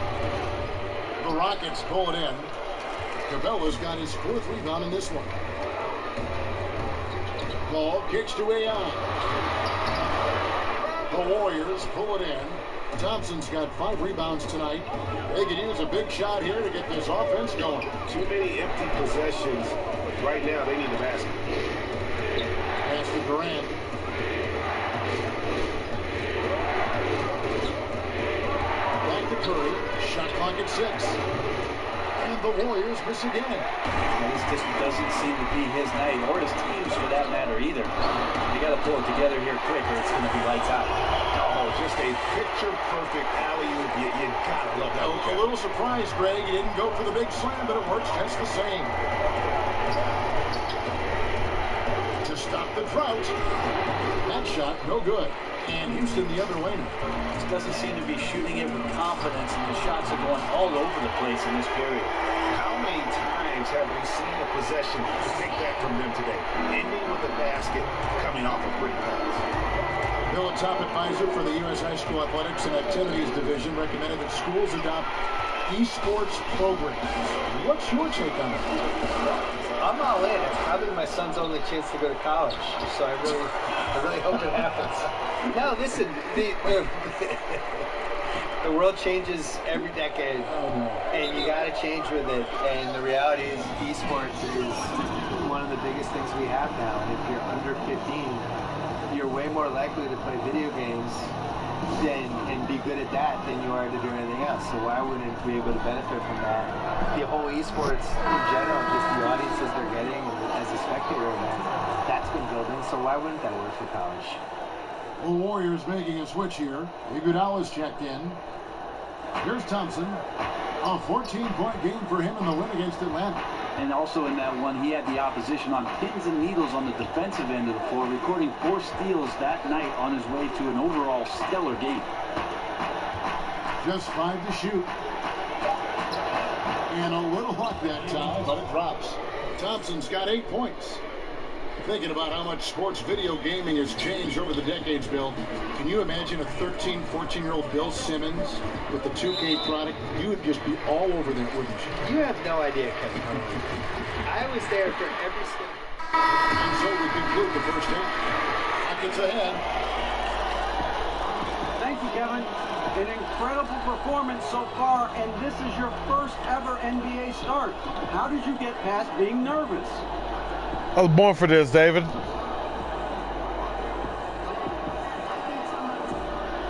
The Rockets pull it in. Capella's got his 4th rebound in this one. Ball kicks to AI. The Warriors pull it in. Thompson's got 5 rebounds tonight. They could use a big shot here to get this offense going. Too many empty possessions. Right now, they need the basket. Pass to Durant. Back to Curry. Shot clock at 6. And the Warriors miss again. This just doesn't seem to be his night, or his team's for that matter either. You got to pull it together here quick, or it's going to be lights out. Oh, just a picture-perfect alley-oop. You gotta love that. A little surprised, Greg. He didn't go for the big slam, but it works just the same. To stop the drought. That shot, no good. And Houston the other way now. Just doesn't seem to be shooting it with confidence, and the shots are going all over the place in this period. How many times have we seen a possession take that from them today? Ending with a basket coming off a quick pass. Bill, a top advisor for the U.S. High School Athletics and Activities Division, recommended that schools adopt esports programs. What's your take on it? I'm all in. It's probably my son's only chance to go to college, so I really hope it happens. No, listen, the world changes every decade, and you got to change with it. And the reality is, esports is one of the biggest things we have now. And if you're under 15, you're way more likely to play video games and be good at that than you are to do anything else. So why wouldn't we be able to benefit from that? The whole esports in general, just the audiences they're getting as a spectator event, that's been building. So why wouldn't that work for college? The Warriors making a switch here. Iguodala's checked in. Here's Thompson. A 14-point game for him in the win against Atlanta. And also in that one, he had the opposition on pins and needles on the defensive end of the floor, recording 4 steals that night on his way to an overall stellar game. Just 5 to shoot. And a little luck that time, but it drops. Thompson's got 8 points. Thinking about how much sports video gaming has changed over the decades, Bill, can you imagine a 13, 14-year-old Bill Simmons with the 2K product? You would just be all over that, wouldn't you? You have no idea, Kevin. I was there for every step. And so we conclude the first half. Rockets ahead. Thank you, Kevin. An incredible performance so far, and this is your first ever NBA start. How did you get past being nervous? I was born for this, David.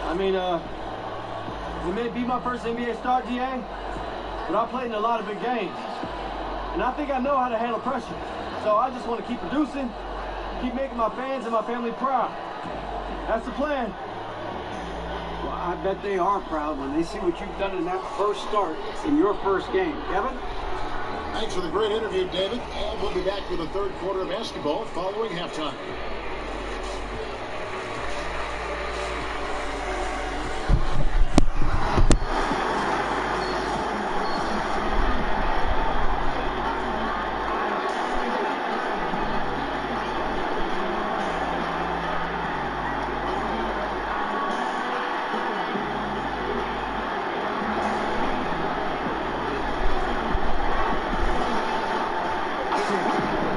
I mean, it may be my first NBA start, DA, but I played in a lot of big games. And I think I know how to handle pressure. So I just want to keep producing, keep making my fans and my family proud. That's the plan. Well, I bet they are proud when they see what you've done in that first start in your first game. Kevin? Thanks for the great interview, David. And we'll be back with the third quarter of basketball following halftime.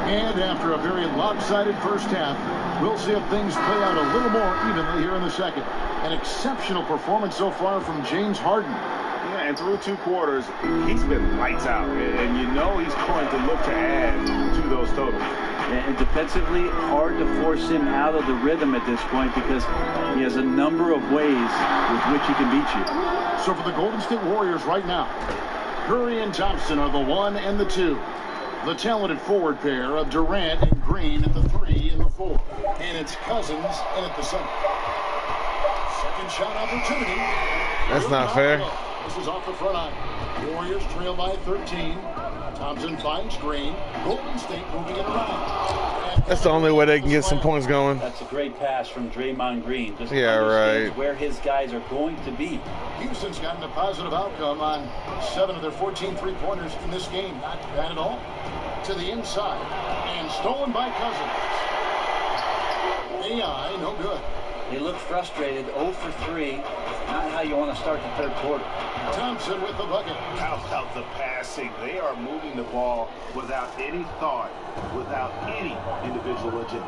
And after a very lopsided first half, we'll see if things play out a little more evenly here in the second. An exceptional performance so far from James Harden. Yeah, and through 2 quarters, he's been lights out. And you know he's going to look to add to those totals. And defensively, hard to force him out of the rhythm at this point because he has a number of ways with which he can beat you. So for the Golden State Warriors right now, Curry and Thompson are the 1 and the 2. The talented forward pair of Durant and Green at the 3 and the 4. And it's Cousins in at the center. Second shot opportunity. That's not fair. This is off the front eye. Warriors trail by 13. Thompson finds Green. Golden State moving it around. That's the only way they can get some points going. That's a great pass from Draymond Green. Just yeah, right. Where his guys are going to be. Houston's gotten a positive outcome on 7 of their 14 three-pointers in this game. Not bad at all. To the inside. And stolen by Cousins. AI, no good. They look frustrated, 0 for 3. Not how you want to start the third quarter. Thompson with the bucket. How about the passing? They are moving the ball without any thought, without any individual agenda.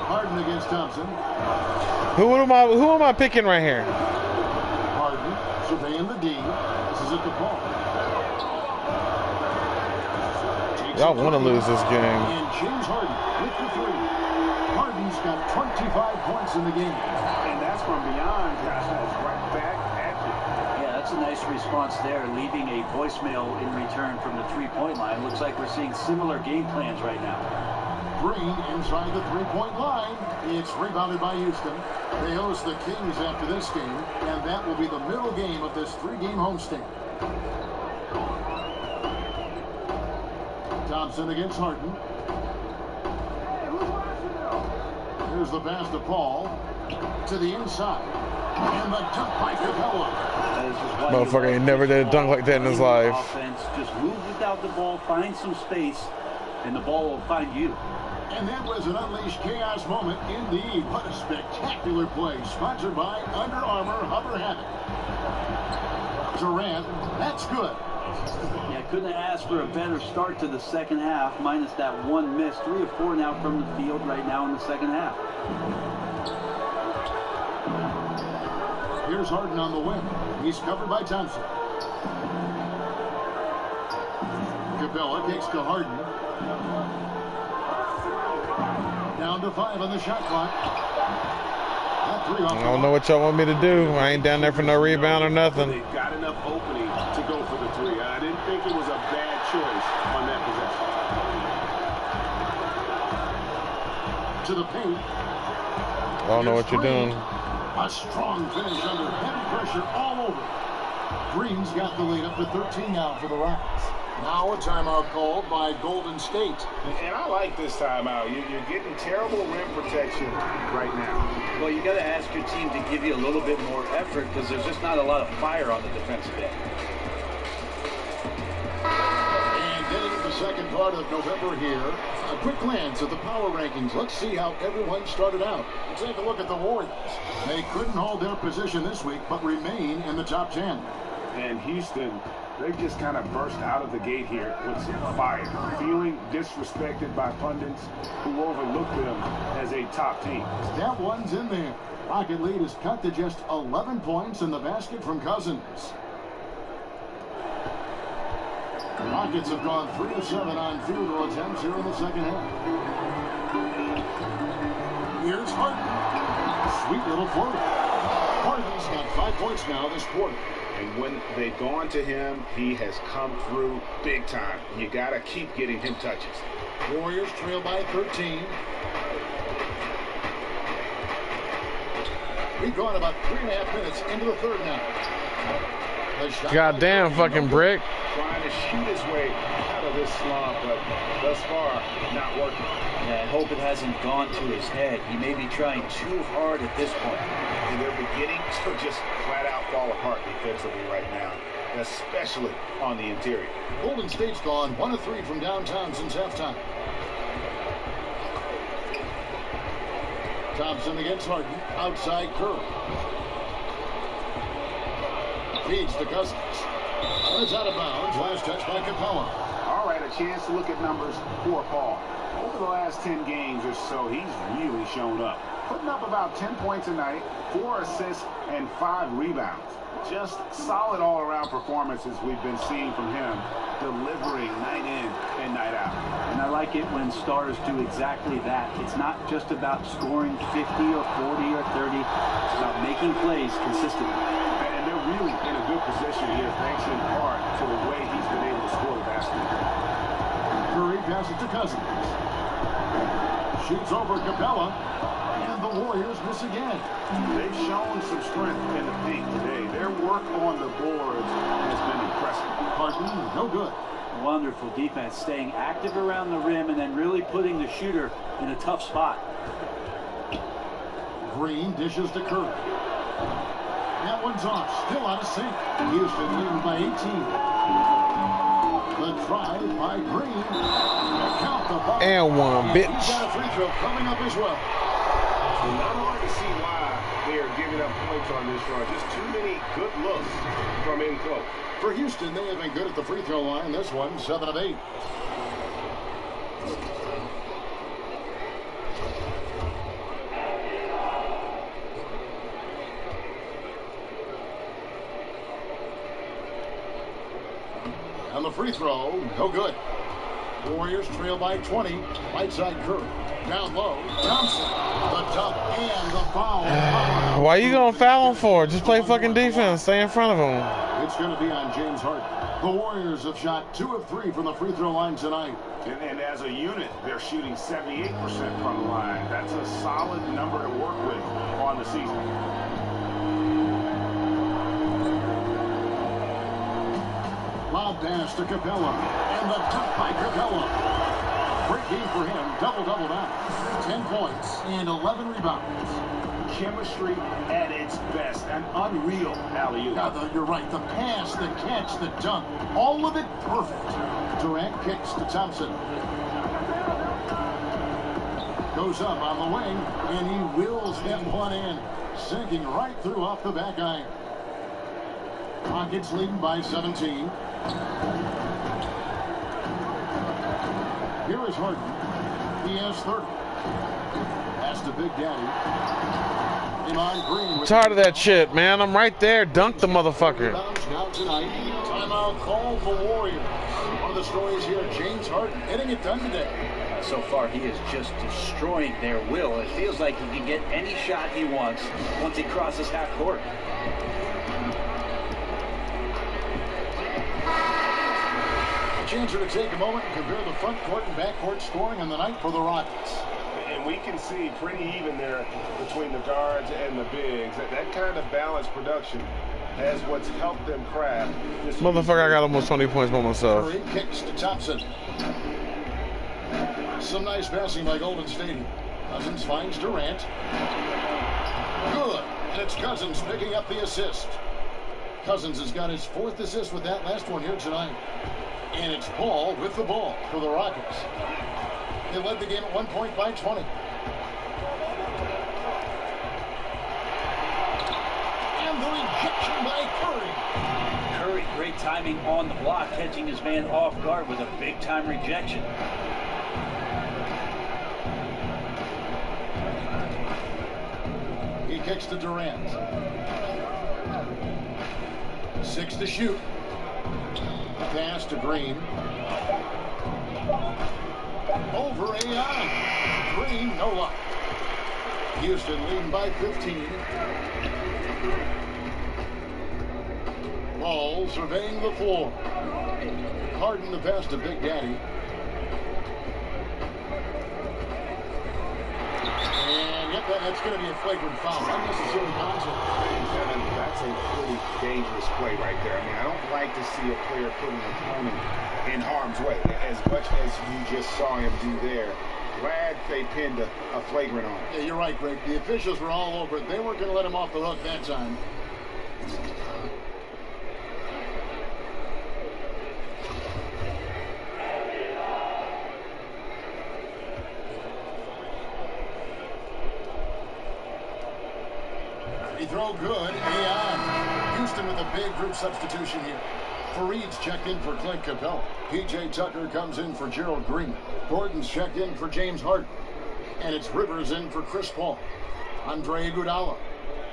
Harden against Thompson. Who am I picking right here? Harden surveying the D. This is at the ball. Y'all want to lose this game. And James Harden with the 3. Harden's got 25 points in the game. And that's from beyond, Josh. That's right back at you. Yeah, that's a nice response there, leaving a voicemail in return from the three-point line. Looks like we're seeing similar game plans right now. Green inside the three-point line. It's rebounded by Houston. They host the Kings after this game, and that will be the middle game of this 3-game homestand. Thompson against Harden. Here's the pass to Paul. To the inside. And the dunk by Capella. Motherfucker ain't never did a dunk like that in his life. Offense, just move without the ball, find some space, and the ball will find you. And that was an Unleashed Chaos moment indeed. What a spectacular play. Sponsored by Under Armour Hover Habit. Durant, that's good. Yeah, couldn't have asked for a better start to the second half, minus that one miss. 3 of 4 now from the field right now in the second half. Here's Harden on the wing. He's covered by Thompson. Capella kicks to Harden. Down to 5 on the shot clock. I don't know what y'all want me to do. I ain't down there for no rebound or nothing. They got enough opening to go for the 3. I didn't think it was a bad choice on that possession. To the paint. I don't know what you're doing. A strong finish under heavy pressure all over. Green's got the lead up to 13 now for the Rockets. Now a timeout called by Golden State. And I like this timeout. You're getting terrible rim protection right now. Well, you got to ask your team to give you a little bit more effort because there's just not a lot of fire on the defensive end. And getting the second part of November here, a quick glance at the power rankings. Let's see how everyone started out. Let's take a look at the Warriors. They couldn't hold their position this week, but remain in the top 10. And Houston, they just kind of burst out of the gate here with some fire, feeling disrespected by pundits who overlooked them as a top team. That one's in there. Rocket lead is cut to just 11 points in the basket from Cousins. The Rockets have gone 3 of 7 on field goal attempts here in the second half. Here's Harden. Sweet little floater. Harden's got 5 points now this quarter. And when they've gone to him, he has come through big time. You got to keep getting him touches. Warriors trail by 13. We've gone about 3.5 minutes into the third now. Goddamn fucking brick. Trying to shoot his way out of this slump, but thus far, not working. Yeah, I hope it hasn't gone to his head. He may be trying too hard at this point. And they're beginning to just flat out fall apart defensively right now, especially on the interior. Golden State's gone 1 of 3 from downtown since halftime. Thompson against Harden, outside Curry. Feeds to Cousins. It's out of bounds. Last touch by Capella. All right, a chance to look at numbers for Paul. Over the last 10 games or so, he's really shown up. Putting up about 10 points a night, 4 assists, and 5 rebounds. Just solid all-around performances we've been seeing from him, delivering night in and night out. And I like it when stars do exactly that. It's not just about scoring 50 or 40 or 30. It's about making plays consistently. And they're really in a good position here, thanks in part to the way he's been able to score the basketball. Curry passes to Cousins. Shoots over Capella. And the Warriors miss again. They've shown some strength in the paint today. Their work on the boards has been impressive. Harden, no good. Wonderful defense, staying active around the rim and then really putting the shooter in a tough spot. Green dishes to Curry. That one's off, still out of sync. Houston leading by 18. The drive by Green. Count the ball. And one, bitch. He's got a free throw coming up as well. It's not hard to see why they are giving up points on this run. Just too many good looks from in close. For Houston, they have been good at the free throw line. This one, 7 of 8. And the free throw, no good. Warriors trail by 20. Right side Curry. Down low. Thompson. The dunk and the foul. Why you gonna foul him for? Just play fucking defense. Stay in front of him. It's going to be on James Harden. The Warriors have shot 2 of 3 from the free throw line tonight. And as a unit, they're shooting 78% from the line. That's a solid number to work with on the season. Lob pass to Capella. And the dunk by Capella. Great game for him. Double-double now. 10 points and 11 rebounds. Chemistry at its best. An unreal alley-oop. You're right. The pass, the catch, the dunk. All of it perfect. Durant kicks to Thompson. Goes up on the wing, and he wills that one in, sinking right through off the back iron. Rockets leading by 17. Here is Harden. He has 30. Pass to Big Daddy. Draymond Green. I'm tired of that shit, man. I'm right there. Dunk the motherfucker. Now tonight, timeout call for Warriors. One of the stories here, James Harden getting it done today. So far, he is just destroying their will. It feels like he can get any shot he wants once he crosses half court. A chance to take a moment and compare the front court and back court scoring on the night for the Rockets. And we can see pretty even there between the guards and the bigs. That kind of balanced production has what's helped them craft this. Motherfucker, I got almost 20 points by myself. Curry kicks to Thompson. Some nice passing by Golden State. Cousins finds Durant. Good. And it's Cousins picking up the assist. Cousins has got his 4th assist with that last one here tonight. And it's Paul with the ball for the Rockets. They led the game at 1 point by 20. And the rejection by Curry. Curry, great timing on the block, catching his man off guard with a big-time rejection. He kicks to Durant. 6 to shoot. Pass to Green. Over AI. Green, no luck. Houston leading by 15. Ball surveying the floor. Harden the pass to Big Daddy. And yep, that's going to be a flagrant foul. Unnecessary contact. That's a pretty dangerous play right there. I mean, I don't like to see a player put an opponent in harm's way as much as you just saw him do there. Glad they pinned a flagrant on him. Yeah, you're right, Greg. The officials were all over it. They weren't going to let him off the hook that time. He throw good. AI. Houston with a big group substitution here. Fareed's checked in for Clint Capella. P.J. Tucker comes in for Gerald Green. Gordon's checked in for James Harden. And it's Rivers in for Chris Paul. Andre Iguodala.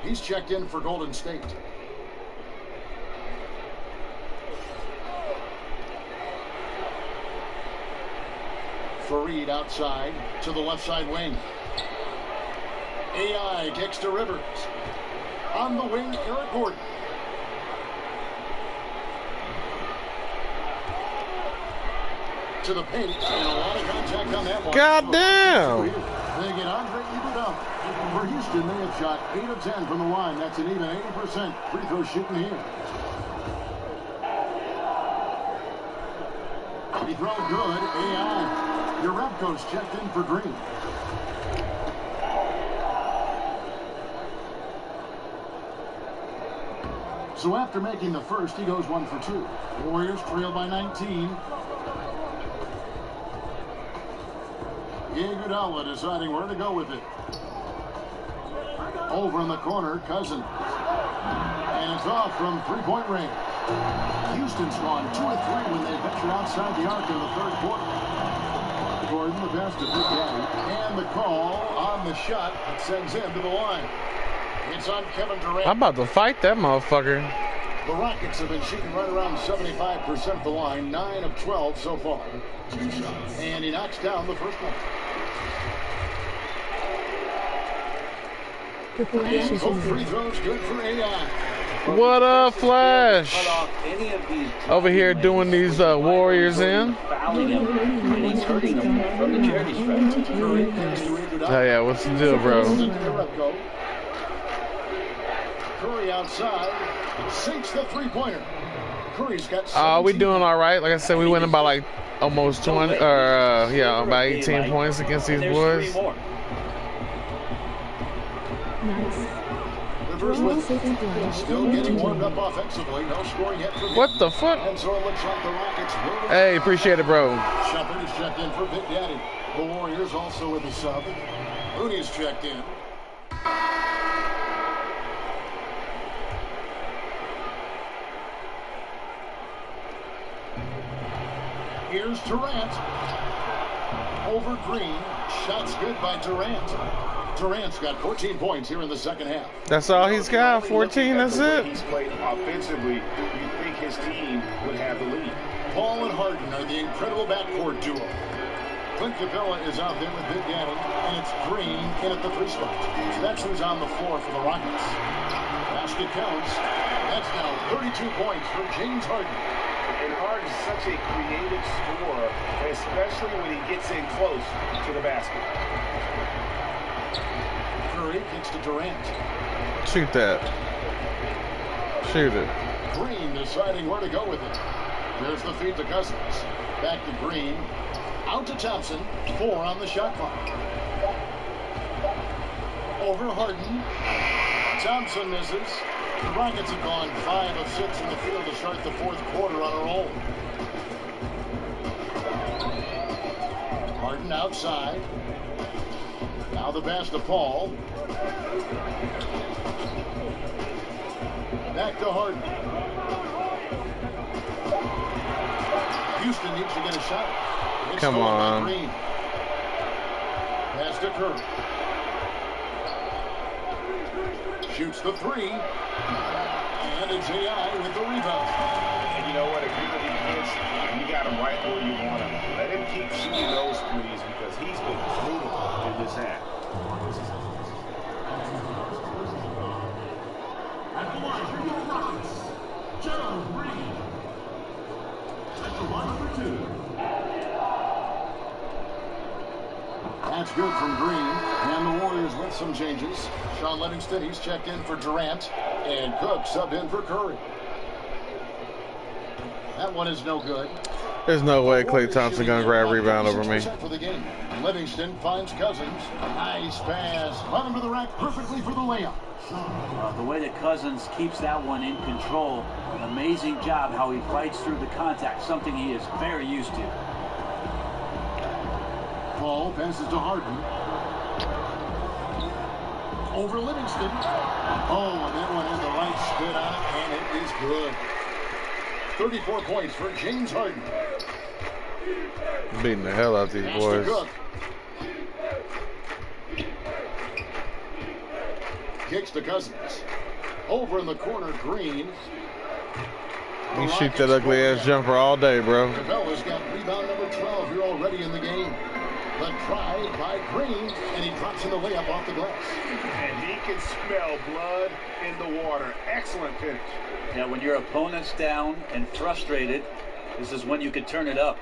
He's checked in for Golden State. Fareed outside to the left side wing. AI kicks to Rivers. On the wing, Eric Gordon. To the paint, and a lot of contact on that one. God damn! They get Andre Iguodala. For Houston, they have shot 8 of 10 from the line. That's an even 80% free throw shooting here. He throw good. AI. Jerebko's checked in for Green. So after making the first, he goes 1 for 2. Warriors trail by 19. Iguodala deciding where to go with it. Over in the corner, Cousins. And it's off from three-point range. Houston's gone 2 of 3 when they venture outside the arc in the third quarter. Gordon, the pass to Big Daddy. And the call on the shot that sends him to the line. It's on Kevin Durant. I'm about to fight that motherfucker. The Rockets have been shooting right around 75% of the line, 9 of 12 so far. And he knocks down the first one. The Flash is Both free throws good for AI. What up, Flash? Over here doing these Warriors in. Fouling him, and he's hurting him from the charity stripe. Oh yeah, what's the deal, bro? Curry outside, sinks the three-pointer. Curry's got we doing all right. Like I said, we winning by like almost 20, yeah, about 18 points against these boys. Still getting warmed up offensively. No scoring yet for What the fuck? And so it looks like the Rockets will. Hey, appreciate it, bro. Shepard is checked in for Big Daddy. The Warriors also with a sub. Mooney's checked in. Here's Durant. Over Green. Shots good by Durant. Durant's got 14 points here in the second half. That's all he's got, 14, that's it. He's played offensively. You think his team would have the lead. Paul and Harden are the incredible backcourt duo. Clint Capella is out there with Big Daddy, and it's Green in at the 3 spot. So that's who's on the floor for the Rockets. Basket counts. That's now 32 points for James Harden. And Harden's such a creative scorer, especially when he gets in close to the basket. Curry kicks to Durant. Shoot that. Shoot it. Green deciding where to go with it. There's the feed to Cousins. Back to Green. Out to Thompson. 4 on the shot clock. Over Harden. Thompson misses. The Rockets have gone 5 of 6 in the field to start the 4th quarter on a roll. Harden outside. Now the pass to Paul. Back to Harden. Houston needs to get a shot. It's Come on. Green. Pass to Curry. Shoots the 3. And it's AI with the rebound. And you know what? If you're the defense, you got him right where you want him. Let him keep shooting those threes because he's been brutal in this half. At the line for your Rockets, Gerald Green. At the line for 2. That's good from Green. And the Warriors with some changes. Sean Livingston, he's checked in for Durant. And Cook subbed in for Curry. That one is no good. There's no way Klay Thompson gonna grab a rebound over me. For the game. Livingston finds Cousins. Nice pass. Run him to the rack perfectly for the layup. The way that Cousins keeps that one in control, an amazing job how he fights through the contact, something he is very used to. Paul passes to Harden. Over Livingston. Oh, and that one has the right spin on it, and it is good. 34 points for James Harden. Beating the hell out of these boys. Kicks to Cousins. Over in the corner, Green. You shoot that ugly ass jumper all day, bro. Capella's got rebound number 12 here already in the game. The try by Green, and he drops in the layup off the glass. And he can smell blood in the water. Excellent finish. Now, when your opponent's down and frustrated, this is when you could turn it up.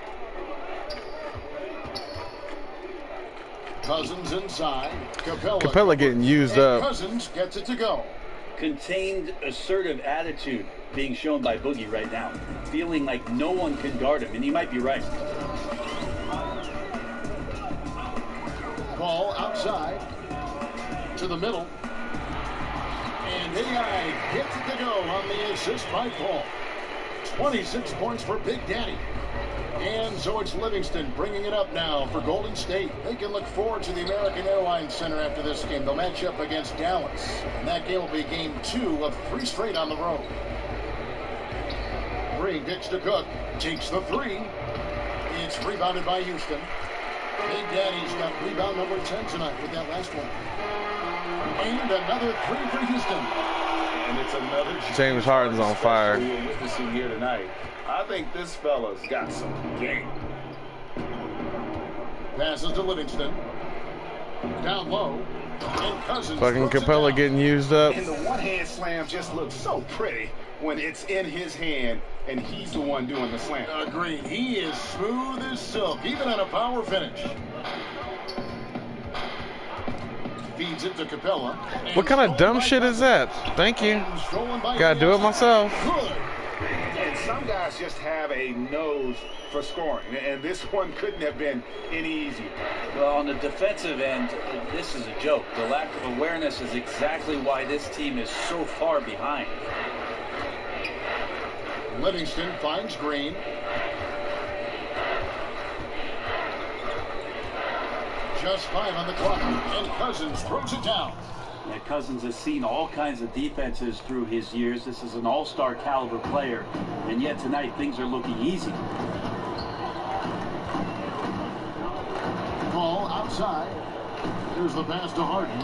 Cousins inside. Capella getting used up. Cousins gets it to go. Contained, assertive attitude being shown by Boogie right now. Feeling like no one can guard him, and he might be right. Ball outside to the middle. And AI gets it to go on the assist by Paul. 26 points for Big Daddy. And so it's Livingston bringing it up now for Golden State. They can look forward to the American Airlines Center after this game. They'll match up against Dallas. And that game will be game 2 of 3 straight on the road. Green kicks to Cook. Takes the 3. It's rebounded by Houston. Big Daddy's got rebound number 10 tonight with that last one. And another 3 for Houston. And it's another James Harden's on fire. We're witnessing here tonight. I think this fella's got some game. Passes to Livingston. Down low. And Cousins. Fucking Capella getting used up. And the one-hand slam just looks so pretty when it's in his hand and he's the one doing the slam. Agree. He is smooth as silk, even on a power finish. Feeds it to Capella. What kind of dumb shit is that? Thank you. Gotta do it myself. Good. And some guys just have a nose for scoring, and this one couldn't have been any easier. Well, on the defensive end, this is a joke. The lack of awareness is exactly why this team is so far behind. Livingston finds Green. Just 5 on the clock, and Cousins throws it down. Yeah, Cousins has seen all kinds of defenses through his years. This is an all-star caliber player, and yet tonight things are looking easy. Ball outside. Here's the pass to Harden.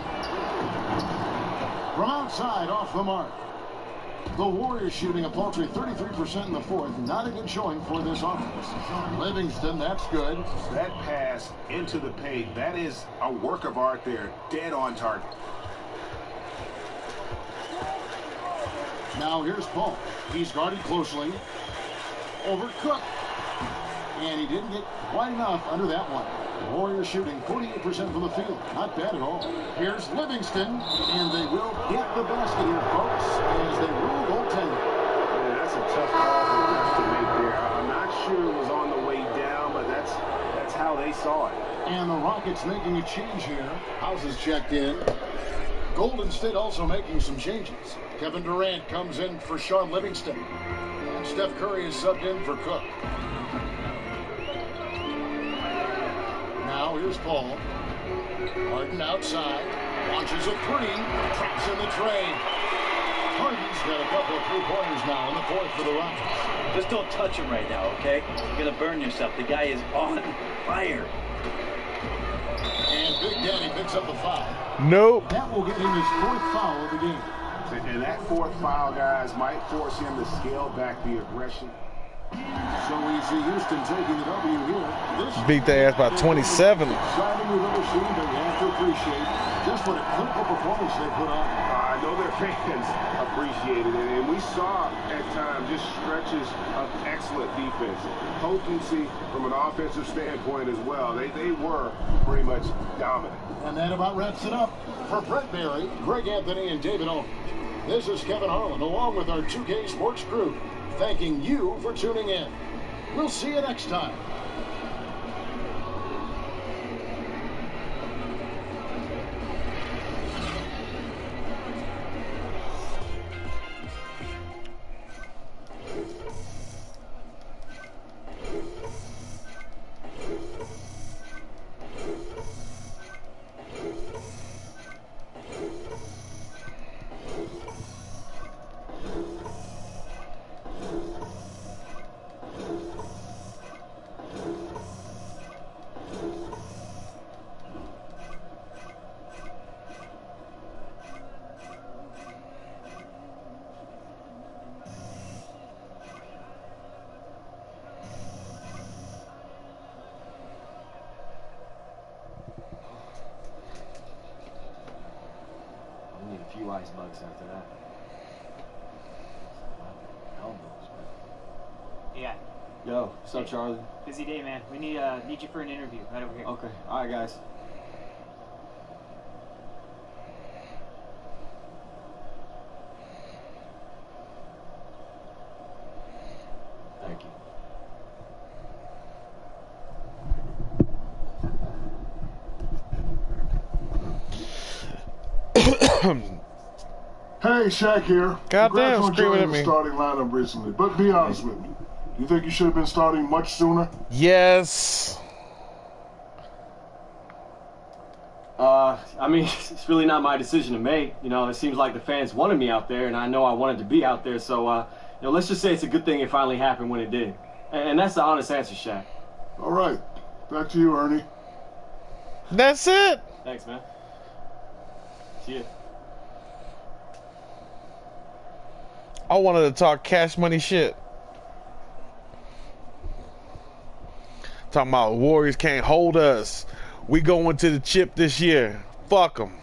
From outside, off the mark. The Warriors shooting a paltry 33% in the fourth. Not a good showing for this offense. Livingston, that's good. That pass into the paint, that is a work of art there. Dead on target. Now here's Paul. He's guarded closely. Over Cook. And he didn't get quite enough under that one. Warriors shooting 48% from the field. Not bad at all. Here's Livingston. And they will get the basket here, folks, as they rule goaltending. Yeah, that's a tough call for the refs to make there. I'm not sure it was on the way down, but that's how they saw it. And the Rockets making a change here. House is checked in. Golden State also making some changes. Kevin Durant comes in for Sean Livingston. And Steph Curry is subbed in for Cook. Now here's Paul. Harden outside. Launches a three. Traps in the tray. Harden's got a couple of three-pointers now in the fourth for the Rockets. Just don't touch him right now, okay? You're going to burn yourself. The guy is on fire. And Big Daddy picks up the foul. Nope. That will get him his fourth foul of the game. And that fourth foul, guys, might force him to scale back the aggression. So we see Houston taking the W here. Beat their ass by 27. Exciting we've ever seen, but you have to appreciate just what a clinical performance they put on. I know their fans appreciated it, and we saw at times just stretches of excellent defense. Potency from an offensive standpoint as well. They were pretty much dominant. And that about wraps it up. For Brett Barry, Greg Anthony, and David Aldridge, this is Kevin Harlan, along with our 2K Sports crew, thanking you for tuning in. We'll see you next time. Few ice bugs after that. Elbows, man. Yeah. Yo, what's up, Charlie? Busy day, man. We need you for an interview right over here. Okay. All right, guys. Thank you. Hey, Shaq here. Goddamn, screaming at the me. Starting lineup recently, but be honest with me. You think you should have been starting much sooner? Yes. I mean, it's really not my decision to make. You know, it seems like the fans wanted me out there, and I know I wanted to be out there. So, you know, let's just say it's a good thing it finally happened when it did. And that's the honest answer, Shaq. All right. Back to you, Ernie. That's it. Thanks, man. See ya. I wanted to talk cash money shit. Talking about Warriors can't hold us. We going to the chip this year. Fuck them.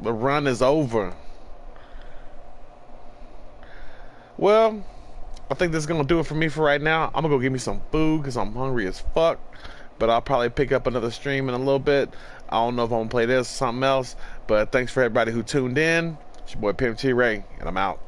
The run is over. Well, I think that's going to do it for me for right now. I'm going to go get me some food because I'm hungry as fuck. But I'll probably pick up another stream in a little bit. I don't know if I'm going to play this or something else. But thanks for everybody who tuned in. It's your boy Pimp T Ray, and I'm out.